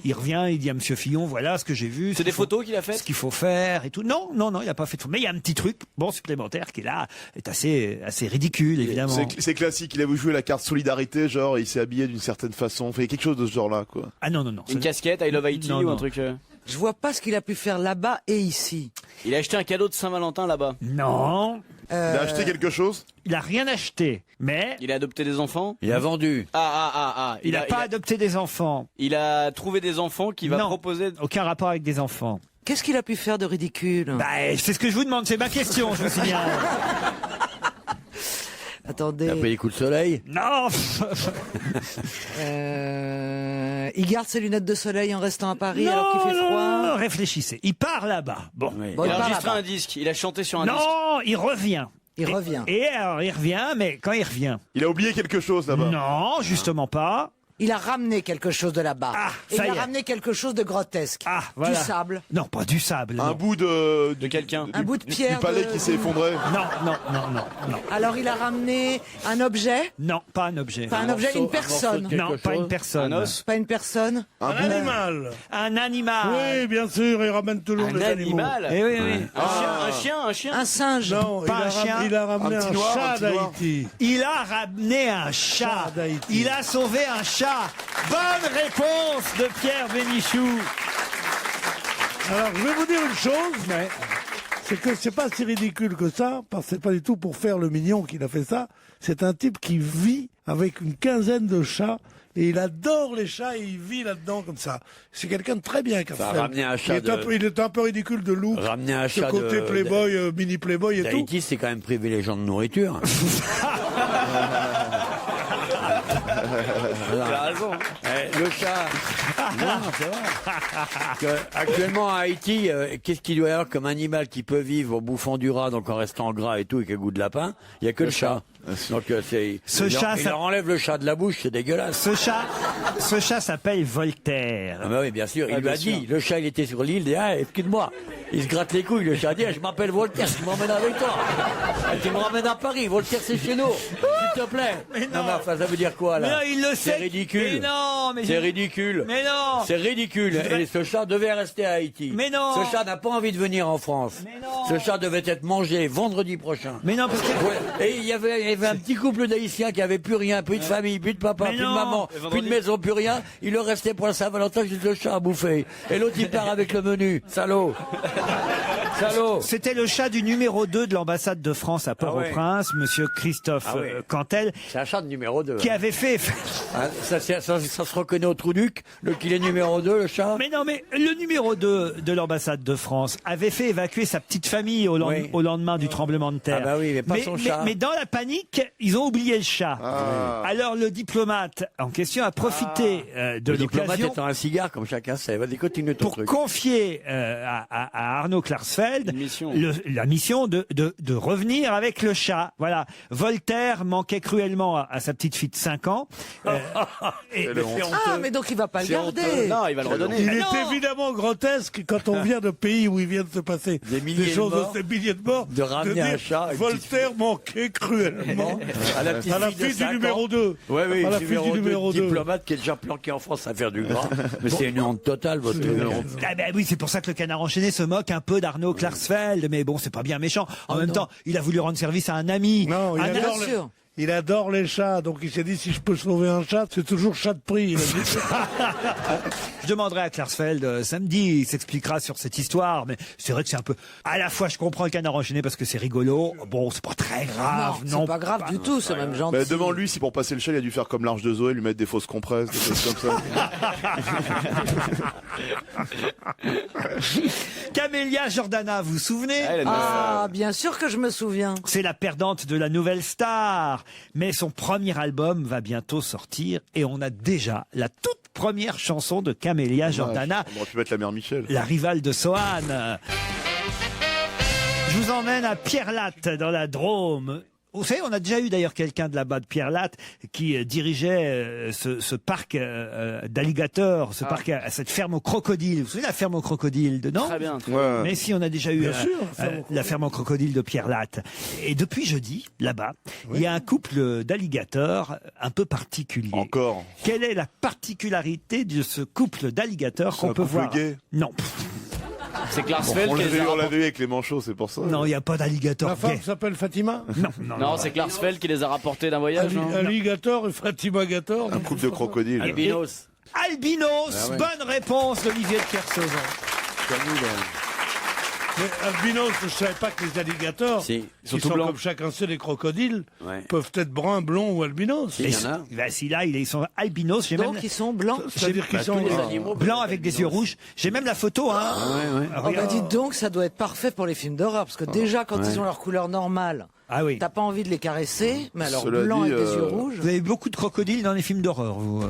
Speaker 3: Il revient, il dit à Monsieur Fillon, voilà ce que j'ai vu.
Speaker 4: C'est des photos qu'il a faites?
Speaker 3: Ce qu'il faut faire et tout. Non, il a pas fait de photos. Mais il y a un petit truc, supplémentaire, qui là, est assez ridicule, évidemment.
Speaker 6: C'est classique, il a voulu jouer la carte solidarité, genre, il s'est habillé d'une certaine façon. Fait quelque chose de ce genre-là, quoi.
Speaker 3: Ah non.
Speaker 4: Une casquette, I Love Haiti ou un truc...
Speaker 5: Je vois pas ce qu'il a pu faire là-bas et ici.
Speaker 4: Il a acheté un cadeau de Saint-Valentin là-bas?
Speaker 3: Non.
Speaker 6: Il a acheté quelque chose?
Speaker 3: Il a rien acheté, mais...
Speaker 4: Il a adopté des enfants?
Speaker 8: Il a vendu.
Speaker 3: Il n'a pas adopté des enfants.
Speaker 4: Il a trouvé des enfants qui va proposer...
Speaker 3: Aucun rapport avec des enfants.
Speaker 5: Qu'est-ce qu'il a pu faire de ridicule?
Speaker 3: C'est ce que je vous demande, c'est ma question, je vous signale.
Speaker 5: Attendez.
Speaker 8: Il a pris les coups de soleil?
Speaker 3: Non.
Speaker 5: Il garde ses lunettes de soleil en restant à Paris alors qu'il fait froid.
Speaker 3: Non, réfléchissez. Il part là-bas. Bon.
Speaker 4: Il a enregistré un disque. Il a chanté sur un disque.
Speaker 3: Non, il revient.
Speaker 5: Il revient.
Speaker 3: Et alors, il revient, mais quand il revient...
Speaker 6: Il a oublié quelque chose là-bas?
Speaker 3: Non, justement pas.
Speaker 5: Il a ramené quelque chose de là-bas. Et il a ramené quelque chose de grotesque.
Speaker 3: Voilà.
Speaker 5: Du sable.
Speaker 3: Non, pas du sable.
Speaker 6: Un bout de
Speaker 4: quelqu'un.
Speaker 5: Un bout de pierre.
Speaker 6: Du palais qui s'est effondré?
Speaker 3: Non.
Speaker 5: Alors il a ramené un objet?
Speaker 3: Non, pas un objet.
Speaker 5: Pas un objet, une personne?
Speaker 3: Non, pas une personne.
Speaker 4: Un os?
Speaker 5: Pas une personne?
Speaker 7: Un animal?
Speaker 3: Un animal.
Speaker 7: Oui, bien sûr, il ramène toujours des animaux.
Speaker 4: Un animal?
Speaker 3: Eh oui.
Speaker 4: Un chien?
Speaker 5: Un singe?
Speaker 7: Non,
Speaker 3: Pas un chien.
Speaker 7: il a ramené un chat d'Haïti.
Speaker 3: Il a ramené un chat. Il a sauvé un chat. Bonne réponse de Pierre Bénichou.
Speaker 7: Alors, je vais vous dire une chose, c'est que c'est pas si ridicule que ça, parce que c'est pas du tout pour faire le mignon qu'il a fait ça. C'est un type qui vit avec une quinzaine de chats, et il adore les chats, et il vit là-dedans comme ça. C'est quelqu'un de très bien qui a fait.
Speaker 8: Ramener un chat
Speaker 7: il est un peu ridicule de look.
Speaker 8: Ramener un
Speaker 7: ce
Speaker 8: chat
Speaker 7: côté playboy, mini playboy et tout.
Speaker 8: Haïti, c'est quand même priver les gens de nourriture.
Speaker 4: Il a raison.
Speaker 8: Le chat. Non, c'est vrai. Actuellement à Haïti, qu'est-ce qu'il doit y avoir comme animal qui peut vivre en bouffant du rat, donc en restant gras et tout, et qui a goût de lapin? Il n'y a que le chat. Donc il leur enlève le chat de la bouche, c'est dégueulasse.
Speaker 3: Ce chat s'appelle Voltaire.
Speaker 8: Ah bah oui, bien sûr. Il lui a dit, le chat il était sur l'île, il dit, excuse-moi. Il se gratte les couilles, le chat dit, je m'appelle Voltaire, tu m'emmènes avec toi. Tu me ramènes à Paris, Voltaire c'est chez nous. S'il te plaît.
Speaker 3: Mais non.
Speaker 8: Mais enfin, ça veut dire quoi là?
Speaker 3: Mais non, il le sait.
Speaker 8: C'est ridicule.
Speaker 3: Mais non, mais
Speaker 8: c'est ridicule.
Speaker 3: Mais non.
Speaker 8: C'est ridicule. Et ce chat devait rester à Haïti.
Speaker 3: Mais non.
Speaker 8: Ce chat n'a pas envie de venir en France.
Speaker 3: Mais non.
Speaker 8: Ce chat devait être mangé vendredi prochain.
Speaker 3: Mais non, parce que...
Speaker 8: Ouais. Et il y avait un petit couple d'Haïtiens qui avait plus rien, plus de famille, plus de papa, plus de maman, plus de maison, plus rien. Il leur restait pour la Saint-Valentin juste le chat à bouffer. Et l'autre il part avec le menu. Salaud. Salaud.
Speaker 3: C'était le chat du numéro 2 de l'ambassade de France à Port-au-Prince, monsieur Christophe Cantel.
Speaker 8: C'est un chat de numéro 2.
Speaker 3: Qui avait fait...
Speaker 8: ça se reconnaît au trou-duc, qu'il est numéro 2, le chat.
Speaker 3: Mais non, mais le numéro 2 de l'ambassade de France avait fait évacuer sa petite famille au lendemain du tremblement de terre.
Speaker 8: Ah bah oui, mais pas son chat.
Speaker 3: Mais dans la panique, ils ont oublié le chat. Alors le diplomate en question a profité de
Speaker 8: le
Speaker 3: l'occasion...
Speaker 8: diplomate étant un cigare, comme chacun sait. Vas-y, continue ton truc.
Speaker 3: Pour confier à Arnaud Klarsfeld la mission de revenir avec le chat. Voilà. Voltaire manquait cruellement à sa petite fille de 5 ans.
Speaker 5: Mais donc il va pas le garder.
Speaker 4: Non, il va le redonner.
Speaker 7: Il est évidemment grotesque quand on vient de pays où il vient de se passer des choses, des milliers de morts.
Speaker 8: De ramener un chat.
Speaker 7: Voltaire manquait cruellement
Speaker 8: à la
Speaker 7: fille du numéro 2.
Speaker 8: Oui,
Speaker 7: à la fille du numéro 2.
Speaker 8: Diplomate qui est déjà planqué en France à faire du gras. Mais c'est une honte totale, votre honte.
Speaker 3: Ah ben oui, c'est pour ça que le Canard enchaîné se moque un peu d'Arnaud Klarsfeld. Mais bon, c'est pas bien méchant. En même temps, il a voulu rendre service à un ami.
Speaker 7: Non, il adore les chats, donc il s'est dit si je peux sauver un chat, c'est toujours chat de prix. Il a dit.
Speaker 3: Je demanderai à Klarsfeld samedi, il s'expliquera sur cette histoire, mais c'est vrai que c'est un peu... À la fois, je comprends le Canard enchaîné parce que c'est rigolo. Bon, c'est pas très grave, non.
Speaker 5: C'est pas grave du tout, c'est même gentil.
Speaker 6: Mais demande-lui si pour passer le chat, il a dû faire comme l'Arche de Zoé, lui mettre des fausses compresses, des choses comme ça.
Speaker 3: Camélia Jordana, vous vous souvenez?
Speaker 5: Ah, bien sûr que je me souviens.
Speaker 3: C'est la perdante de la Nouvelle Star. Mais son premier album va bientôt sortir et on a déjà la toute première chanson de Camélia Jordana.
Speaker 6: On aurait pu mettre la mère Michel.
Speaker 3: La rivale de Sohan. Je vous emmène à Pierrelatte, dans la Drôme. Vous savez, on a déjà eu d'ailleurs quelqu'un de là-bas, de Pierrelatte, qui dirigeait ce parc d'alligators, ce parc à cette ferme aux crocodiles. Vous vous souvenez de la ferme aux crocodiles dedans?
Speaker 4: Très bien.
Speaker 6: Ouais.
Speaker 3: Mais si, on a déjà eu
Speaker 7: Bien sûr,
Speaker 3: la ferme aux crocodiles de Pierrelatte. Et depuis jeudi, là-bas, il y a un couple d'alligators un peu particulier.
Speaker 6: Encore.
Speaker 3: Quelle est la particularité de ce couple d'alligators qu'on peut voir?
Speaker 6: Gay.
Speaker 3: Non.
Speaker 4: C'est Klarsfeld
Speaker 6: On
Speaker 4: qui les
Speaker 6: l'avait
Speaker 4: a
Speaker 6: eu
Speaker 4: rapportés.
Speaker 6: avec les manchots, c'est pour ça.
Speaker 3: Non, il n'y a pas d'alligator
Speaker 7: La femme
Speaker 3: gay.
Speaker 7: s'appelle Fatima.
Speaker 4: Non, c'est Klarsfeld qui les a rapportés d'un voyage, non
Speaker 7: Alligator et Fatima Gator.
Speaker 6: Un couple de crocodiles.
Speaker 4: Albinos.
Speaker 3: Albinos, bonne réponse d'Olivier de Kersauzon.
Speaker 7: Mais albinos, je ne savais pas que les alligators,
Speaker 8: Si.
Speaker 7: qui
Speaker 4: sont tout
Speaker 7: sont
Speaker 4: blancs.
Speaker 7: comme chacun sait les crocodiles,
Speaker 8: Ouais.
Speaker 7: peuvent être bruns, blonds ou albinos.
Speaker 8: Si, il y en a.
Speaker 3: Ben, si là, ils sont albinos, j'ai
Speaker 5: Donc
Speaker 3: même
Speaker 5: ils sont blancs.
Speaker 7: C'est-à-dire qu'ils sont...
Speaker 8: Tous les animaux.
Speaker 3: blanc avec des yeux rouges. J'ai même la photo, hein.
Speaker 5: Oh bah dites donc, ça doit être parfait pour les films d'horreur, parce que déjà quand
Speaker 8: Ouais.
Speaker 5: ils ont leur couleur normale,
Speaker 3: Ah oui.
Speaker 5: t'as pas envie de les caresser, mais alors
Speaker 6: Cela
Speaker 5: blanc
Speaker 6: dit,
Speaker 5: avec des yeux rouges.
Speaker 3: Vous avez beaucoup de crocodiles dans les films d'horreur, vous.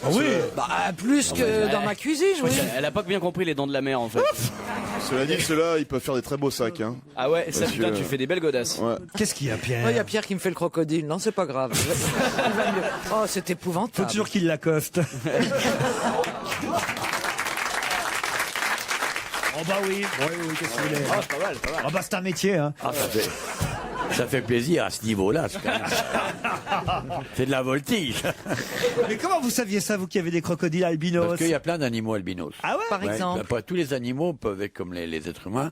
Speaker 7: Ah oui,
Speaker 5: Bah plus que dans ma cuisine, oui.
Speaker 4: Elle a pas bien compris les dents de la mer en fait.
Speaker 6: Cela dit, ceux-là, ils peuvent faire des très beaux sacs. Hein.
Speaker 4: Ah ouais, ça
Speaker 6: Parce
Speaker 4: putain,
Speaker 6: que-
Speaker 4: tu fais des belles godasses.
Speaker 6: Ouais.
Speaker 3: Qu'est-ce qu'il y a, Pierre?
Speaker 5: Il y a Pierre qui me fait le crocodile. Non, c'est pas grave. Il va mieux. Oh, c'est
Speaker 3: Faut
Speaker 5: épouvantable.
Speaker 3: toujours qu'il l'accoste. Oh bah oui, qu'est-ce que vous voulez?
Speaker 4: Ah, pas mal, pas mal.
Speaker 3: Ah bah c'est un métier, hein.
Speaker 8: Ah, ça fait plaisir à ce niveau-là. C'est quand même- c'est de la voltige.
Speaker 3: Mais comment vous saviez ça, vous qui avez des crocodiles albinos?
Speaker 8: Parce qu'il y a plein d'animaux albinos.
Speaker 3: Ah ouais?
Speaker 5: Par exemple.
Speaker 8: Pas tous les animaux peuvent être comme les êtres humains.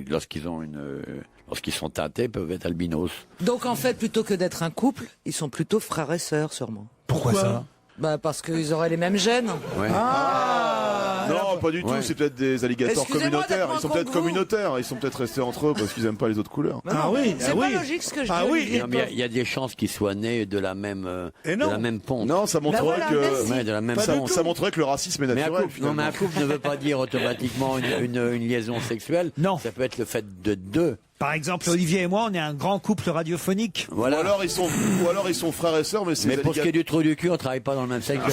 Speaker 8: Lorsqu'ils sont teintés, peuvent être albinos.
Speaker 5: Donc en fait, plutôt que d'être un couple, ils sont plutôt frères et sœurs, sûrement.
Speaker 3: Pourquoi ça?
Speaker 5: Bah parce qu'ils auraient les mêmes gènes.
Speaker 8: Ouais.
Speaker 6: Non, pas du tout.
Speaker 8: Ouais.
Speaker 6: C'est peut-être des alligators
Speaker 5: Excusez-moi
Speaker 6: communautaires.
Speaker 5: d'être
Speaker 6: Ils sont
Speaker 5: moins
Speaker 6: peut-être
Speaker 5: con que vous.
Speaker 6: communautaires. Ils sont peut-être restés entre eux parce qu'ils aiment pas les autres couleurs.
Speaker 7: ah oui,
Speaker 5: C'est
Speaker 7: ah
Speaker 5: pas
Speaker 7: oui.
Speaker 5: logique ce que je dis.
Speaker 7: Ah oui,
Speaker 5: Olivier.
Speaker 8: Non, mais il y a des chances qu'ils soient nés de la même,
Speaker 7: Et
Speaker 8: de
Speaker 7: non.
Speaker 8: la même ponte.
Speaker 6: Non, ça montrerait
Speaker 5: voilà, merci.
Speaker 6: que
Speaker 8: Ouais, de la même
Speaker 6: ça,
Speaker 8: ponte.
Speaker 6: ça montrerait que le racisme est
Speaker 8: Mais un
Speaker 6: naturel.
Speaker 8: couple, non, mais un couple ne veut pas dire automatiquement une liaison sexuelle.
Speaker 3: Non.
Speaker 8: Ça peut être le fait de deux.
Speaker 3: Par exemple, Olivier et moi, on est un grand couple radiophonique.
Speaker 8: Voilà.
Speaker 6: Ou alors ils sont frères et sœurs, mais c'est
Speaker 8: Mais
Speaker 6: des
Speaker 8: pour ce qui est du trou du cul, on travaille pas dans le même secteur.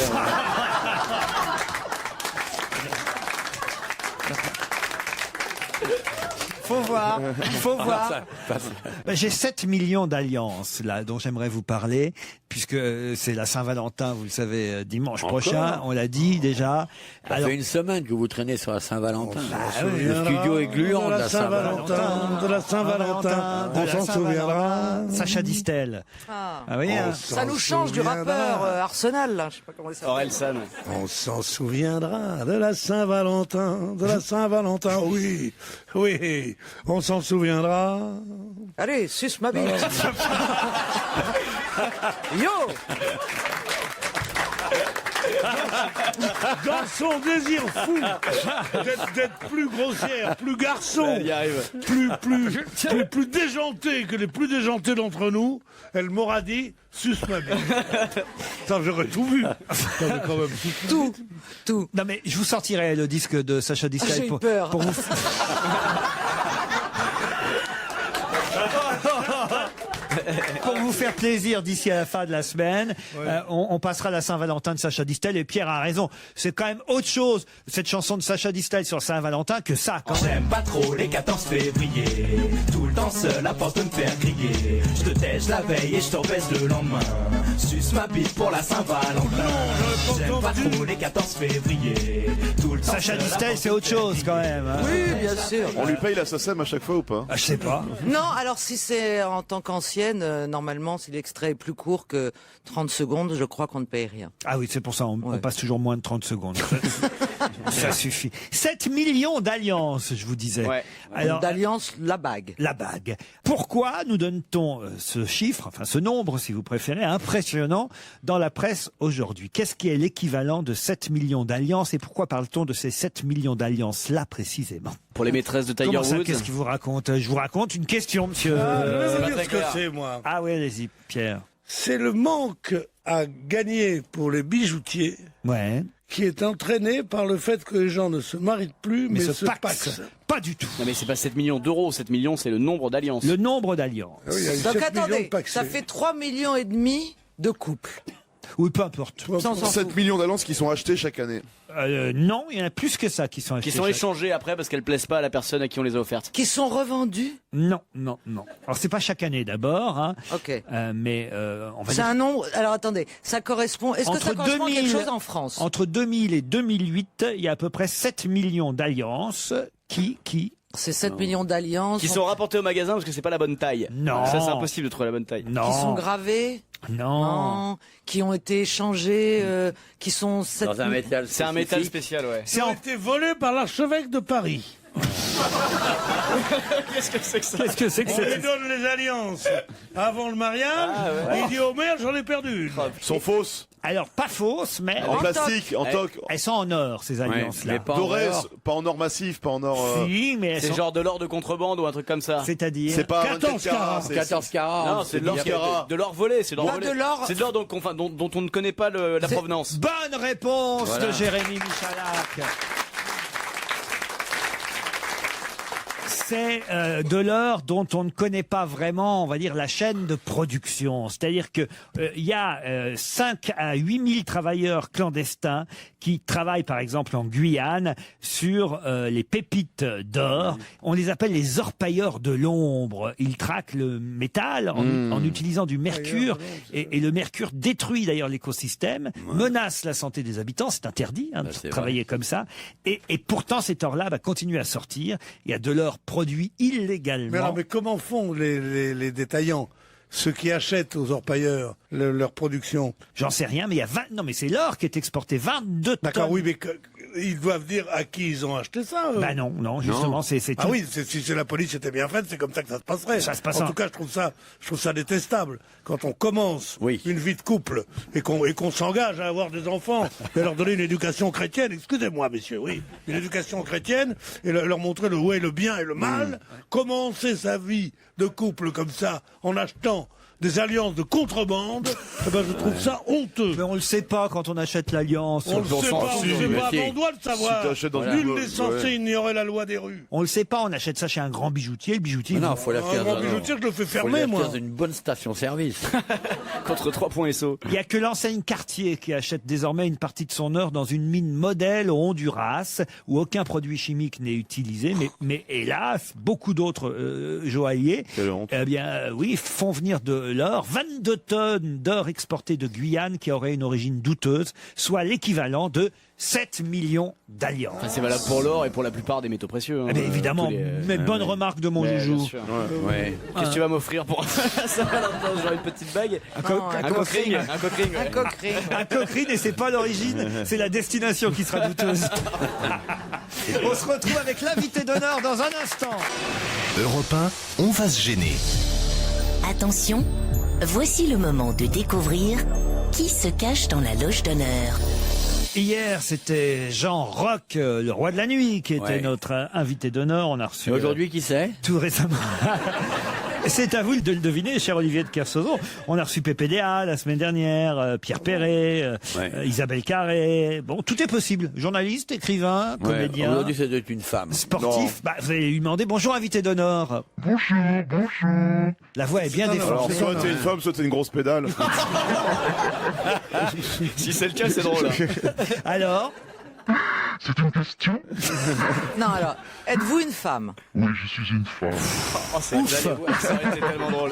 Speaker 3: Faut voir, faut voir.
Speaker 8: Ça,
Speaker 3: Ben, j'ai 7 millions d'alliances là dont j'aimerais vous parler, puisque c'est la Saint-Valentin, vous le savez, dimanche
Speaker 8: Encore
Speaker 3: prochain, on l'a dit déjà.
Speaker 8: Ça
Speaker 3: Alors,
Speaker 8: fait une semaine que vous traînez sur la Saint-Valentin.
Speaker 3: oui,
Speaker 8: Le studio est gluant de la Saint-Valentin.
Speaker 7: De la Saint-Valentin, on s'en souviendra.
Speaker 3: Sacha Distel.
Speaker 5: Ah.
Speaker 3: Oui, hein.
Speaker 5: Ça nous change du rappeur Arsenal, là. Je sais pas comment il s'appelle.
Speaker 4: Orelsan.
Speaker 7: On s'en souviendra de la Saint-Valentin, de la Saint-Valentin, oui, oui, on s'en souviendra.
Speaker 5: Allez, suce ma bite. Yo.
Speaker 7: Dans son désir fou d'être plus grossière, plus garçon,
Speaker 4: Elle y arrive.
Speaker 7: plus déjanté que les plus déjantés d'entre nous, elle m'aura dit suce ma bite. Attends, j'aurais tout vu. J'aurais quand même
Speaker 5: Tout.
Speaker 3: Non mais je vous sortirai le disque de Sacha Distel
Speaker 5: J'ai eu peur.
Speaker 3: pour vous. Pour vous faire plaisir d'ici à la fin de la semaine, on passera la Saint-Valentin de Sacha Distel et Pierre a raison. C'est quand même autre chose, cette chanson de Sacha Distel sur Saint-Valentin, que ça quand même.
Speaker 12: J'aime pas trop les 14 février. Tout le temps seul à force de me faire griller. Je te tèche la veille et je te rebaisse le lendemain. Suce ma bite pour la Saint-Valentin. J'aime pas trop les 14 février. Tout le temps
Speaker 3: Sacha
Speaker 12: seul à
Speaker 3: Distel,
Speaker 12: force
Speaker 3: c'est
Speaker 12: de me
Speaker 3: autre
Speaker 12: faire
Speaker 3: chose quand même. hein.
Speaker 5: Oui, bien sûr.
Speaker 6: On lui paye la SACEM à chaque fois ou pas?
Speaker 3: Ah, je sais pas.
Speaker 5: Non, alors si c'est en tant qu'ancienne, normalement, si l'extrait est plus court que 30 secondes, je crois qu'on ne paye rien.
Speaker 3: Ah oui, c'est pour ça, on
Speaker 5: Ouais.
Speaker 3: passe toujours moins de 30 secondes. Ça suffit. 7 millions d'alliances, je vous disais.
Speaker 4: Ouais.
Speaker 3: Alors,
Speaker 5: d'alliances, la bague.
Speaker 3: la bague. Pourquoi nous donne-t-on ce chiffre, enfin ce nombre, si vous préférez, impressionnant dans la presse aujourd'hui? Qu'est-ce qui est l'équivalent de 7 millions d'alliances et pourquoi parle-t-on de ces 7 millions d'alliances-là précisément?
Speaker 4: Pour les maîtresses de Tiger
Speaker 3: Comment ça,
Speaker 4: Woods.
Speaker 3: qu'est-ce qu'il vous raconte? Je vous raconte une question, monsieur.
Speaker 7: Je vais
Speaker 4: pas
Speaker 7: vous dire
Speaker 4: très
Speaker 7: ce que
Speaker 4: clair.
Speaker 7: c'est, moi.
Speaker 3: Ah oui, allez-y, Pierre.
Speaker 7: C'est le manque à gagner pour les bijoutiers
Speaker 3: Ouais.
Speaker 7: qui est entraîné par le fait que les gens ne se marient plus, mais se paxent.
Speaker 3: Pas du tout.
Speaker 4: Non mais c'est pas 7 millions d'euros, 7 millions c'est le nombre d'alliances.
Speaker 3: Le nombre d'alliances.
Speaker 7: Ah oui, il y a eu
Speaker 5: Donc
Speaker 7: 7 millions
Speaker 5: attendez,
Speaker 7: de paxés.
Speaker 5: ça fait 3,5 millions de couples.
Speaker 3: Oui, peu importe.
Speaker 5: Ça, on s'en
Speaker 6: 7
Speaker 5: fout.
Speaker 6: millions d'alliances qui sont achetées chaque année.
Speaker 3: Non, il y en a plus que ça qui sont achetés.
Speaker 4: Qui sont échangés après parce qu'elles plaisent pas à la personne à qui on les a offertes.
Speaker 5: Qui sont revendus.
Speaker 3: Non. Alors c'est pas chaque année d'abord, hein,
Speaker 5: Ok.
Speaker 3: mais on va
Speaker 5: C'est
Speaker 3: dire
Speaker 5: un nombre. Alors attendez, ça correspond. Est-ce que ça
Speaker 3: Entre
Speaker 5: correspond à
Speaker 3: 2000
Speaker 5: quelque chose en France?
Speaker 3: entre 2000 et 2008, il y a à peu près 7 millions d'alliances qui
Speaker 5: C'est 7 millions d'alliances.
Speaker 4: Qui sont rapportés au magasin parce que c'est pas la bonne taille.
Speaker 3: Non.
Speaker 4: Ça c'est impossible de trouver la bonne taille.
Speaker 3: non,
Speaker 5: Qui sont gravés.
Speaker 3: non.
Speaker 5: Qui ont été échangés. Qui sont 7
Speaker 8: Dans un métal.
Speaker 4: C'est un métal
Speaker 8: spécifique.
Speaker 4: spécial, ouais.
Speaker 3: C'est
Speaker 7: Ils ont
Speaker 3: en-
Speaker 7: été volés par l'archevêque de Paris.
Speaker 4: Qu'est-ce que c'est que ça?
Speaker 3: Qu'est-ce que c'est que
Speaker 7: On lui
Speaker 3: c'est
Speaker 7: donne les alliances avant le mariage. Et il dit au maire, j'en ai perdu une.
Speaker 6: Sont fausses.
Speaker 3: Alors pas fausses, mais
Speaker 6: En plastique, en toc.
Speaker 3: elles sont en or ces alliances-là.
Speaker 8: mais pas en
Speaker 6: Dorées,
Speaker 8: or.
Speaker 6: pas en or massif, pas en or.
Speaker 3: Si, mais elles
Speaker 4: C'est
Speaker 3: sont...
Speaker 4: genre de l'or de contrebande ou un truc comme ça.
Speaker 3: C'est-à-dire.
Speaker 6: C'est pas
Speaker 7: 14 carats.
Speaker 8: 14 carats.
Speaker 4: Non, c'est de l'or,
Speaker 6: carats.
Speaker 4: de l'or volé, c'est de l'or
Speaker 5: Pas
Speaker 4: volé.
Speaker 5: de l'or.
Speaker 4: C'est de l'or dont on ne connaît pas la provenance.
Speaker 3: Bonne réponse
Speaker 8: Voilà.
Speaker 3: de Jérémy Michalak. C'est de l'or dont on ne connaît pas vraiment, on va dire, la chaîne de production. C'est-à-dire que il y a 5 à 8 000 travailleurs clandestins qui travaillent, par exemple, en Guyane, sur les pépites d'or. On les appelle les orpailleurs de l'ombre. Ils traquent le métal en utilisant du mercure. Et le mercure détruit d'ailleurs l'écosystème, menace la santé des habitants. C'est interdit de
Speaker 8: c'est
Speaker 3: travailler comme ça. Et pourtant, cet or-là continue à sortir. Il y a de l'or produit illégalement.
Speaker 7: Mais alors, mais comment font les détaillants, ceux qui achètent aux orpailleurs leur production?
Speaker 3: J'en sais rien, mais il y a 20... Non, mais c'est l'or qui est exporté. 22 tonnes.
Speaker 7: D'accord, oui, mais ils doivent dire à qui ils ont acheté ça.
Speaker 3: Bah non, justement, c'est
Speaker 7: Ah
Speaker 3: tout.
Speaker 7: oui, si la police était bien faite, c'est comme ça que ça se passerait.
Speaker 3: Ça se passe
Speaker 7: en tout cas, je trouve ça détestable. Quand on commence une vie de couple et qu'on s'engage à avoir des enfants et leur donner une éducation chrétienne, excusez-moi, messieurs, oui, une éducation chrétienne et leur montrer le où est le bien et le mal, commencer sa vie de couple comme ça en achetant des alliances de contrebande, eh ben je trouve ça honteux.
Speaker 3: Mais on le sait pas quand on achète l'alliance.
Speaker 7: On le sait pas, mais on doit le savoir.
Speaker 6: Si t'achètes dans
Speaker 7: Nul
Speaker 6: une-
Speaker 7: n'est censé
Speaker 6: ouais.
Speaker 7: ignorer la loi des rues.
Speaker 3: On le sait pas, on achète ça chez un grand bijoutier. Le bijoutier.
Speaker 8: Non, faut l'acheter
Speaker 7: Mon bijoutier, je le fais fermer, moi.
Speaker 8: dans une bonne station-service.
Speaker 4: Contre 3 points SO.
Speaker 3: Il y a que l'enseigne Cartier qui achète désormais une partie de son or dans une mine modèle au Honduras où aucun produit chimique n'est utilisé. Mais hélas, beaucoup d'autres joailliers,
Speaker 6: Quelle honte.
Speaker 3: eh bien, oui, font venir de l'or. 22 tonnes d'or exporté de Guyane qui aurait une origine douteuse, soit l'équivalent de 7 millions d'alliances.
Speaker 4: Enfin, c'est valable pour l'or et pour la plupart des métaux précieux. hein.
Speaker 3: Eh bien, évidemment,
Speaker 4: Tous les-
Speaker 3: mais bonne remarque de mon
Speaker 4: Ouais,
Speaker 3: joujou.
Speaker 4: bien sûr.
Speaker 8: Ouais.
Speaker 4: Qu'est-ce que tu vas m'offrir pour ça? Genre une petite bague, un coquering, un coquering.
Speaker 5: Un
Speaker 4: ouais.
Speaker 5: coquering.
Speaker 3: Un coquerine et c'est pas l'origine, c'est la destination qui sera douteuse. On se retrouve avec l'invité d'honneur dans un instant.
Speaker 2: Europe 1, on va se gêner.
Speaker 1: Attention, voici le moment de découvrir qui se cache dans la loge d'honneur.
Speaker 3: Hier, c'était Jean Roch, le roi de la nuit, qui était
Speaker 8: Ouais.
Speaker 3: notre invité d'honneur. On a reçu
Speaker 8: Et aujourd'hui, qui c'est?
Speaker 3: tout récemment. C'est à vous de le deviner, cher Olivier de Kersauzon. On a reçu PPDA la semaine dernière, Pierre Perret, Isabelle Carré. Bon, tout est possible. Journaliste, écrivain, comédien,
Speaker 8: Aujourd'hui, ça doit être une femme.
Speaker 3: sportif. Bah, vous allez lui demander bonjour, invité d'honneur.
Speaker 14: Bonjour.
Speaker 3: La voix est bien
Speaker 6: Alors,
Speaker 3: déformée.
Speaker 6: soit t'es une femme, soit t'es une grosse pédale.
Speaker 4: Si c'est le cas, c'est drôle.
Speaker 3: Alors,
Speaker 14: C'est une question?
Speaker 5: Non, alors, êtes-vous une femme?
Speaker 14: Oui, je suis une femme.
Speaker 4: Oh, ça aurait été tellement drôle.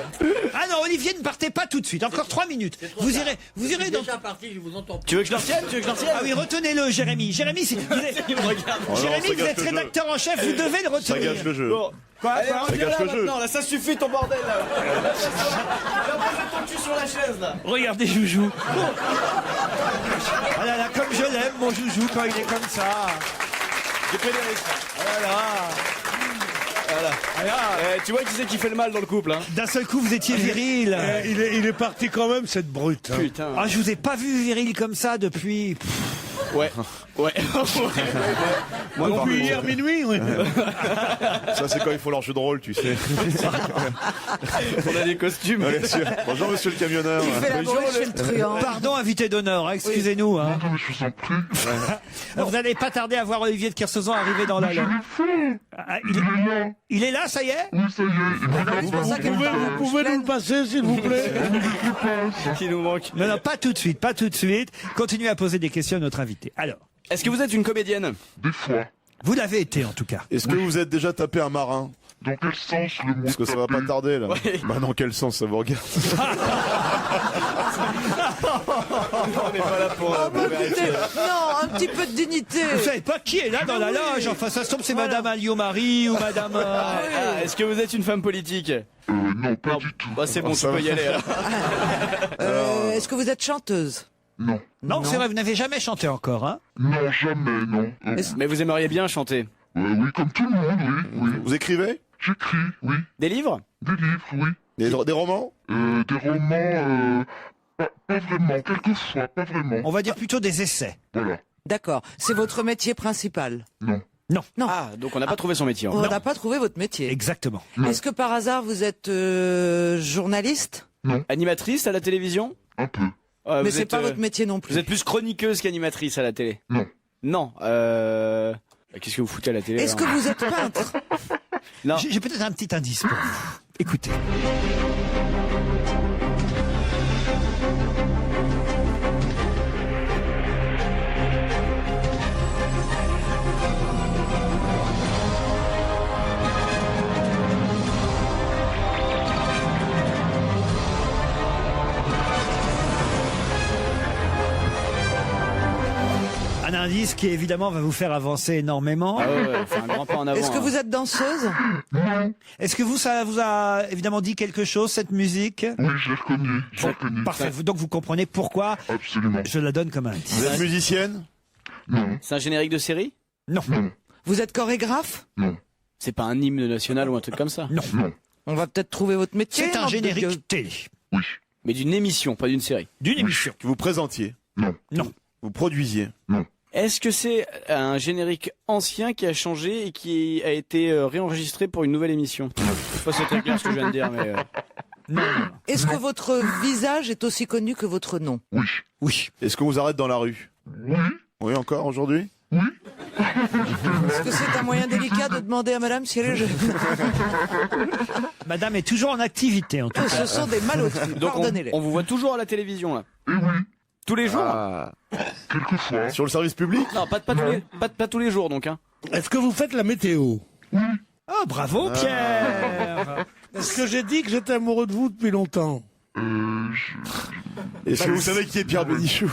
Speaker 3: ah non, Olivier, ne partez pas tout de suite. Encore 3 minutes. Vous irez dans...
Speaker 8: parti, je vous entends.
Speaker 4: Tu veux que je le retienne?
Speaker 3: Ah oui, retenez-le, Jérémy. Jérémy, si vous êtes,
Speaker 4: Il me regarde.
Speaker 6: Oh non,
Speaker 3: Jérémy,
Speaker 6: ça
Speaker 3: vous
Speaker 6: gâche
Speaker 3: êtes
Speaker 6: le jeu.
Speaker 3: rédacteur en chef, vous devez le
Speaker 6: Ça
Speaker 3: retenir.
Speaker 6: gâche le jeu.
Speaker 4: Bon, Allez,
Speaker 6: Ça
Speaker 4: reviens
Speaker 6: gâche
Speaker 4: là
Speaker 6: le jeu.
Speaker 4: maintenant, là, ça suffit ton bordel là. Là, pose ton cul sur la chaise là.
Speaker 3: Regardez Joujou. Ah là là, comme je l'aime, mon Joujou, quand il est comme ça.
Speaker 4: J'ai pris des risques.
Speaker 3: Voilà.
Speaker 4: Tu vois qui c'est qui fait le mal dans le couple hein.
Speaker 3: D'un seul coup, vous étiez viril.
Speaker 7: Il est parti quand même, cette brute. Hein.
Speaker 4: Putain.
Speaker 3: Ah, je vous ai pas vu viril comme ça depuis...
Speaker 4: Ouais.
Speaker 7: Moi non plus. Hier minuit, oui.
Speaker 6: Ça, c'est quand il faut leur jeu de rôle, tu sais.
Speaker 4: On a des costumes.
Speaker 6: Ouais, bien sûr. Bonjour, monsieur le camionneur.
Speaker 5: Il fait la
Speaker 4: Bonjour,
Speaker 5: bruit, je fais le truand.
Speaker 3: Pardon, invité d'honneur, hein, excusez-nous. Hein.
Speaker 14: Non, mais je vous en prie.
Speaker 3: Vous n'allez pas tarder à voir Olivier de Kersauzon arriver dans la loge. Ah, il est là, ça y est?
Speaker 14: Oui, ça y est.
Speaker 7: Vous pouvez nous le passer, s'il vous plaît?
Speaker 4: Qui nous manque.
Speaker 3: Non, pas tout de suite, pas tout de suite. Continuez à poser des questions à notre invité. Alors,
Speaker 4: Est-ce que vous êtes une comédienne?
Speaker 14: Des fois.
Speaker 3: vous l'avez été en tout cas.
Speaker 6: Est-ce que vous êtes déjà tapé un marin?
Speaker 14: Dans quel sens le mot
Speaker 6: Parce que ça va pas
Speaker 14: taper?
Speaker 6: tarder, là.
Speaker 4: Ouais.
Speaker 6: Bah, dans quel sens ça vous regarde?
Speaker 4: On n'est pas là pour vérifier.
Speaker 5: Non, un petit peu de dignité.
Speaker 3: Vous savez pas qui est là dans la loge? Enfin, ça se tombe, c'est Madame Alliot-Marie ou Madame...
Speaker 4: Est-ce que vous êtes une femme politique?
Speaker 14: Non, pas du tout.
Speaker 4: Bah c'est bon, tu
Speaker 6: ça
Speaker 4: peux
Speaker 6: va.
Speaker 4: y aller alors.
Speaker 5: Est-ce que vous êtes chanteuse?
Speaker 14: Non.
Speaker 3: Non, c'est vrai, vous n'avez jamais chanté encore, hein?
Speaker 14: Non, jamais, non.
Speaker 4: Mais vous aimeriez bien chanter?
Speaker 14: Oui, comme tout le monde, oui.
Speaker 6: Vous écrivez?
Speaker 14: J'écris, oui.
Speaker 4: Des livres?
Speaker 14: Des livres, oui.
Speaker 6: Des romans?
Speaker 14: Des romans, pas vraiment, quelquefois, pas vraiment.
Speaker 3: On va dire plutôt des essais.
Speaker 14: Voilà.
Speaker 5: D'accord. C'est votre métier principal?
Speaker 14: Non.
Speaker 3: Non.
Speaker 5: Non.
Speaker 4: Ah, donc on n'a pas trouvé son métier.
Speaker 5: On
Speaker 4: hein.
Speaker 5: n'a pas trouvé votre métier.
Speaker 3: Exactement.
Speaker 5: Est-ce que par hasard vous êtes journaliste?
Speaker 4: Animatrice à la télévision?
Speaker 14: Un peu.
Speaker 5: Mais c'est pas votre métier non plus.
Speaker 4: Vous êtes plus chroniqueuse qu'animatrice à la télé?
Speaker 14: Non.
Speaker 4: Non. Qu'est-ce que vous foutez à la télé?
Speaker 5: Est-ce que vous êtes peintre?
Speaker 4: Non.
Speaker 3: J'ai peut-être un petit indice pour vous. Écoutez. Un indice qui évidemment va vous faire avancer énormément.
Speaker 4: Ah ouais, fait un grand pas en avant.
Speaker 5: Est-ce que vous êtes danseuse?
Speaker 3: Est-ce que ça vous a évidemment dit quelque chose, cette musique?
Speaker 14: Oui, je l'ai reconnu. Je l'ai reconnu.
Speaker 3: Parfait. Donc vous comprenez pourquoi
Speaker 14: Absolument.
Speaker 3: je la donne comme indice.
Speaker 6: Vous êtes musicienne?
Speaker 14: Non.
Speaker 4: C'est un générique de série?
Speaker 3: Non.
Speaker 14: Non.
Speaker 5: Vous êtes chorégraphe?
Speaker 14: Non.
Speaker 4: C'est pas un hymne national ou un truc comme ça?
Speaker 3: Non.
Speaker 14: Non.
Speaker 5: On va peut-être trouver votre métier.
Speaker 3: C'est un
Speaker 5: nom de Dieu.
Speaker 3: générique télé.
Speaker 14: Oui.
Speaker 4: Mais d'une émission, pas d'une série.
Speaker 3: D'une émission.
Speaker 6: Que vous présentiez?
Speaker 14: Non.
Speaker 3: Non.
Speaker 6: Vous produisiez?
Speaker 14: Non.
Speaker 4: Est-ce que c'est un générique ancien qui a changé et qui a été réenregistré pour une nouvelle émission? Je sais pas si c'est clair ce que je viens de dire, mais...
Speaker 3: Non.
Speaker 5: Est-ce que votre visage est aussi connu que votre nom?
Speaker 14: Oui.
Speaker 3: Oui.
Speaker 6: Est-ce qu'on vous arrête dans la rue?
Speaker 14: Oui.
Speaker 6: Oui, encore aujourd'hui?
Speaker 5: Est-ce que c'est un moyen délicat de demander à madame si elle est jeune?
Speaker 3: Madame est toujours en activité en tout cas.
Speaker 5: Ce sont des malotrues,
Speaker 4: Donc
Speaker 5: pardonnez-les.
Speaker 4: on vous voit toujours à la télévision, là?
Speaker 14: Et oui.
Speaker 4: Tous les jours?
Speaker 6: Ah.
Speaker 14: Quelquefois.
Speaker 6: Sur le service public?
Speaker 4: Non, pas tous les jours, donc. Hein.
Speaker 7: Est-ce que vous faites la météo?
Speaker 3: Oh, bravo Pierre.
Speaker 7: Est-ce que j'ai dit que j'étais amoureux de vous depuis longtemps?
Speaker 6: Est-ce que vous savez qui est Pierre Bénichou?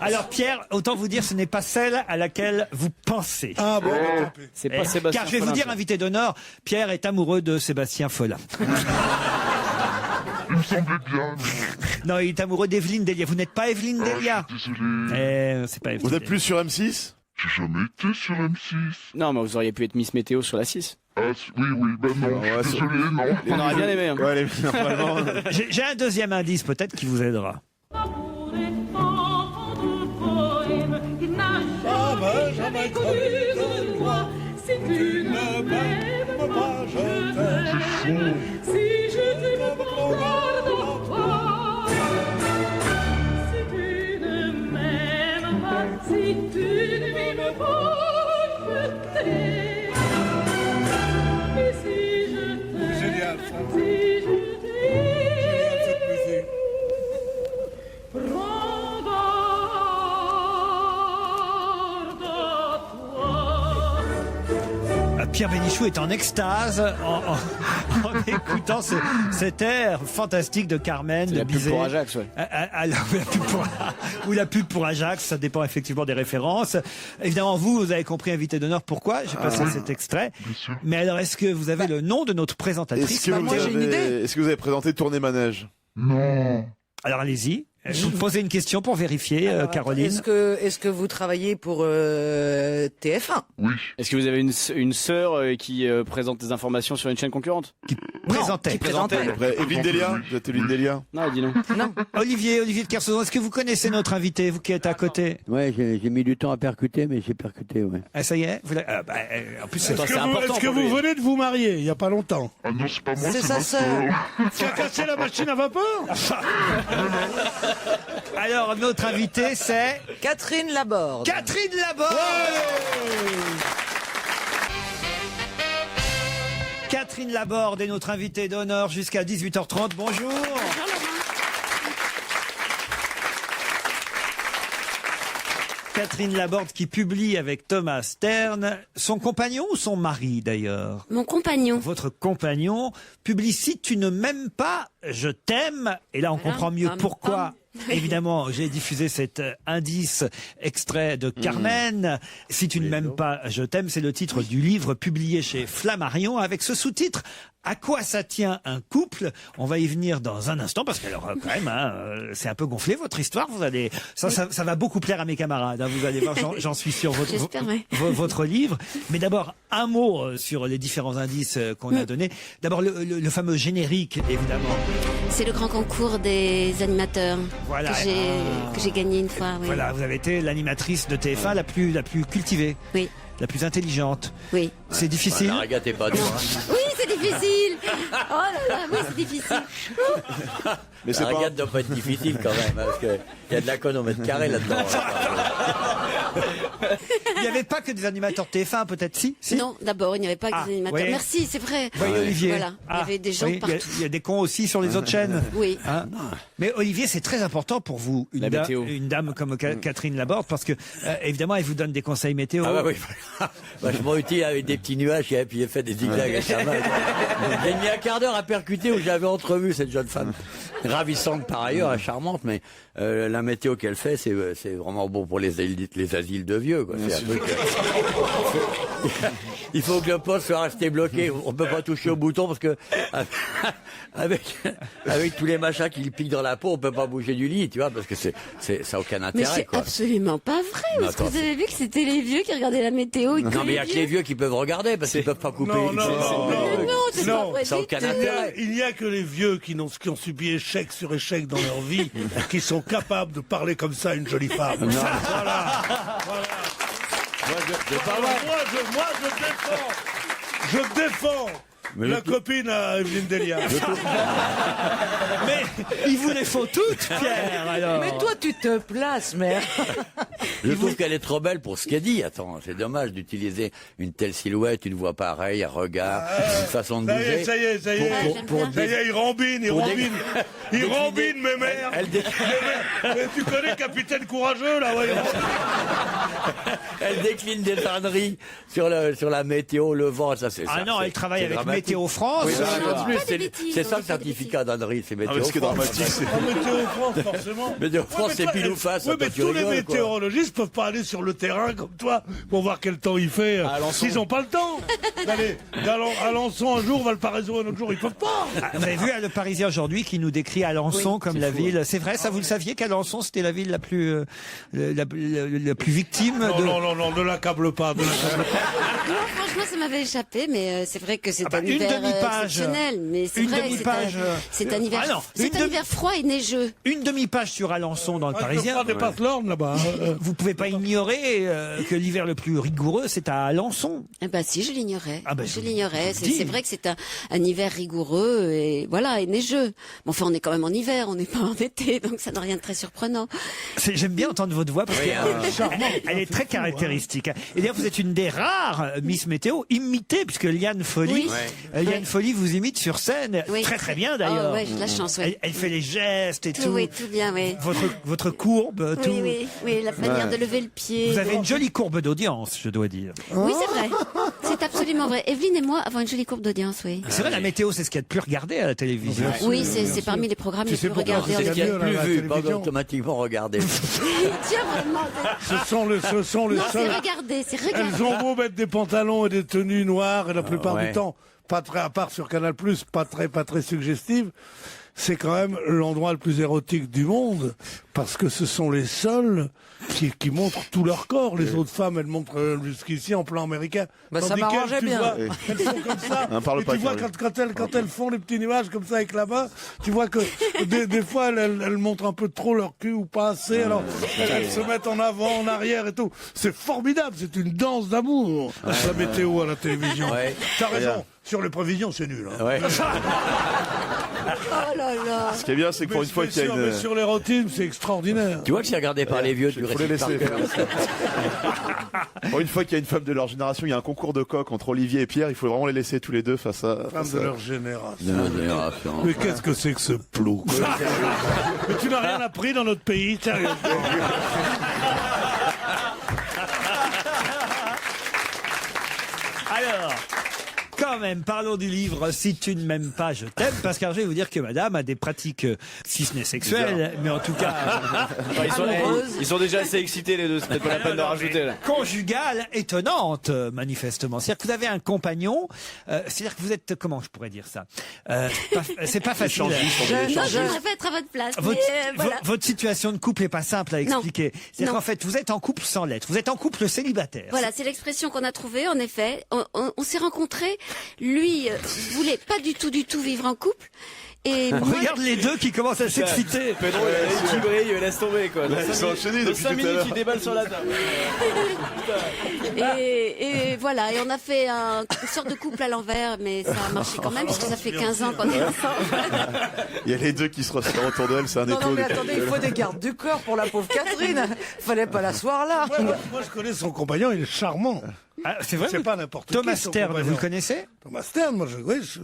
Speaker 3: Alors Pierre, autant vous dire, ce n'est pas celle à laquelle vous pensez.
Speaker 7: Ah bon,
Speaker 4: c'est pas Sébastien
Speaker 3: Car je vais vous
Speaker 4: Follin,
Speaker 3: dire,
Speaker 4: ça.
Speaker 3: invité d'honneur, Pierre est amoureux de Sébastien Follin.
Speaker 14: Il me semblait bien,
Speaker 3: Non, il est amoureux d'Evelyne Delia. Vous n'êtes pas Evelyne Delia?
Speaker 14: désolé.
Speaker 3: C'est pas Evelyne
Speaker 6: Vous êtes plus sur M6?
Speaker 14: J'ai jamais été sur M6.
Speaker 4: Non, mais vous auriez pu être Miss Météo sur la 6.
Speaker 14: Ah, oui, ben non.
Speaker 6: Ouais,
Speaker 14: Désolé, non.
Speaker 4: On aurait bien aimé. Hein.
Speaker 6: Ouais, normalement.
Speaker 3: J'ai un deuxième indice peut-être qui vous aidera.
Speaker 7: Ah ben, jamais connu de toi, si tu ne m'aimes pas, je t'aime. Si je t'aime encore dans toi, si tu ne m'aimes pas, si tu ne m'aimes pas, je t'aime. Et si je t'aime, génial, si je t'aime, cette musique. Prends garde à toi.
Speaker 3: Pierre Bénichou est en extase en écoutant cet air fantastique de Carmen, de
Speaker 4: la pub
Speaker 3: Bizet.
Speaker 4: pour Ajax, ouais.
Speaker 3: Ou la pub pour Ajax, ça dépend effectivement des références. Évidemment, vous avez compris, invité d'honneur, pourquoi j'ai passé cet extrait. Mais alors, est-ce que vous avez le nom de notre présentatrice?
Speaker 6: Est-ce que vous avez présenté Tournée Manège?
Speaker 14: Non.
Speaker 3: Alors allez-y. Vous me posez une question pour vérifier, Caroline.
Speaker 5: Est-ce que vous travaillez pour TF1?
Speaker 14: Oui.
Speaker 4: Est-ce que vous avez une sœur qui présente des informations sur une chaîne concurrente?
Speaker 3: Présentait.
Speaker 6: Evelyne Delia? Vous êtes Evelyne Delia?
Speaker 4: Non, dis non.
Speaker 5: Non.
Speaker 3: Olivier de Kersauzon, est-ce que vous connaissez notre invité, vous qui êtes à côté?
Speaker 8: Ouais, j'ai mis du temps à percuter, mais j'ai percuté, ouais.
Speaker 3: Ah, ça y est en plus, c'est important.
Speaker 7: Est-ce que vous venez de vous marier il n'y a pas longtemps?
Speaker 14: Ah non, c'est pas moi,
Speaker 5: C'est
Speaker 14: c'est
Speaker 5: sa
Speaker 14: ma
Speaker 5: sœur.
Speaker 7: Qui a cassé la machine à vapeur?
Speaker 3: Alors, notre invité, c'est
Speaker 5: Catherine Laborde.
Speaker 3: Catherine Laborde. Catherine Laborde est notre invitée d'honneur jusqu'à 18h30. Bonjour. Catherine Laborde qui publie avec Thomas Stern, son compagnon ou son mari d'ailleurs?
Speaker 15: Mon compagnon.
Speaker 3: Votre compagnon publie Si tu ne m'aimes pas, je t'aime. Et là on comprend mieux pourquoi. Évidemment, j'ai diffusé cet indice extrait de Carmen. Si tu ne m'aimes pas, je t'aime. C'est le titre du livre publié chez Flammarion avec ce sous-titre. À quoi ça tient un couple? On va y venir dans un instant parce que alors quand même, c'est un peu gonflé votre histoire. Vous allez, ça va beaucoup plaire à mes camarades. Vous allez voir, j'en suis sûr. Votre livre. Mais d'abord un mot sur les différents indices qu'on a donnés. D'abord le fameux générique, évidemment.
Speaker 15: C'est le grand concours des animateurs.
Speaker 3: Voilà.
Speaker 15: Que j'ai gagné une fois. Oui.
Speaker 3: Voilà, vous avez été l'animatrice de TF1 la plus cultivée.
Speaker 15: Oui.
Speaker 3: La plus intelligente.
Speaker 15: Oui.
Speaker 3: C'est difficile.
Speaker 8: La régate est pas dure.
Speaker 15: Oui, c'est difficile. Oh là là, oui, c'est difficile.
Speaker 8: Mais la régate doit pas être difficile quand même, parce qu'il y a de la conne au mètre carré là-dedans.
Speaker 3: Il n'y avait pas que des animateurs TF1, peut-être si,
Speaker 15: Non, d'abord, il n'y avait pas que des animateurs.
Speaker 3: Oui.
Speaker 15: Merci, c'est vrai.
Speaker 3: Oui, Olivier.
Speaker 15: Voilà, il y avait des gens partout.
Speaker 3: Il y a des cons aussi sur les autres chaînes.
Speaker 15: Oui.
Speaker 3: Mais Olivier, c'est très important pour vous, une dame comme Catherine Laborde, parce que évidemment, elle vous donne des conseils météo.
Speaker 8: Ah bah oui. Vachement utile avec des petits nuages et puis il fait des zigzags. J'ai mis un quart d'heure à percuter où j'avais entrevu cette jeune femme. Ravissante par ailleurs, charmante, mais la météo qu'elle fait, c'est vraiment bon pour les asiles de vieux. Quoi. C'est un truc, il faut que le poste soit resté bloqué. On peut pas toucher au bouton parce que avec tous les machins qui lui piquent dans la peau, on peut pas bouger du lit, tu vois, parce que ça n'a aucun intérêt.
Speaker 15: Mais c'est
Speaker 8: quoi.
Speaker 15: absolument pas vrai. Parce que vous avez vu que c'était les vieux qui regardaient la météo.
Speaker 8: Non, mais il y a que les vieux qui peuvent regarder parce qu'ils peuvent pas couper.
Speaker 7: Non,
Speaker 15: c'est pas vrai.
Speaker 8: Ça n'a aucun intérêt.
Speaker 7: Il n'y a que les vieux qui ont subi échec sur échec dans leur vie qui sont capables de parler comme ça à une jolie femme. Voilà. Je défends la copine à Evelyne Delia.
Speaker 3: Mais il vous les faut toutes, Pierre, alors.
Speaker 5: Mais toi, tu te places, mère.
Speaker 8: Je trouve qu'elle est trop belle pour ce qu'elle dit. Attends, c'est dommage d'utiliser une telle silhouette, une voix pareille, un regard, une façon de bouger.
Speaker 7: Ça y est, il rembine, mes mères. Mais tu connais Capitaine Courageux, là, ouais.
Speaker 8: Elle décline des âneries sur la météo, le vent, ça c'est ça.
Speaker 3: Ah non, elle travaille avec Météo France.
Speaker 8: Oui, c'est ça le certificat d'ânerie, c'est Météo France.
Speaker 6: Ce qui est dramatique, c'est
Speaker 7: Météo France, forcément.
Speaker 8: Météo France, c'est pile ou face.
Speaker 7: Oui, mais tous les météorologistes peuvent pas aller sur le terrain comme toi pour voir quel temps il fait. Ils n'ont pas le temps d'aller à Alençon un jour, Valparaiso un autre jour, ils peuvent pas.
Speaker 3: Vous avez vu Le Parisien aujourd'hui qui nous décrit Alençon comme la ville. C'est vrai, ça vous le saviez qu'Alençon c'était la ville la plus victime
Speaker 7: Non, ne l'accable pas.
Speaker 15: Non, franchement, ça m'avait échappé, mais c'est vrai que c'est un hiver exceptionnel. Mais c'est vrai, c'est un hiver froid et neigeux.
Speaker 3: Une demi-page sur Alençon dans Le Parisien.
Speaker 7: Des passe-l'orne là-bas.
Speaker 3: Vous pouvez pas ignorer que l'hiver le plus rigoureux, c'est à Alençon.
Speaker 15: Ah bah si, je l'ignorais.
Speaker 3: Je
Speaker 15: l'ignorais. C'est vrai que c'est un hiver rigoureux et voilà, et neigeux. Mais enfin, on est quand même en hiver, on n'est pas en été, donc ça n'a rien de très surprenant.
Speaker 3: J'aime bien entendre votre voix parce qu'elle est très caractéristique. Et d'ailleurs, vous êtes une des rares Miss Météo imitées, puisque Liane Folly, Liane Folly vous imite sur scène très bien d'ailleurs.
Speaker 15: Oh, ouais, j'ai de la chance. Ouais.
Speaker 3: Elle fait les gestes et tout.
Speaker 15: Oui, tout bien, oui.
Speaker 3: Votre courbe, tout.
Speaker 15: Oui, la manière de lever le pied.
Speaker 3: Vous avez une jolie courbe d'audience, je dois dire.
Speaker 15: Oui, c'est vrai. C'est C'est absolument vrai. Evelyne et moi avons une jolie courbe d'audience, oui.
Speaker 3: C'est vrai, la météo, c'est ce qu'il y a de plus regardé à la télévision.
Speaker 15: Oui, c'est parmi les programmes les plus regardés.
Speaker 8: C'est ce qu'il y a de plus vu, pas automatiquement regardé.
Speaker 15: Tiens, vraiment.
Speaker 7: Ce sont les
Speaker 15: Non,
Speaker 7: seuls.
Speaker 15: c'est regardé, c'est regardé.
Speaker 7: Elles ont beau mettre des pantalons et des tenues noires, et la plupart du temps, pas très, à part sur Canal+, pas très suggestives. C'est quand même l'endroit le plus érotique du monde, parce que ce sont les seuls qui montrent tout leur corps. Les autres femmes, elles montrent jusqu'ici en plan américain.
Speaker 5: Bah, ça
Speaker 7: Tandis
Speaker 5: m'arrangeait
Speaker 7: qu'elles, tu
Speaker 5: bien.
Speaker 7: vois, elles sont comme ça. Et tu vois, quand elles font les petits nuages comme ça avec la main, tu vois que des fois, elles montrent un peu trop leur cul ou pas assez. Alors, elles se mettent en avant, en arrière et tout. C'est formidable, c'est une danse d'amour, la météo à la télévision. T'as raison. Sur les prévisions, c'est nul. Hein. Ouais.
Speaker 15: Oh là là.
Speaker 6: Ce qui est bien, c'est que pour une fois qu'il y a une...
Speaker 7: Mais sur l'érotisme, c'est extraordinaire.
Speaker 8: Tu vois que c'est regardé par les vieux, tu
Speaker 6: faut les laisser. Pour une fois qu'il y a une femme de leur génération, il y a un concours de coq entre Olivier et Pierre, il faut vraiment les laisser tous les deux face à...
Speaker 7: Femme de leur génération. Mais qu'est-ce que c'est que ce plou? Mais tu n'as rien appris dans notre pays, sérieux.
Speaker 3: Alors, quand même, parlons du livre « Si tu ne m'aimes pas, je t'aime », parce que je vais vous dire que madame a des pratiques, si ce n'est sexuelles, mais en tout cas...
Speaker 4: Ils sont déjà assez excités les deux, c'est peut-être pas la peine de rajouter là.
Speaker 3: Conjugale étonnante, manifestement. C'est-à-dire que vous avez un compagnon, c'est-à-dire que vous êtes, comment je pourrais dire ça, c'est pas facile.
Speaker 15: Non, je préfère être à votre place.
Speaker 3: Votre situation de couple est pas simple à expliquer. C'est-à-dire qu'en fait, vous êtes en couple sans l'être. Vous êtes en couple célibataire.
Speaker 15: Voilà, c'est l'expression qu'on a trouvée, en effet. On s'est rencontrés. Lui voulait pas du tout vivre en couple. Et moi...
Speaker 3: Regarde les deux qui commencent à s'exciter.
Speaker 4: Pedro, il brille, laisse tomber quoi.
Speaker 6: Ils sont enchaînés depuis
Speaker 4: 5 minutes, il déballe sur la table.
Speaker 15: Et voilà, et on a fait une sorte de couple à l'envers, mais ça a marché quand même, parce que ça fait 15 ans qu'on est ensemble.
Speaker 6: Il y a les deux qui se resserrent autour d'elle, c'est un étau.
Speaker 5: Non, mais attendez, il faut des gardes du corps pour la pauvre Catherine. Fallait pas l'asseoir là.
Speaker 7: Moi, je connais son compagnon, il est charmant.
Speaker 3: Ah, c'est vrai.
Speaker 7: C'est pas n'importe qui.
Speaker 3: Thomas Stern, vous le connaissez?
Speaker 7: Thomas Stern,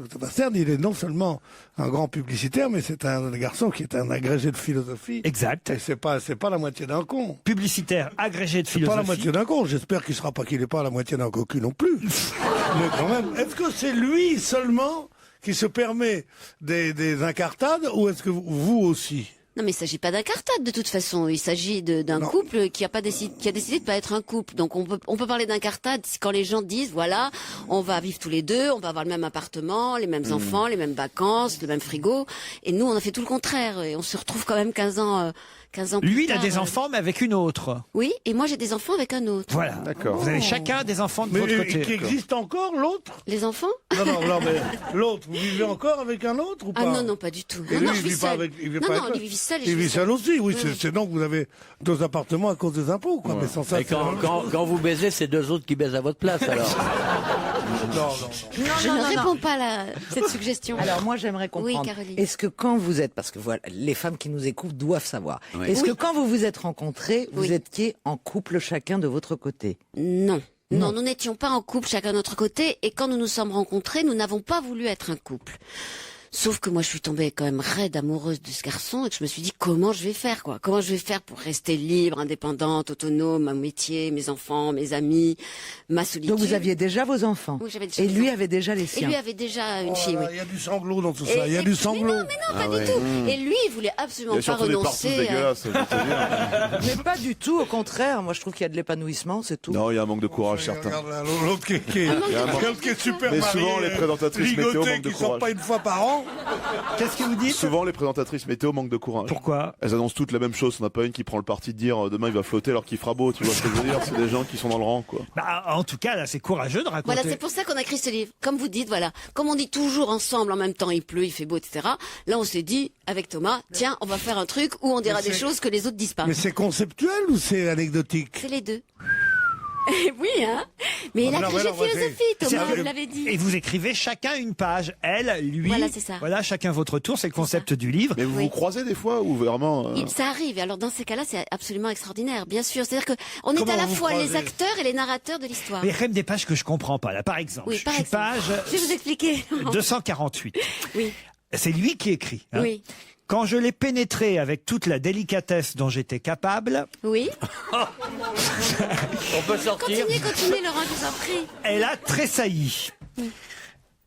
Speaker 7: Thomas Stern, il est non seulement un grand publicitaire, mais c'est un garçon qui est un agrégé de philosophie.
Speaker 3: Exact.
Speaker 7: Et c'est pas la moitié d'un con.
Speaker 3: Publicitaire, agrégé de philosophie.
Speaker 7: Pas la moitié d'un con. J'espère qu'il n'est pas la moitié d'un cocu non plus. Mais quand même, est-ce que c'est lui seulement qui se permet des incartades, ou est-ce que vous aussi?
Speaker 15: Non, mais il s'agit pas d'incartade de toute façon. Il s'agit d'un couple qui a décidé de pas être un couple. Donc on peut parler d'incartade quand les gens disent voilà, on va vivre tous les deux, on va avoir le même appartement, les mêmes enfants, les mêmes vacances, le même frigo. Et nous, on a fait tout le contraire. Et on se retrouve quand même 15 ans plus
Speaker 3: Lui, il
Speaker 15: tard.
Speaker 3: a des enfants, mais avec une autre.
Speaker 15: Oui, et moi j'ai des enfants avec un autre.
Speaker 3: Voilà. D'accord. Vous avez chacun des enfants de votre côté.
Speaker 7: Qui existe encore l'autre?
Speaker 15: Les enfants?
Speaker 7: Non, mais l'autre, vous vivez encore avec un autre ou pas?
Speaker 15: Ah non, pas du tout.
Speaker 7: Et
Speaker 15: non,
Speaker 7: lui,
Speaker 15: je vis seul.
Speaker 7: Il
Speaker 15: vit seul.
Speaker 7: Il vit seul aussi, oui. C'est donc vous avez 2 appartements à cause des impôts, quoi. Ouais. Mais sans ça,
Speaker 8: et quand vous baisez, c'est 2 autres qui baisent à votre place, alors.
Speaker 15: Je ne réponds pas à cette suggestion.
Speaker 5: Alors moi, j'aimerais comprendre.
Speaker 15: Oui, Caroline.
Speaker 5: Est-ce que quand vous êtes, parce que voilà, les femmes qui nous écoutent doivent savoir. Oui. Est-ce que quand vous vous êtes rencontrés, vous étiez en couple chacun de votre côté?
Speaker 15: Non. Non, nous n'étions pas en couple chacun de notre côté, et quand nous nous sommes rencontrés, nous n'avons pas voulu être un couple. Sauf que moi, je suis tombée quand même raide amoureuse de ce garçon et que je me suis dit comment je vais faire, quoi. Comment je vais faire pour rester libre, indépendante, autonome, mon métier, mes enfants, mes amis, ma solitude.
Speaker 5: Donc vous aviez déjà vos enfants.
Speaker 15: Oui, j'avais déjà
Speaker 5: et
Speaker 15: mes
Speaker 5: lui
Speaker 15: enfants.
Speaker 5: avait déjà les siens.
Speaker 15: Et lui avait déjà une fille, oui.
Speaker 7: Il y a du sanglot dans tout ça. Il y a du sanglot.
Speaker 15: Mais non, pas du tout. Et lui, il voulait absolument pas renoncer.
Speaker 5: Mais pas du tout, au contraire. Moi, je trouve qu'il y a de l'épanouissement, c'est tout.
Speaker 6: Non, il y a un manque de courage, certain.
Speaker 7: L'autre qui est super marié.
Speaker 6: Mais souvent, les présentatrices météo manquent de
Speaker 7: qui sort pas une fois par an.
Speaker 3: Qu'est-ce que vous dites?
Speaker 6: Souvent, les présentatrices météo manquent de courage.
Speaker 3: Pourquoi?
Speaker 6: Elles annoncent toutes la même chose. On n'a pas une qui prend le parti de dire demain il va flotter alors qu'il fera beau. Tu vois ce que je veux dire? C'est des gens qui sont dans le rang, quoi.
Speaker 3: Bah, en tout cas, là, c'est courageux de raconter.
Speaker 15: Voilà, c'est pour ça qu'on a écrit ce livre. Comme vous dites, voilà. Comme on dit toujours ensemble, en même temps, il pleut, il fait beau, etc. Là, on s'est dit, avec Thomas, tiens, on va faire un truc où on dira des choses que les autres disent pas.
Speaker 7: Mais c'est conceptuel ou c'est anecdotique?
Speaker 15: C'est les deux. Oui, hein. Mais il a agrégé de philosophie, Thomas, vous l'avez dit.
Speaker 3: Et vous écrivez chacun une page. Elle, lui.
Speaker 15: Voilà, c'est ça.
Speaker 3: Voilà, chacun votre tour. C'est le concept du livre.
Speaker 6: Mais vous vous croisez des fois ou vraiment
Speaker 15: Ça arrive. Et alors, dans ces cas-là, c'est absolument extraordinaire, bien sûr. C'est-à-dire que on est à la fois les acteurs et les narrateurs de l'histoire.
Speaker 3: Mais il y a quand même des pages que je comprends pas. Là, par exemple.
Speaker 15: Oui, par exemple. Je vais vous expliquer.
Speaker 3: 248.
Speaker 15: Oui.
Speaker 3: C'est lui qui écrit. Hein.
Speaker 15: Oui.
Speaker 3: Quand je l'ai pénétré avec toute la délicatesse dont j'étais capable.
Speaker 15: Oui.
Speaker 8: On peut sortir.
Speaker 15: Continuez, Laurent, je vous en prie.
Speaker 3: Elle a tressailli.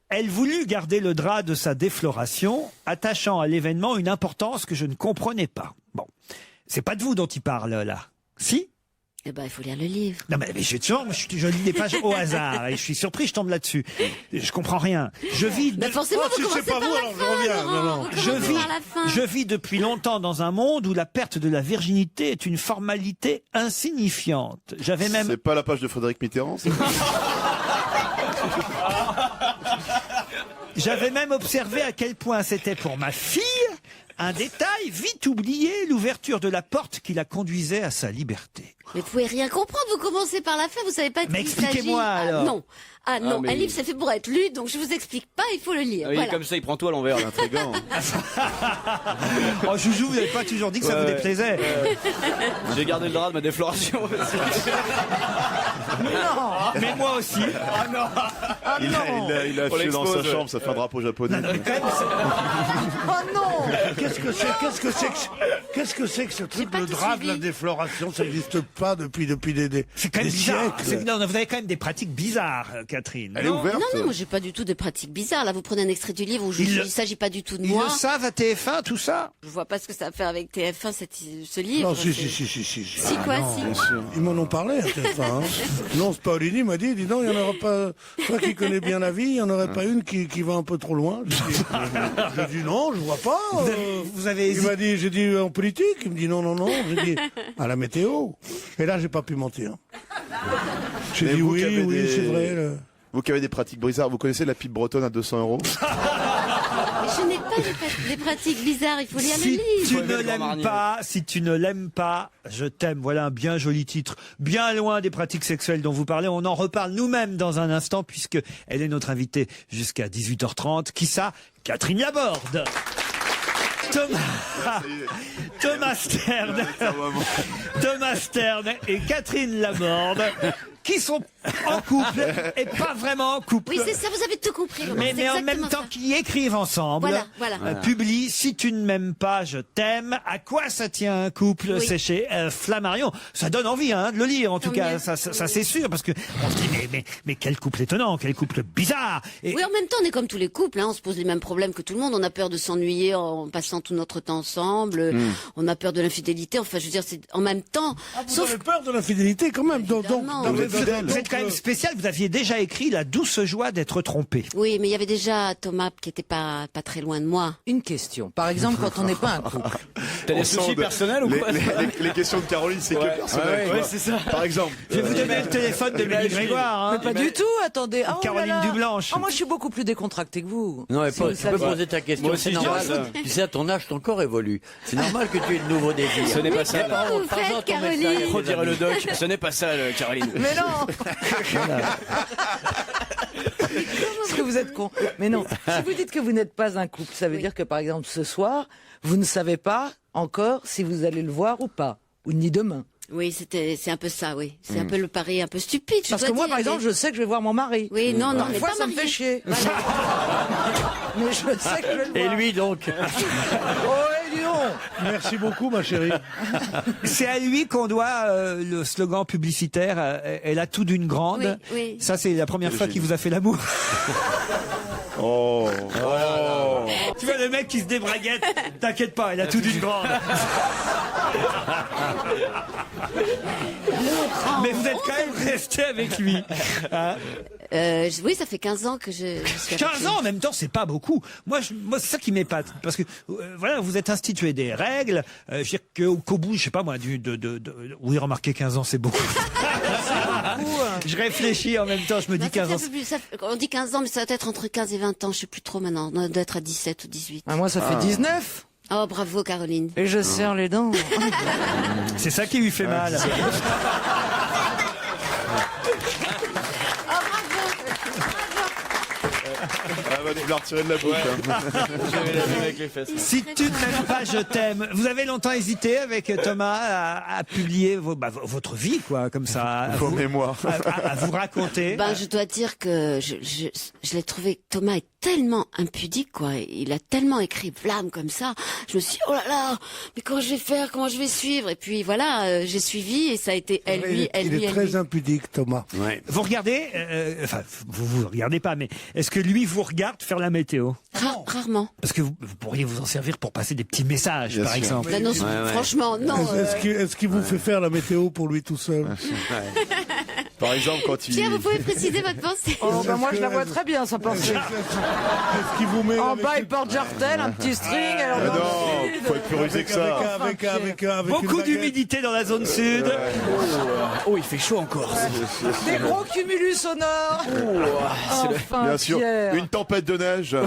Speaker 3: Elle voulut garder le drap de sa défloration, attachant à l'événement une importance que je ne comprenais pas. Bon, c'est pas de vous dont il parle là. Si?
Speaker 15: Eh ben, il faut lire le livre.
Speaker 3: Non mais je lis des pages au hasard et je suis surpris, je tombe là-dessus. Je comprends rien. Je vis.
Speaker 15: Forcément, vous commencez par la fin, Laurent.
Speaker 3: Je vis depuis longtemps dans un monde où la perte de la virginité est une formalité insignifiante. J'avais même.
Speaker 6: C'est pas la page de Frédéric Mitterrand.
Speaker 3: J'avais même observé à quel point c'était pour ma fille un détail vite oublié, l'ouverture de la porte qui la conduisait à sa liberté.
Speaker 15: Mais vous pouvez rien comprendre, vous commencez par la fin, vous savez pas de
Speaker 3: Mais
Speaker 15: qui il s'agit.
Speaker 3: expliquez-moi alors.
Speaker 15: Non,
Speaker 4: mais-
Speaker 15: un livre c'est fait pour être lu, donc je vous explique pas, il faut le lire.
Speaker 4: Oui,
Speaker 15: Voilà.
Speaker 4: comme ça, il prend tout à l'envers.
Speaker 6: Intriguant.
Speaker 3: Oh Joujou, vous n'avez pas toujours dit que ça vous déplaisait.
Speaker 4: J'ai gardé le drap de ma défloration aussi.
Speaker 5: Non.
Speaker 3: Mais moi aussi.
Speaker 5: Ah non.
Speaker 6: Il a
Speaker 4: On
Speaker 6: acheté dans sa
Speaker 4: l'expose.
Speaker 6: chambre, ça fait un drapeau japonais.
Speaker 5: Oh non.
Speaker 7: Qu'est-ce que c'est que ce truc
Speaker 15: pas
Speaker 7: de
Speaker 15: tout
Speaker 7: drap de
Speaker 15: suivi.
Speaker 7: la défloration? Ça n'existe pas depuis des
Speaker 3: C'est quand même
Speaker 7: des
Speaker 3: bizarre.
Speaker 7: siècles.
Speaker 3: Non, vous avez quand même des pratiques bizarres, Catherine.
Speaker 6: Elle est ouverte.
Speaker 15: Non, moi j'ai pas du tout de pratiques bizarres. Là, vous prenez un extrait du livre où il ne s'agit pas du tout de
Speaker 3: Ils
Speaker 15: moi.
Speaker 3: le savent à TF1, tout ça.
Speaker 15: Je vois pas ce que ça a à faire avec TF1, ce livre.
Speaker 7: Non, si.
Speaker 15: Si quoi, si.
Speaker 7: Ils m'en ont parlé, TF1. Hein. Non, Paolini m'a dit, dis donc, il n'y en aura pas. Toi qui connais bien la vie, il n'y en aurait pas une qui va un peu trop loin. J'ai dit non, je vois pas.
Speaker 3: Vous avez
Speaker 7: Il m'a dit, j'ai dit en politique. Il me dit non. J'ai dit à la météo. Et là, j'ai pas pu mentir. J'ai
Speaker 6: Mais
Speaker 7: dit
Speaker 6: vous qui avez
Speaker 7: oui, c'est vrai.
Speaker 6: Vous qui avez des pratiques bizarres, vous connaissez la pipe bretonne à 200 €?
Speaker 15: Mais je n'ai pas des pratiques bizarres, il faut lire le
Speaker 3: Si
Speaker 15: livre.
Speaker 3: tu ne l'aimes pas, je t'aime. Voilà un bien joli titre. Bien loin des pratiques sexuelles dont vous parlez. On en reparle nous-mêmes dans un instant puisque elle est notre invitée jusqu'à 18h30. Qui ça? Catherine Laborde. Thomas Stern et Catherine Laborde qui sont en couple et pas vraiment en couple.
Speaker 15: Oui, c'est ça, vous avez tout compris. Laurent,
Speaker 3: Mais
Speaker 15: c'est
Speaker 3: en même
Speaker 15: exactement
Speaker 3: temps
Speaker 15: ça.
Speaker 3: qu'ils écrivent ensemble,
Speaker 15: Voilà.
Speaker 3: publient Si tu ne m'aimes pas, je t'aime. À quoi ça tient un couple?
Speaker 15: Oui.
Speaker 3: C'est chez Flammarion. Ça donne envie de le lire, en tout
Speaker 15: Tant
Speaker 3: cas.
Speaker 15: mieux.
Speaker 3: Ça c'est sûr, parce que on se dit mais quel couple étonnant, quel couple bizarre. Et
Speaker 15: Oui, en même temps, on est comme tous les couples, on se pose les mêmes problèmes que tout le monde. On a peur de s'ennuyer en passant tout notre temps ensemble. On a peur de l'infidélité. Enfin, je veux dire, c'est en même temps.
Speaker 7: Vous avez peur de l'infidélité quand même. Donc,
Speaker 3: vous êtes quand même spécial. Vous aviez déjà écrit La douce joie d'être trompé.
Speaker 15: Oui, mais il y avait déjà Thomas qui était pas très loin de moi.
Speaker 5: Une question. Par exemple, quand on n'est pas un couple.
Speaker 4: T'as des soucis personnels ou quoi?
Speaker 6: Les questions de Caroline, c'est que personnel.
Speaker 4: Ouais,
Speaker 6: quoi.
Speaker 4: c'est ça.
Speaker 6: Par exemple.
Speaker 3: Je vais vous donner le téléphone de Mélie Grégoire.
Speaker 5: Mais pas du tout, attendez. Ah, oh là
Speaker 3: Caroline
Speaker 5: là.
Speaker 3: Dublanche.
Speaker 5: Ah, moi, je suis beaucoup plus décontracté que vous.
Speaker 8: Non, mais
Speaker 5: Si vous
Speaker 8: tu peux
Speaker 5: saviez.
Speaker 8: poser ta question,
Speaker 4: Moi aussi,
Speaker 8: c'est
Speaker 4: je
Speaker 8: normal.
Speaker 4: dirais ça.
Speaker 8: Tu sais, à ton âge, ton corps évolue. C'est normal que tu aies de nouveaux désirs.
Speaker 4: Ce n'est pas ça.
Speaker 8: Mais par
Speaker 15: Vous
Speaker 8: contre, par
Speaker 15: faites,
Speaker 8: exemple, ton
Speaker 15: Caroline.
Speaker 8: médecin, il y a
Speaker 4: Trop
Speaker 8: des
Speaker 4: dirait le
Speaker 8: amis.
Speaker 4: doc. Ce n'est pas ça, Caroline.
Speaker 5: Mais non. Parce que vous êtes con. Mais non. Si vous dites que vous n'êtes pas un couple, ça veut dire que par exemple ce soir, vous ne savez pas encore si vous allez le voir ou pas, ou ni demain.
Speaker 15: Oui, c'est un peu ça, oui. C'est un peu le pari un peu stupide. je
Speaker 5: Parce
Speaker 15: dois
Speaker 5: que moi,
Speaker 15: dire,
Speaker 5: par exemple,
Speaker 15: mais-
Speaker 5: je sais que je vais voir mon mari.
Speaker 15: Oui, non, on n'est
Speaker 5: Des fois,
Speaker 15: pas
Speaker 5: ça me fait
Speaker 15: mariés.
Speaker 5: chier. Mais je sais que je vais le voir.
Speaker 8: Et lui, donc
Speaker 5: Oh, et dis donc.
Speaker 7: Merci beaucoup, ma chérie.
Speaker 3: C'est à lui qu'on doit le slogan publicitaire. Elle a tout d'une grande.
Speaker 15: Oui, oui.
Speaker 3: Ça, c'est la première fois qu'il vous a fait l'amour.
Speaker 6: Oh.
Speaker 3: Tu vois le mec qui se débraguette. T'inquiète pas, elle a tout d'une grande. Mais vous êtes quand même resté avec lui. Hein?
Speaker 15: Oui, ça fait 15 ans que je suis avec
Speaker 3: 15
Speaker 15: lui.
Speaker 3: ans en même temps, c'est pas beaucoup. Moi, c'est ça qui m'épate. Parce que, voilà, vous êtes institué des règles. Je veux dire qu'au bout, je sais pas moi, oui, remarquez, 15 ans, c'est beaucoup. Je réfléchis en même temps, je me dis
Speaker 15: Ça fait
Speaker 3: 15 ans.
Speaker 15: un peu plus, on dit 15 ans, mais ça doit être entre 15 et 20 ans, je sais plus trop maintenant. On doit être à 17 ou 18.
Speaker 5: Ah, moi, ça fait 19.
Speaker 15: Oh, bravo, Caroline.
Speaker 5: Et je serre les dents.
Speaker 3: C'est ça qui lui fait mal.
Speaker 6: me l'ai retiré de la bouche.
Speaker 4: J'avais la même avec les fesses.
Speaker 3: Si tu ne m'aimes pas, je t'aime. Vous avez longtemps hésité avec Thomas à publier votre vie, quoi, comme ça.
Speaker 6: Vos mémoires.
Speaker 3: À vous raconter.
Speaker 15: Ben, je dois dire que je l'ai trouvé, Thomas est tellement impudique, quoi. Il a tellement écrit blâme comme ça. Je me suis dit, oh là là, mais comment je vais faire, comment je vais suivre? Et puis voilà, j'ai suivi et ça a été elle, lui, elle,
Speaker 7: il
Speaker 15: lui,
Speaker 7: est
Speaker 15: elle,
Speaker 7: très
Speaker 15: lui.
Speaker 7: impudique, Thomas.
Speaker 8: Ouais.
Speaker 3: Vous regardez, enfin, vous regardez pas, mais est-ce que lui vous regarde faire la météo?
Speaker 15: Rarement.
Speaker 3: Parce que vous pourriez vous en servir pour passer des petits messages,
Speaker 6: Bien
Speaker 3: par
Speaker 6: sûr.
Speaker 3: exemple.
Speaker 15: Ben non, franchement, non.
Speaker 7: Est-ce qu'il vous fait faire la météo pour lui tout seul?
Speaker 6: Par exemple, quand il...
Speaker 15: Pierre, vous pouvez préciser votre pensée?
Speaker 5: Oh, ben moi je la vois très bien, sa pensée.
Speaker 7: Est-ce qu'il vous met
Speaker 5: En
Speaker 7: avec
Speaker 5: bas,
Speaker 7: une-
Speaker 5: il porte jartel, un petit string. Alors
Speaker 6: Mais non, faut être plus rusé que ça.
Speaker 7: avec une
Speaker 3: Beaucoup
Speaker 7: baguette.
Speaker 3: d'humidité dans la zone sud.
Speaker 4: Oh, il fait chaud encore.
Speaker 5: des gros cumulus sonores. Enfin,
Speaker 6: Bien sûr,
Speaker 5: Pierre.
Speaker 6: une tempête de neige.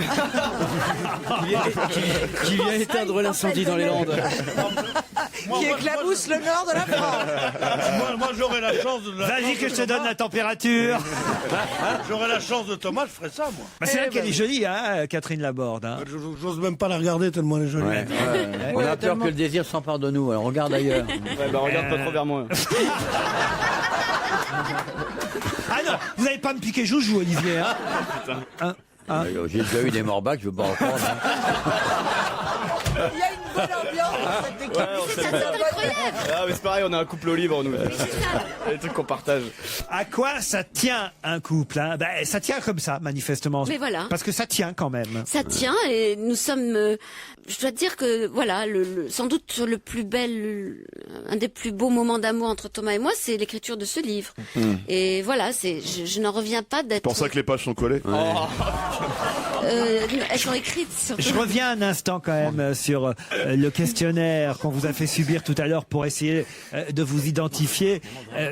Speaker 4: Qui vient éteindre l'incendie dans les Landes.
Speaker 5: Qui éclabousse le nord de la France.
Speaker 7: Moi j'aurais la chance de...
Speaker 3: Vas-y que je te donne la température.
Speaker 7: J'aurais la chance de Thomas, je ferais ça, moi.
Speaker 3: Bah, c'est vrai qu'elle est jolie, hein, Catherine Laborde. Hein.
Speaker 7: J'ose même pas la regarder tellement elle est jolie.
Speaker 8: Ouais. On a peur que le désir s'empare de nous, alors on regarde ailleurs.
Speaker 4: Ouais, bah regarde pas trop vers moi.
Speaker 3: Ah non, vous n'allez pas me piquer joujou, Olivier. Hein.
Speaker 8: J'ai déjà eu des morbacs, je veux pas en prendre.
Speaker 5: Il y a une bonne ambiance dans cette équipe.
Speaker 15: C'est incroyable.
Speaker 4: Ah, mais c'est pareil, on est un couple libre, nous. Les trucs qu'on partage.
Speaker 3: À quoi ça tient un couple, hein? Ben, ça tient comme ça, manifestement.
Speaker 15: Mais voilà.
Speaker 3: Parce que ça tient quand même.
Speaker 15: Ça tient et nous sommes. Je dois dire que voilà, sans doute le plus bel, un des plus beaux moments d'amour entre Thomas et moi, c'est l'écriture de ce livre. Et voilà, je n'en reviens pas d'être.
Speaker 6: C'est pour ça que les pages sont collées.
Speaker 15: Elles sont écrites. Surtout.
Speaker 3: Je reviens un instant quand même sur le questionnaire qu'on vous a fait subir tout à l'heure pour essayer de vous identifier.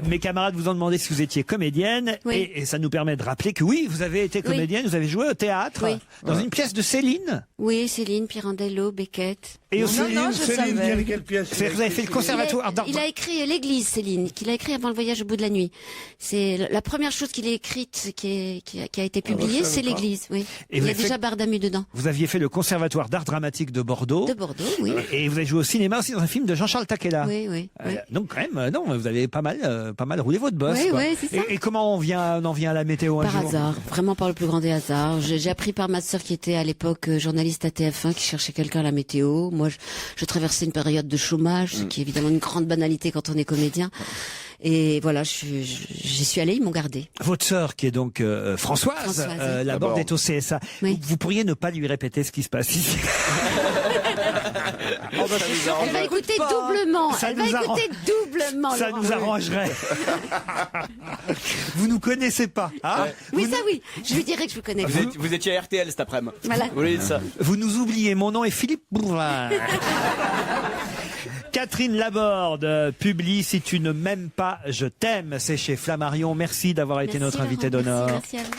Speaker 3: Mes camarades vous ont demandé si vous étiez comédienne et ça nous permet de rappeler que oui, vous avez été comédienne, vous avez joué au théâtre dans une pièce de Céline.
Speaker 15: Oui, Céline, Pirandello, Beckett.
Speaker 3: Et aussi,
Speaker 7: Céline, quelle pièce?
Speaker 3: vous avez fait le conservatoire d'art.
Speaker 15: Il a écrit l'Église, Céline, qu'il a écrit avant le voyage au bout de la nuit. C'est la première chose qu'il a écrite qui a été publiée, c'est l'Église. Oui.
Speaker 3: Et
Speaker 15: il y
Speaker 3: vous
Speaker 15: a
Speaker 3: avez
Speaker 15: déjà
Speaker 3: fait-
Speaker 15: Bardamu dedans.
Speaker 3: Vous aviez fait le conservatoire d'art dramatique de Bordeaux.
Speaker 15: De Bordeaux, oui.
Speaker 3: Et vous avez joué au cinéma aussi dans un film de Jean-Charles Taquella.
Speaker 15: Oui, oui.
Speaker 3: Donc quand même, non, vous avez pas mal roulé votre bosse.
Speaker 15: Oui,
Speaker 3: quoi.
Speaker 15: oui, c'est ça.
Speaker 3: Et comment on en vient à la météo un
Speaker 15: Par
Speaker 3: jour?
Speaker 15: hasard, vraiment par le plus grand des hasards. J'ai appris par ma sœur qui était à l'époque journaliste à TF1 qui cherchait quelqu'un à la météo. Moi, je traversais une période de chômage, ce qui est évidemment une grande banalité quand on est comédien. Et voilà, j'y suis allée, ils m'ont gardé.
Speaker 3: Votre sœur, qui est donc Françoise, Laborde est au CSA.
Speaker 15: Oui.
Speaker 3: Vous pourriez ne pas lui répéter ce qui se passe ici.
Speaker 15: Elle va écouter doublement.
Speaker 3: Ça
Speaker 15: Elle va
Speaker 3: nous arrange-
Speaker 15: écouter doublement.
Speaker 3: Ça
Speaker 15: Laurent.
Speaker 3: nous arrangerait. Vous nous connaissez pas, hein?
Speaker 15: Oui, ça oui. Je lui dirai que je vous connais.
Speaker 4: Vous étiez à RTL cet après-midi.
Speaker 15: Voilà.
Speaker 4: Vous voulez dire ça?
Speaker 3: Vous nous oubliez. Mon nom est Philippe Bourvin. Catherine Laborde publie Si tu ne m'aimes pas, je t'aime. C'est chez Flammarion. Merci d'avoir été notre
Speaker 15: Merci,
Speaker 3: invité
Speaker 15: Laurent.
Speaker 3: d'honneur.
Speaker 15: Merci à vous.